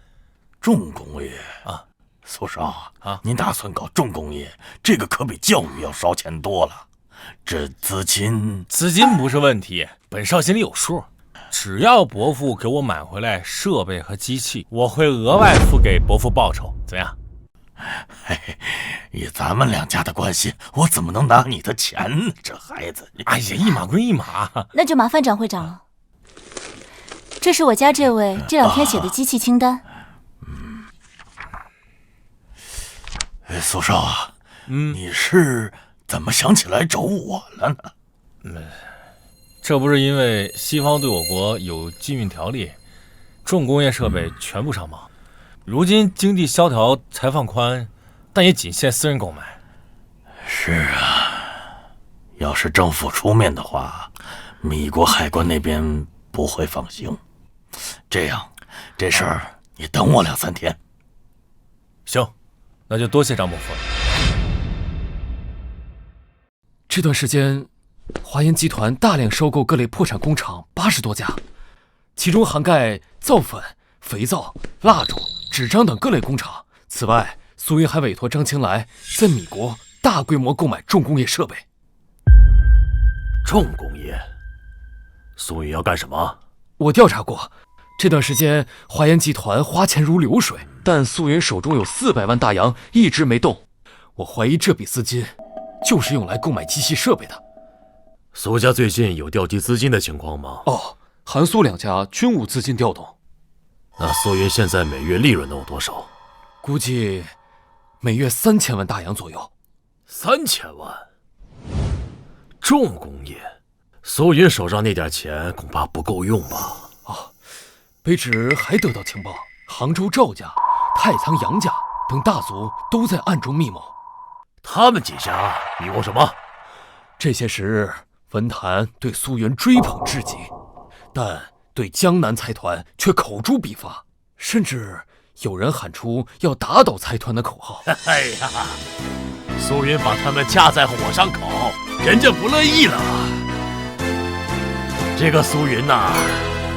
重工业啊，苏少啊，您打算搞重工业，这个可比教育要烧钱多了。这资金不是问题，本少心里有数。只要伯父给我买回来设备和机器，我会额外付给伯父报酬，怎样？以咱们两家的关系，我怎么能拿你的钱呢？这孩子，哎呀，一码归一码。那就麻烦张会长了。这是我家这位这2天写的机器清单。苏少啊，你是怎么想起来找我了呢？这不是因为西方对我国有禁运条例，重工业设备全部上榜。如今经济萧条才放宽，但也仅限私人购买。是啊，要是政府出面的话，米国海关那边不会放行。这样，这事儿你等我2、3天。行，那就多谢张伯父了。这段时间，华研集团大量收购各类破产工厂80多家，其中涵盖皂粉、肥皂、蜡烛、纸张等各类工厂。此外，苏云还委托张青来在米国大规模购买重工业设备。重工业？苏云要干什么？我调查过，这段时间华研集团花钱如流水，但苏云手中有400万大洋一直没动。我怀疑这笔资金就是用来购买机器设备的。苏家最近有调集资金的情况吗？韩苏2家均无资金调动。那苏云现在每月利润能有多少？估计每月3000万大洋左右。3000万？重工业，苏云手上那点钱恐怕不够用吧？卑职还得到情报，杭州赵家、太仓杨家等大族都在暗中密谋。他们几家密谋什么？这些时日，文坛对苏云追捧至极，但对江南财团却口诛笔伐，甚至有人喊出要打倒财团的口号。哎呀，苏云把他们架在火上烤，人家不乐意了。这个苏云呐，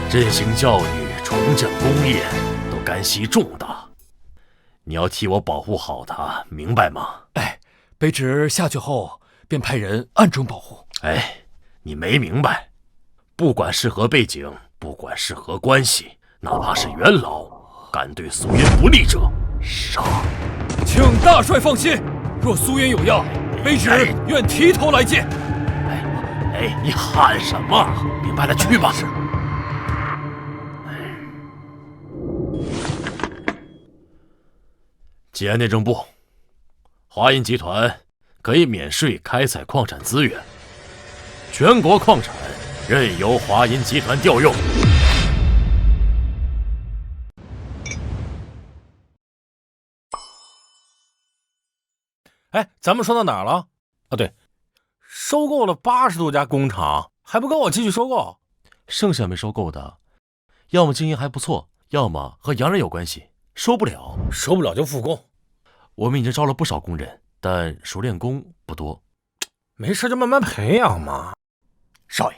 振兴教育、重整工业都干系重大，你要替我保护好他，明白吗？卑职下去后便派人暗中保护。你没明白，不管是何背景，不管是何关系，哪怕是元老，敢对苏云不利者，杀！请大帅放心，若苏云有恙，卑职愿提头来见。你喊什么？明白了去吧。是。吉安内政部，华银集团可以免税开采矿产资源，全国矿产任由华银集团调用。咱们说到哪儿了？对，收购了80多家工厂，还不跟我继续收购？剩下没收购的，要么经营还不错，要么和洋人有关系，收不了就复工。我们已经招了不少工人，但熟练工不多。没事就慢慢培养嘛。少爷，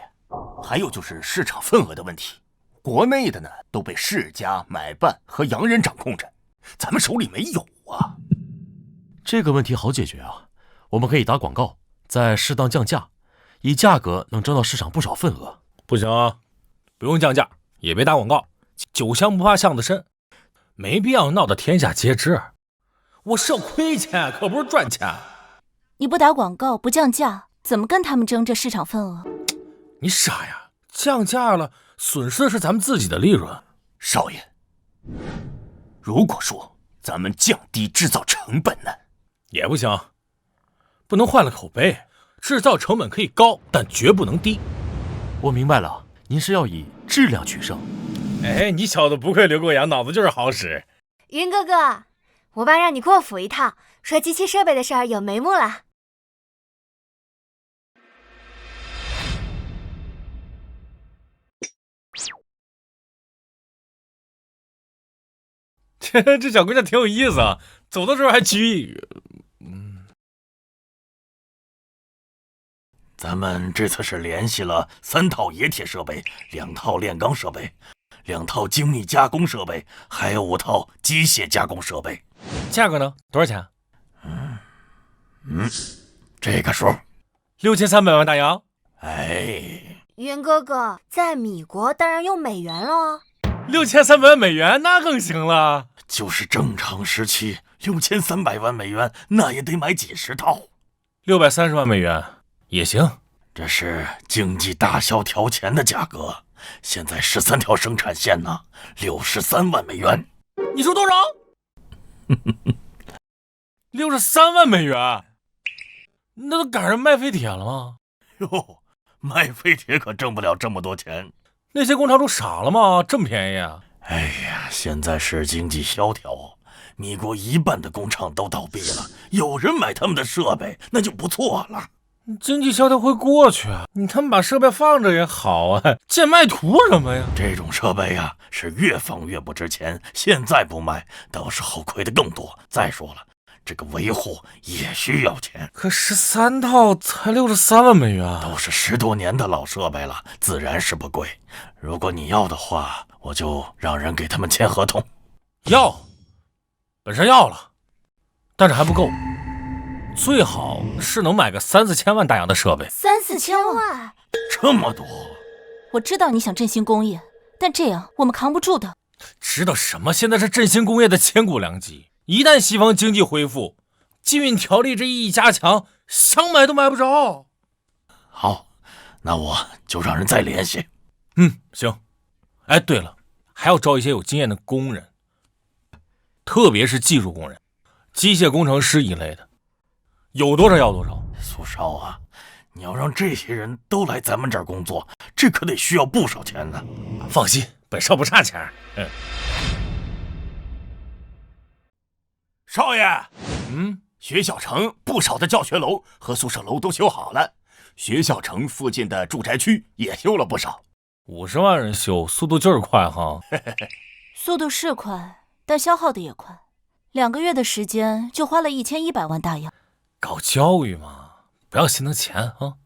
还有就是市场份额的问题，国内的呢都被世家、买办和洋人掌控着，咱们手里没有啊。这个问题好解决啊，我们可以打广告，再适当降价，以价格能争到市场不少份额。不行啊，不用降价，也别打广告，酒香不怕巷子深，没必要闹得天下皆知。我是要亏钱，可不是赚钱。你不打广告，不降价，怎么跟他们争这市场份额？你傻呀，降价了，损失的是咱们自己的利润。少爷，如果说咱们降低制造成本呢？也不行，不能坏了口碑。制造成本可以高，但绝不能低。我明白了，您是要以质量取胜。你小子不愧留过洋，脑子就是好使。云哥哥，我爸让你过府一趟，说机器设备的事儿有眉目了。这小姑娘挺有意思啊，走的时候还举。咱们这次是联系了3套冶铁设备、2套炼钢设备、2套精密加工设备，还有5套机械加工设备。价格呢？多少钱？这个数6300万大洋。哎，云哥哥，在米国当然用美元了。6300万美元，那更行了。就是正常时期6300万美元，那也得买几10套。630万美元也行。这是经济大萧条前的价格，现在13条生产线呢，63万美元。你说多少？63万美元，那都赶上卖废铁了吗？哟，卖废铁可挣不了这么多钱。那些工厂主傻了吗？这么便宜啊？哎呀，现在是经济萧条，米国1半的工厂都倒闭了，有人买他们的设备，那就不错了。经济萧条会过去啊，他们把设备放着也好啊，贱卖图什么呀？这种设备呀，是越放越不值钱，现在不卖，到时候亏得更多。再说了，这个维护也需要钱。可13套才63万美元，都是10多年的老设备了，自然是不贵。如果你要的话，我就让人给他们签合同。要，本身要了，但是还不够，最好是能买个3、4千万大洋的设备。3、4千万，这么多！我知道你想振兴工业，但这样我们扛不住的。知道什么？现在是振兴工业的千古良机。一旦西方经济恢复，禁运条例这一加强，想买都买不着。好，那我就让人再联系。行。哎，对了，还要招一些有经验的工人，特别是技术工人、机械工程师一类的，有多少要多少。苏少啊，你要让这些人都来咱们这儿工作，这可得需要不少钱呢。放心，本少不差钱。少爷，学校城不少的教学楼和宿舍楼都修好了，学校城附近的住宅区也修了不少。50万人修，速度就是快哈。速度是快，但消耗的也快。2个月的时间就花了1100万大洋。搞教育嘛，不要心疼钱啊。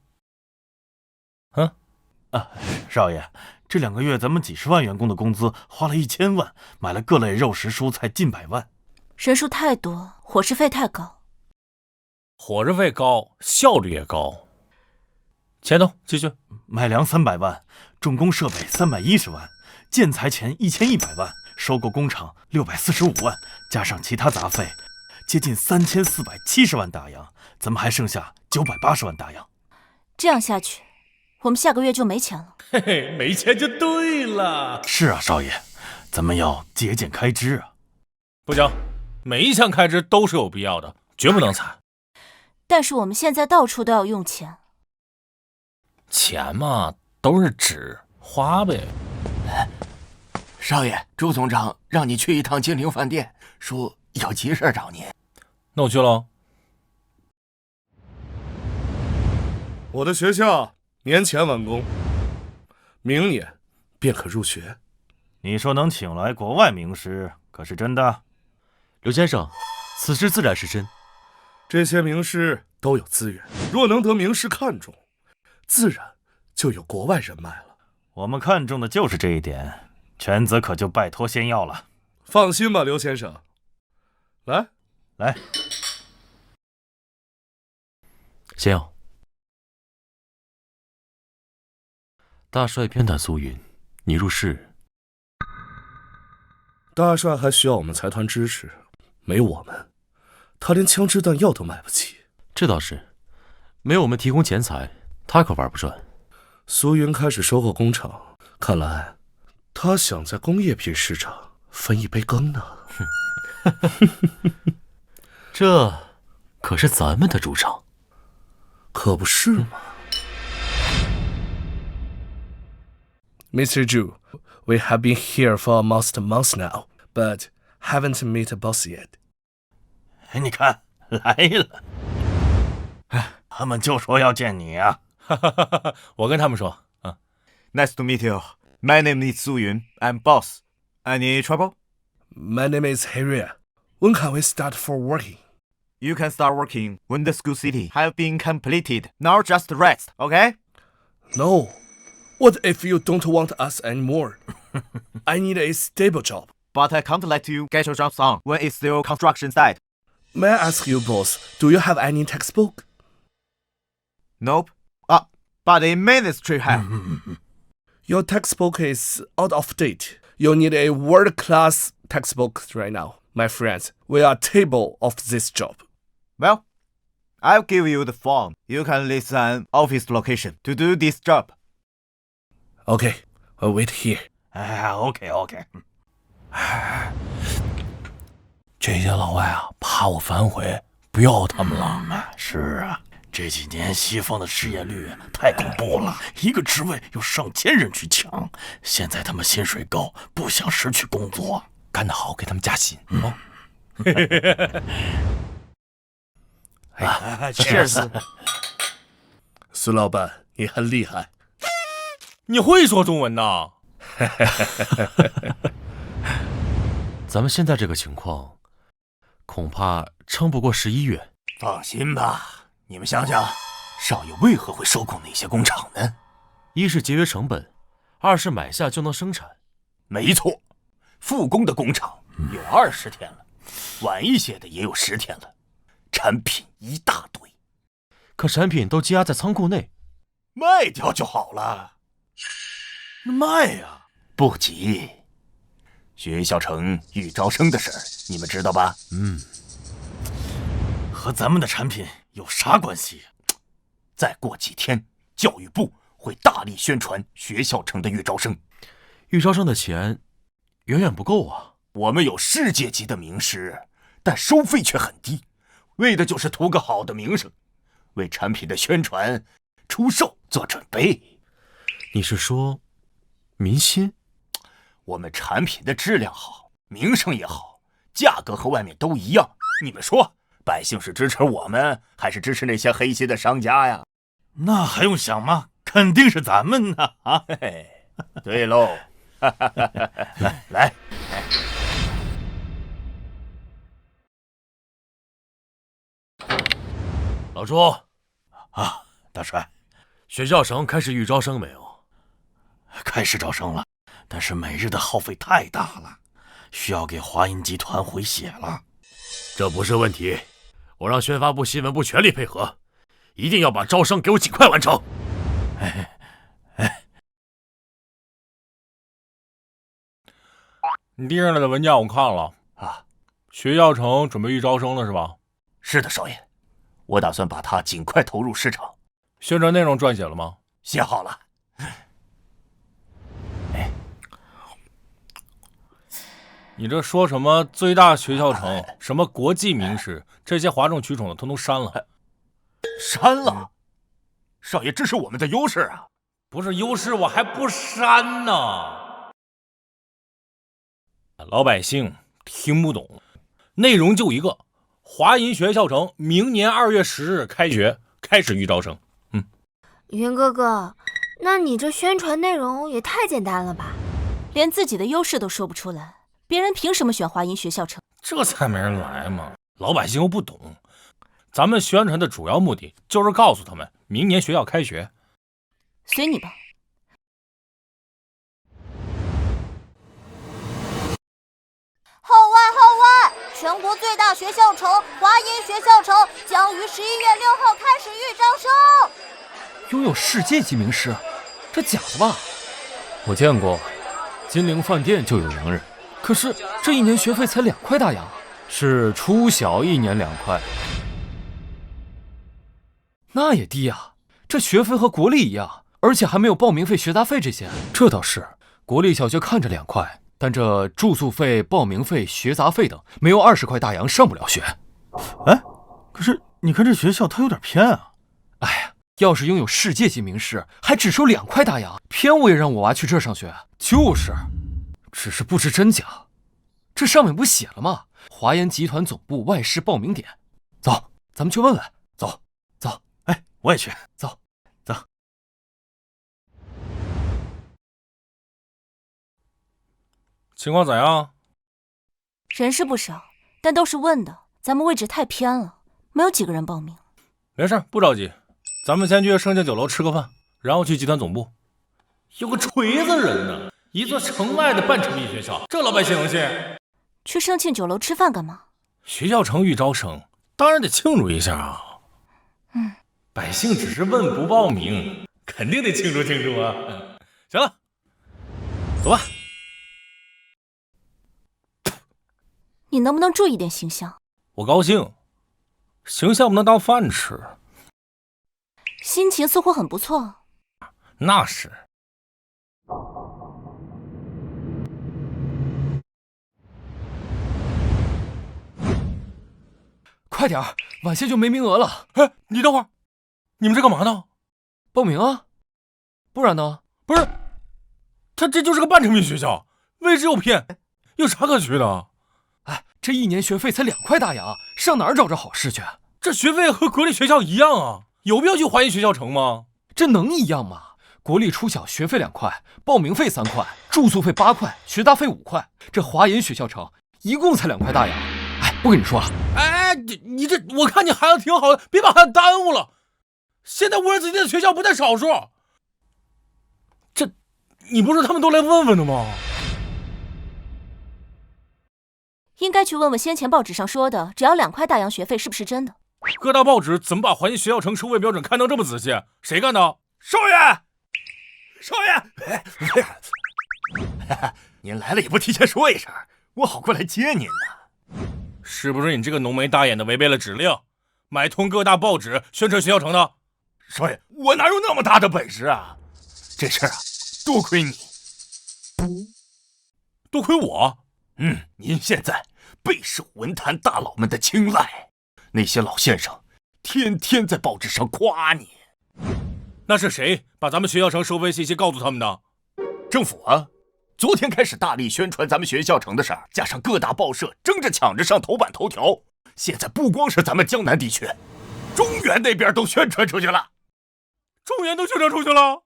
少爷，这2个月咱们几十万员工的工资花了1000万，买了各类肉食蔬菜近100万。人数太多，伙食费太高。伙食费高，效率也高。钱呢？继续。买粮300万，重工设备310万，建材钱1100万，收购工厂645万，加上其他杂费，接近3470万大洋，咱们还剩下980万大洋。这样下去，我们下个月就没钱了。嘿嘿，没钱就对了。是啊，少爷，咱们要节俭开支啊。不行，每一项开支都是有必要的，绝不能踩。但是我们现在到处都要用钱。钱嘛，都是纸，花呗。少爷，朱总长让你去一趟金陵饭店，说有急事找您。那我去了。我的学校年前完工，明年便可入学。你说能请来国外名师，可是真的？刘先生，此事自然是真。这些名师都有资源，若能得名师看中，自然就有国外人脉了。我们看中的就是这一点，权责可就拜托先要了。放心吧，刘先生。来，先要。大帅偏袒苏云，你入仕。大帅还需要我们财团支持，没我们，他连枪支弹药都买不起。这倒是，没有我们提供钱财，他可玩不转。苏云开始收购工厂，看来他想在工业品市场分一杯羹呢。这可是咱们的主场，可不是吗？Mr. Zhu, we have been here for almost a month now, but haven't met a boss yet. 你看，来了。他们就说要见你啊。我跟他们说Nice to meet you. My name is Su Yun. I'm boss. Any trouble? My name is Harry. When can we start for working? You can start working when the school city have been completed. Now just rest, okay? No. What if you don't want us anymore? I need a stable job. But I can't let you get your job on when it's still construction site. May I ask you, boss, do you have any textbook? Nope. But the ministry have. Your textbook is out of date. You need a world-class textbook right now. My friends, we are table of this job. Well, I'll give you the form. You can list an office location to do this job. Okay, I'll wait here. OK。这些老外啊，怕我反悔，不要他们了。是啊，这几年西方的失业率太恐怖了，一个职位有上千人去抢。现在他们薪水高，不想失去工作，干得好，给他们加薪。Cheers。孙老板，你很厉害。你会说中文呐？咱们现在这个情况，恐怕撑不过11月。放心吧，你们想想，少爷为何会收购那些工厂呢？一是节约成本，二是买下就能生产。没错，复工的工厂有20天了，晚一些的也有10天了，产品一大堆，可产品都积压在仓库内，卖掉就好了。卖呀，不急。学校城预招生的事儿，你们知道吧？和咱们的产品有啥关系？再过几天，教育部会大力宣传学校城的预招生。预招生的钱远远不够啊！我们有世界级的名师，但收费却很低，为的就是图个好的名声，为产品的宣传、出售做准备。你是说民心？我们产品的质量好，名声也好，价格和外面都一样。你们说，百姓是支持我们，还是支持那些黑心的商家呀？那还用想吗？肯定是咱们呢！啊，嘿嘿，对喽，来。老朱啊，大帅，学校城开始预招生没有？开始招生了。但是每日的耗费太大了，需要给华银集团回血了。这不是问题，我让宣发部、新闻部全力配合，一定要把招生给我尽快完成。你递上来的文件我看了啊，学校城准备预招生了是吧？是的，少爷，我打算把它尽快投入市场。宣传内容撰写了吗？写好了。你这说什么最大学校城，什么国际名师，这些哗众取宠的通通删了。删了？少爷，这是我们的优势啊！不是优势，我还不删呢。老百姓听不懂，内容就一个：华银学校城明年2月10日开学，开始预招生。云哥哥，那你这宣传内容也太简单了吧？连自己的优势都说不出来。别人凭什么选华银学校城？这才没人来嘛！老百姓又不懂，咱们宣传的主要目的就是告诉他们，明年学校开学。随你吧。号外！全国最大学校城华银学校城将于11月6号开始预招生。拥有世界级名师，这假的吧？我见过，金陵饭店就有洋人。可是这1年学费才2块大洋，是初小1年2块，那也低啊！这学费和国立一样，而且还没有报名费、学杂费这些。这倒是，国立小学看着2块，但这住宿费、报名费、学杂费等，没有20块大洋上不了学。哎，可是你看这学校它有点偏啊！哎呀，要是拥有世界级名师，还只收2块大洋，偏我也让我娃去这上学。就是。只是不知真假，这上面不写了吗？华研集团总部外事报名点。走，咱们去问问。走。哎，我也去。走。情况怎样？人是不少，但都是问的，咱们位置太偏了，没有几个人报名。没事，不着急，咱们先去盛庆酒楼吃个饭，然后去集团总部。有个锤子人呢，一座城外的半城立学校，这老百姓能信？去盛庆酒楼吃饭干嘛？学校城欲招生，当然得庆祝一下啊。百姓只是问不报名，肯定得庆祝庆祝啊。行了，走吧。你能不能注意点形象？我高兴，形象不能当饭吃。心情似乎很不错。那是。快点儿，晚些就没名额了。哎，你等会儿，你们这干嘛呢？报名啊？不然呢？不是，他这就是个半成品学校，位置又偏，有啥可去的？哎，这1年学费才2块大洋，上哪儿找着好事去？这学费和国立学校一样啊，有必要去华阴学校城吗？这能一样吗？国立初小学费2块，报名费3块，住宿费8块，学杂费5块，这华阴学校城一共才2块大洋。哎，不跟你说了。哎，你这，我看你孩子挺好的，别把孩子耽误了。现在误人子弟的学校不在少数。这，你不是他们都来问问的吗？应该去问问先前报纸上说的，只要2块大洋学费是不是真的？各大报纸怎么把华阴学校城收费标准看得这么仔细？谁干的？少爷，少爷，您来了也不提前说一声，我好过来接您呢。是不是你这个浓眉大眼的违背了指令，买通各大报纸宣传学校城的？少爷，我哪有那么大的本事啊？这事儿啊，多亏你。多亏我？您现在备受文坛大佬们的青睐，那些老先生天天在报纸上夸你。那是谁把咱们学校城收费信息告诉他们的？政府啊，昨天开始大力宣传咱们学校城的事儿，加上各大报社争着抢着上头版头条，现在不光是咱们江南地区，中原那边都宣传出去了。中原都宣传出去了？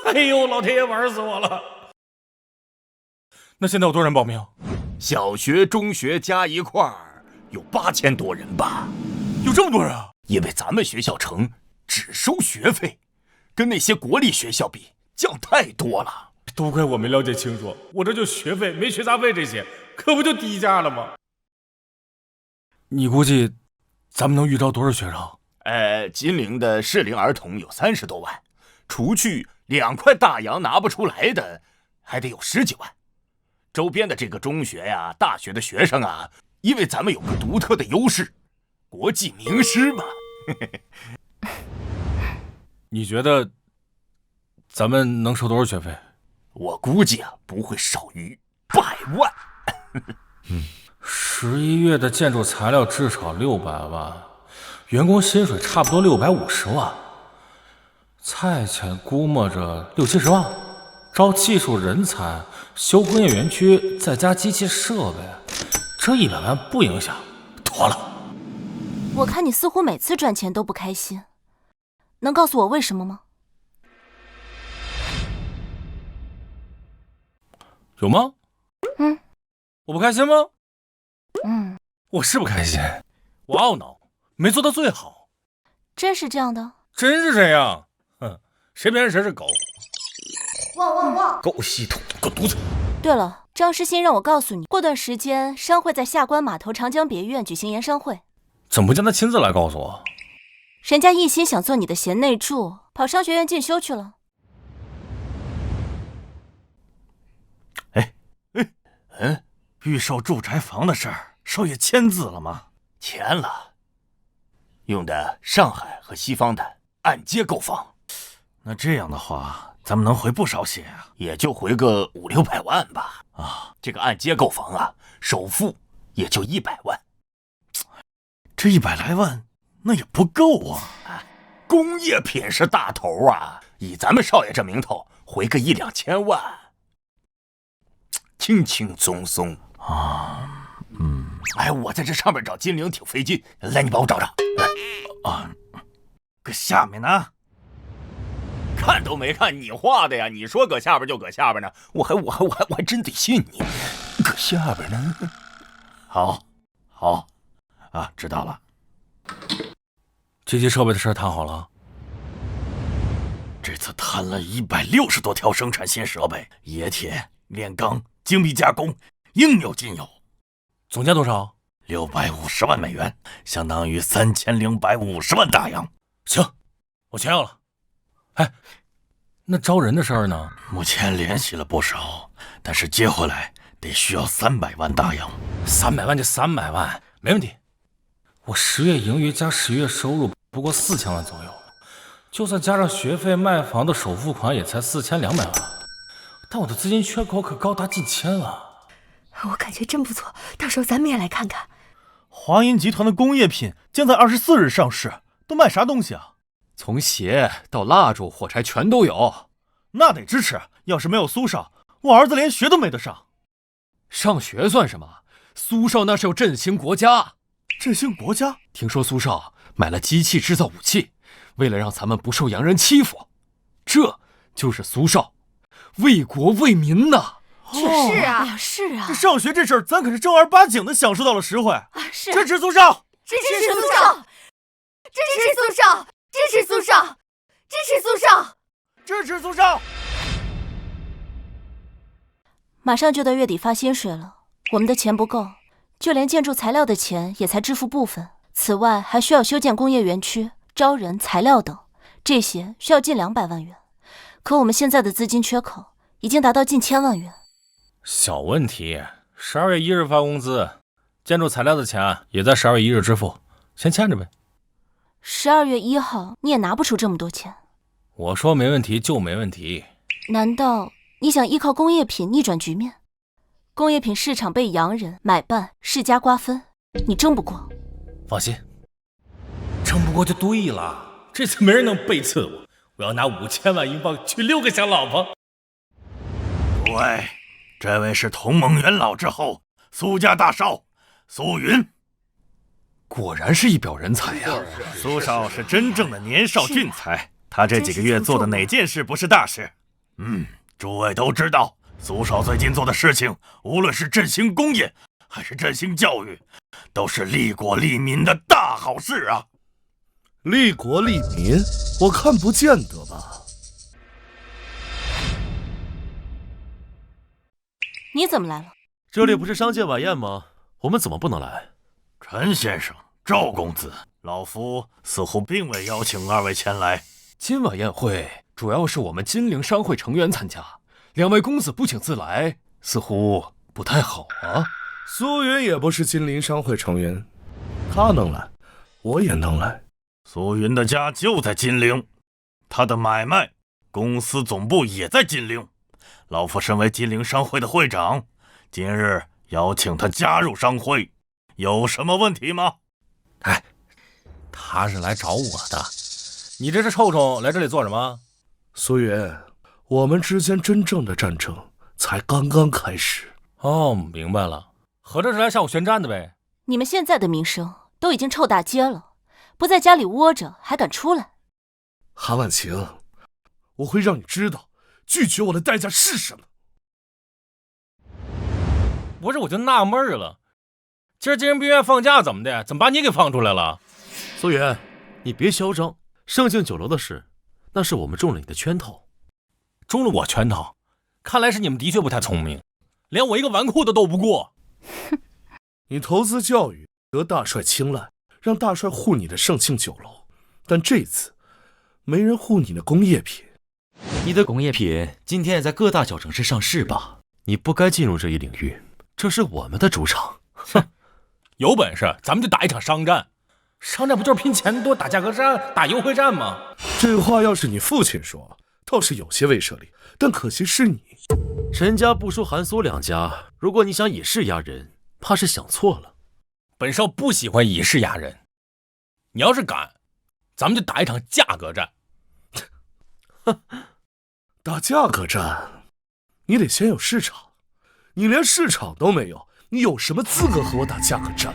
哎呦，老天爷玩死我了！那现在有多少人报名？小学、中学加一块儿有8000多人吧？有这么多人啊？因为咱们学校城只收学费，跟那些国立学校比降太多了。都怪我没了解清楚，我这就学费没学杂费这些，可不就低价了吗？你估计咱们能遇到多少学生？金陵的适龄儿童有30多万，除去2块大洋拿不出来的，还得有10几万。周边的这个中学呀、大学的学生啊，因为咱们有个独特的优势，国际名师嘛。你觉得咱们能收多少学费？我估计啊，不会少于100万。11月的建筑材料至少600万，员工薪水差不多650万，菜钱估摸着60、70万，招技术人才，修工业园区，再加机器设备，这100万不影响，妥了。我看你似乎每次赚钱都不开心，能告诉我为什么吗？有吗？我不开心吗？我是不开心，我懊恼，没做到最好。真是这样的？真是这样。谁别人谁是狗。汪汪汪！狗系统，狗犊子。对了，张师新让我告诉你，过段时间商会在下关码头长江别院举行研商会。怎么不叫他亲自来告诉我？人家一心想做你的贤内助，跑商学院进修去了。预售住宅房的事儿，少爷签字了吗？签了，用的上海和西方的按揭购房。那这样的话，咱们能回不少些啊，也就回个500、600万吧。这个按揭购房啊，首付也就100万。这100来万，那也不够啊。工业品是大头啊，以咱们少爷这名头，回个1、2千万，轻轻松松啊。我在这上面找金陵挺费劲，来，你帮我找找。搁下面呢？看都没看你画的呀！你说搁下边就搁下边呢，我还真得信你。搁下边呢？好，好，啊，知道了。机器设备的事谈好了。这次谈了160多条生产新设备，冶铁、炼钢、精密加工，应有尽有。总价多少？650万美元，相当于3050万大洋。行，我全要了。哎，那招人的事儿呢？目前联系了不少，但是接回来得需要300万大洋。300万就300万，没问题。我10月盈余加10月收入不过4000万左右，就算加上学费、卖房的首付款，也才4200万。但我的资金缺口可高达近千万。我感觉真不错，到时候咱们也来看看。华银集团的工业品将在24日上市，都卖啥东西啊？从鞋到蜡烛、火柴全都有。那得支持，要是没有苏少，我儿子连学都没得上。上学算什么？苏少那是要振兴国家。振兴国家？听说苏少买了机器制造武器，为了让咱们不受洋人欺负。这就是苏少为国为民呐。是啊，哎呀，是啊，这上学这事儿，咱可是正儿八经的享受到了实惠。是支持苏少，支持苏少，支持苏少，支持苏少，支持苏少，支持苏少。马上就到月底发薪水了，我们的钱不够，就连建筑材料的钱也才支付部分。此外，还需要修建工业园区、招人、材料等，这些需要近200万元。可我们现在的资金缺口已经达到近1000万元。小问题，12月1日发工资，建筑材料的钱也在12月1日支付，先欠着呗。12月1号你也拿不出这么多钱。我说没问题就没问题。难道你想依靠工业品逆转局面？工业品市场被洋人买办，世家瓜分，你争不过。放心，争不过就对了。这次没人能背刺我，我要拿5000万英镑娶6个小老婆。对，这位是同盟元老之后，苏家大少苏云。果然是一表人才呀！苏少是真正的年少俊才，他这几个月做的哪件事不是大事？诸位都知道，苏少最近做的事情，无论是振兴工业还是振兴教育，都是利国利民的大好事啊！利国利民，我看不见得吧。你怎么来了？这里不是商界晚宴吗？我们怎么不能来？陈先生、赵公子，老夫似乎并未邀请二位前来。今晚宴会主要是我们金陵商会成员参加，2位公子不请自来，似乎不太好啊。苏云也不是金陵商会成员，他能来，我也能来。苏云的家就在金陵，他的买卖公司总部也在金陵。老夫身为金陵商会的会长，今日邀请他加入商会，有什么问题吗？哎，他是来找我的，你这只臭虫来这里做什么？苏云，我们之间真正的战争才刚刚开始。哦，明白了，合着是来向我宣战的呗。你们现在的名声都已经臭大街了，不在家里窝着还敢出来？韩婉晴，我会让你知道拒绝我的代价是什么。不是，我就纳闷了，今儿精神病院放假怎么的？怎么把你给放出来了？苏远，你别嚣张，盛庆酒楼的事，那是我们中了你的圈套。中了我圈套？看来是你们的确不太聪明，连我一个纨绔都斗不过。你投资教育得大帅青睐，让大帅护你的盛庆酒楼，但这次没人护你的工业品。你的工业品今天也在各大小城市上市吧？你不该进入这一领域，这是我们的主场。哼，有本事咱们就打一场商战，商战不就是拼钱多、打价格战、打优惠战吗？这话要是你父亲说，倒是有些威慑力，但可惜是你。陈家不输韩苏两家，如果你想以势压人，怕是想错了。本少不喜欢以势压人，你要是敢，咱们就打一场价格战。打价格战，你得先有市场，你连市场都没有，你有什么资格和我打价格战？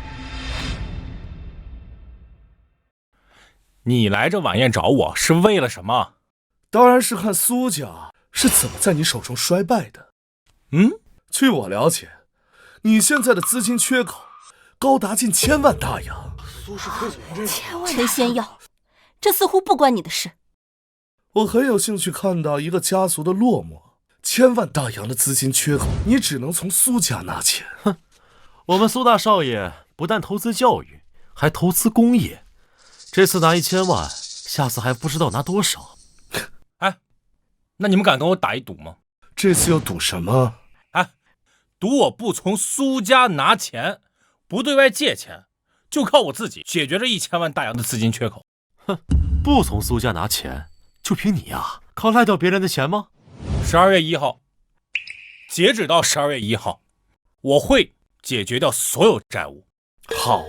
你来这晚宴找我是为了什么？当然是看苏家是怎么在你手中衰败的。据我了解，你现在的资金缺口高达近1000万大洋。陈仙药，这似乎不关你的事。我很有兴趣看到一个家族的落寞，1000万大洋的资金缺口，你只能从苏家拿钱。哼，我们苏大少爷不但投资教育，还投资工业。这次拿1000万，下次还不知道拿多少。哎，那你们敢跟我打一赌吗？这次要赌什么？赌我不从苏家拿钱，不对外借钱，就靠我自己解决这1000万大洋的资金缺口。哼，不从苏家拿钱，就凭你呀，靠赖掉别人的钱吗？12月1号，截止到12月1号，我会解决掉所有债务。好，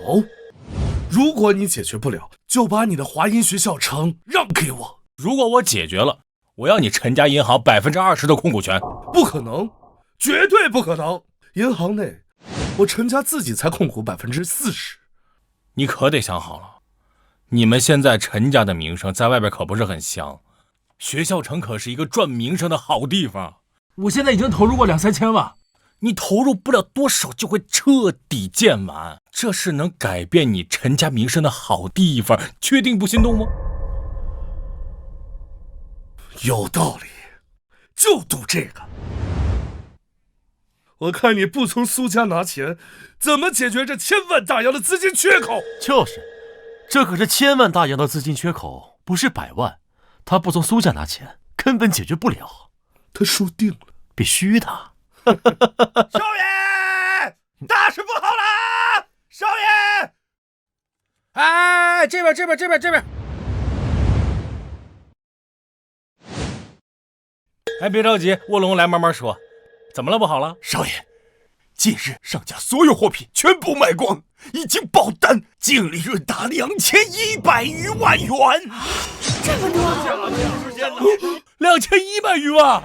如果你解决不了，就把你的华阴学校城让给我。如果我解决了，我要你陈家银行20%的控股权。不可能，绝对不可能！银行内，我陈家自己才控股40%。你可得想好了，你们现在陈家的名声在外边可不是很香，学校城可是一个赚名声的好地方。我现在已经投入过2、3千万，你投入不了多少就会彻底见完，这是能改变你陈家名声的好地方，确定不心动吗？有道理，就赌这个。我看你不从苏家拿钱，怎么解决这1000万大洋的资金缺口？就是，这可是1000万大洋的资金缺口，不是100万。他不从苏家拿钱，根本解决不了。他输定了，必须的。少爷，大事不好了！少爷，哎，这边。哎，别着急，卧龙来慢慢说。怎么了？不好了？少爷，近日上架所有货品全部卖光，已经爆单，净利润达2100余万元。这么多！ 2100余万！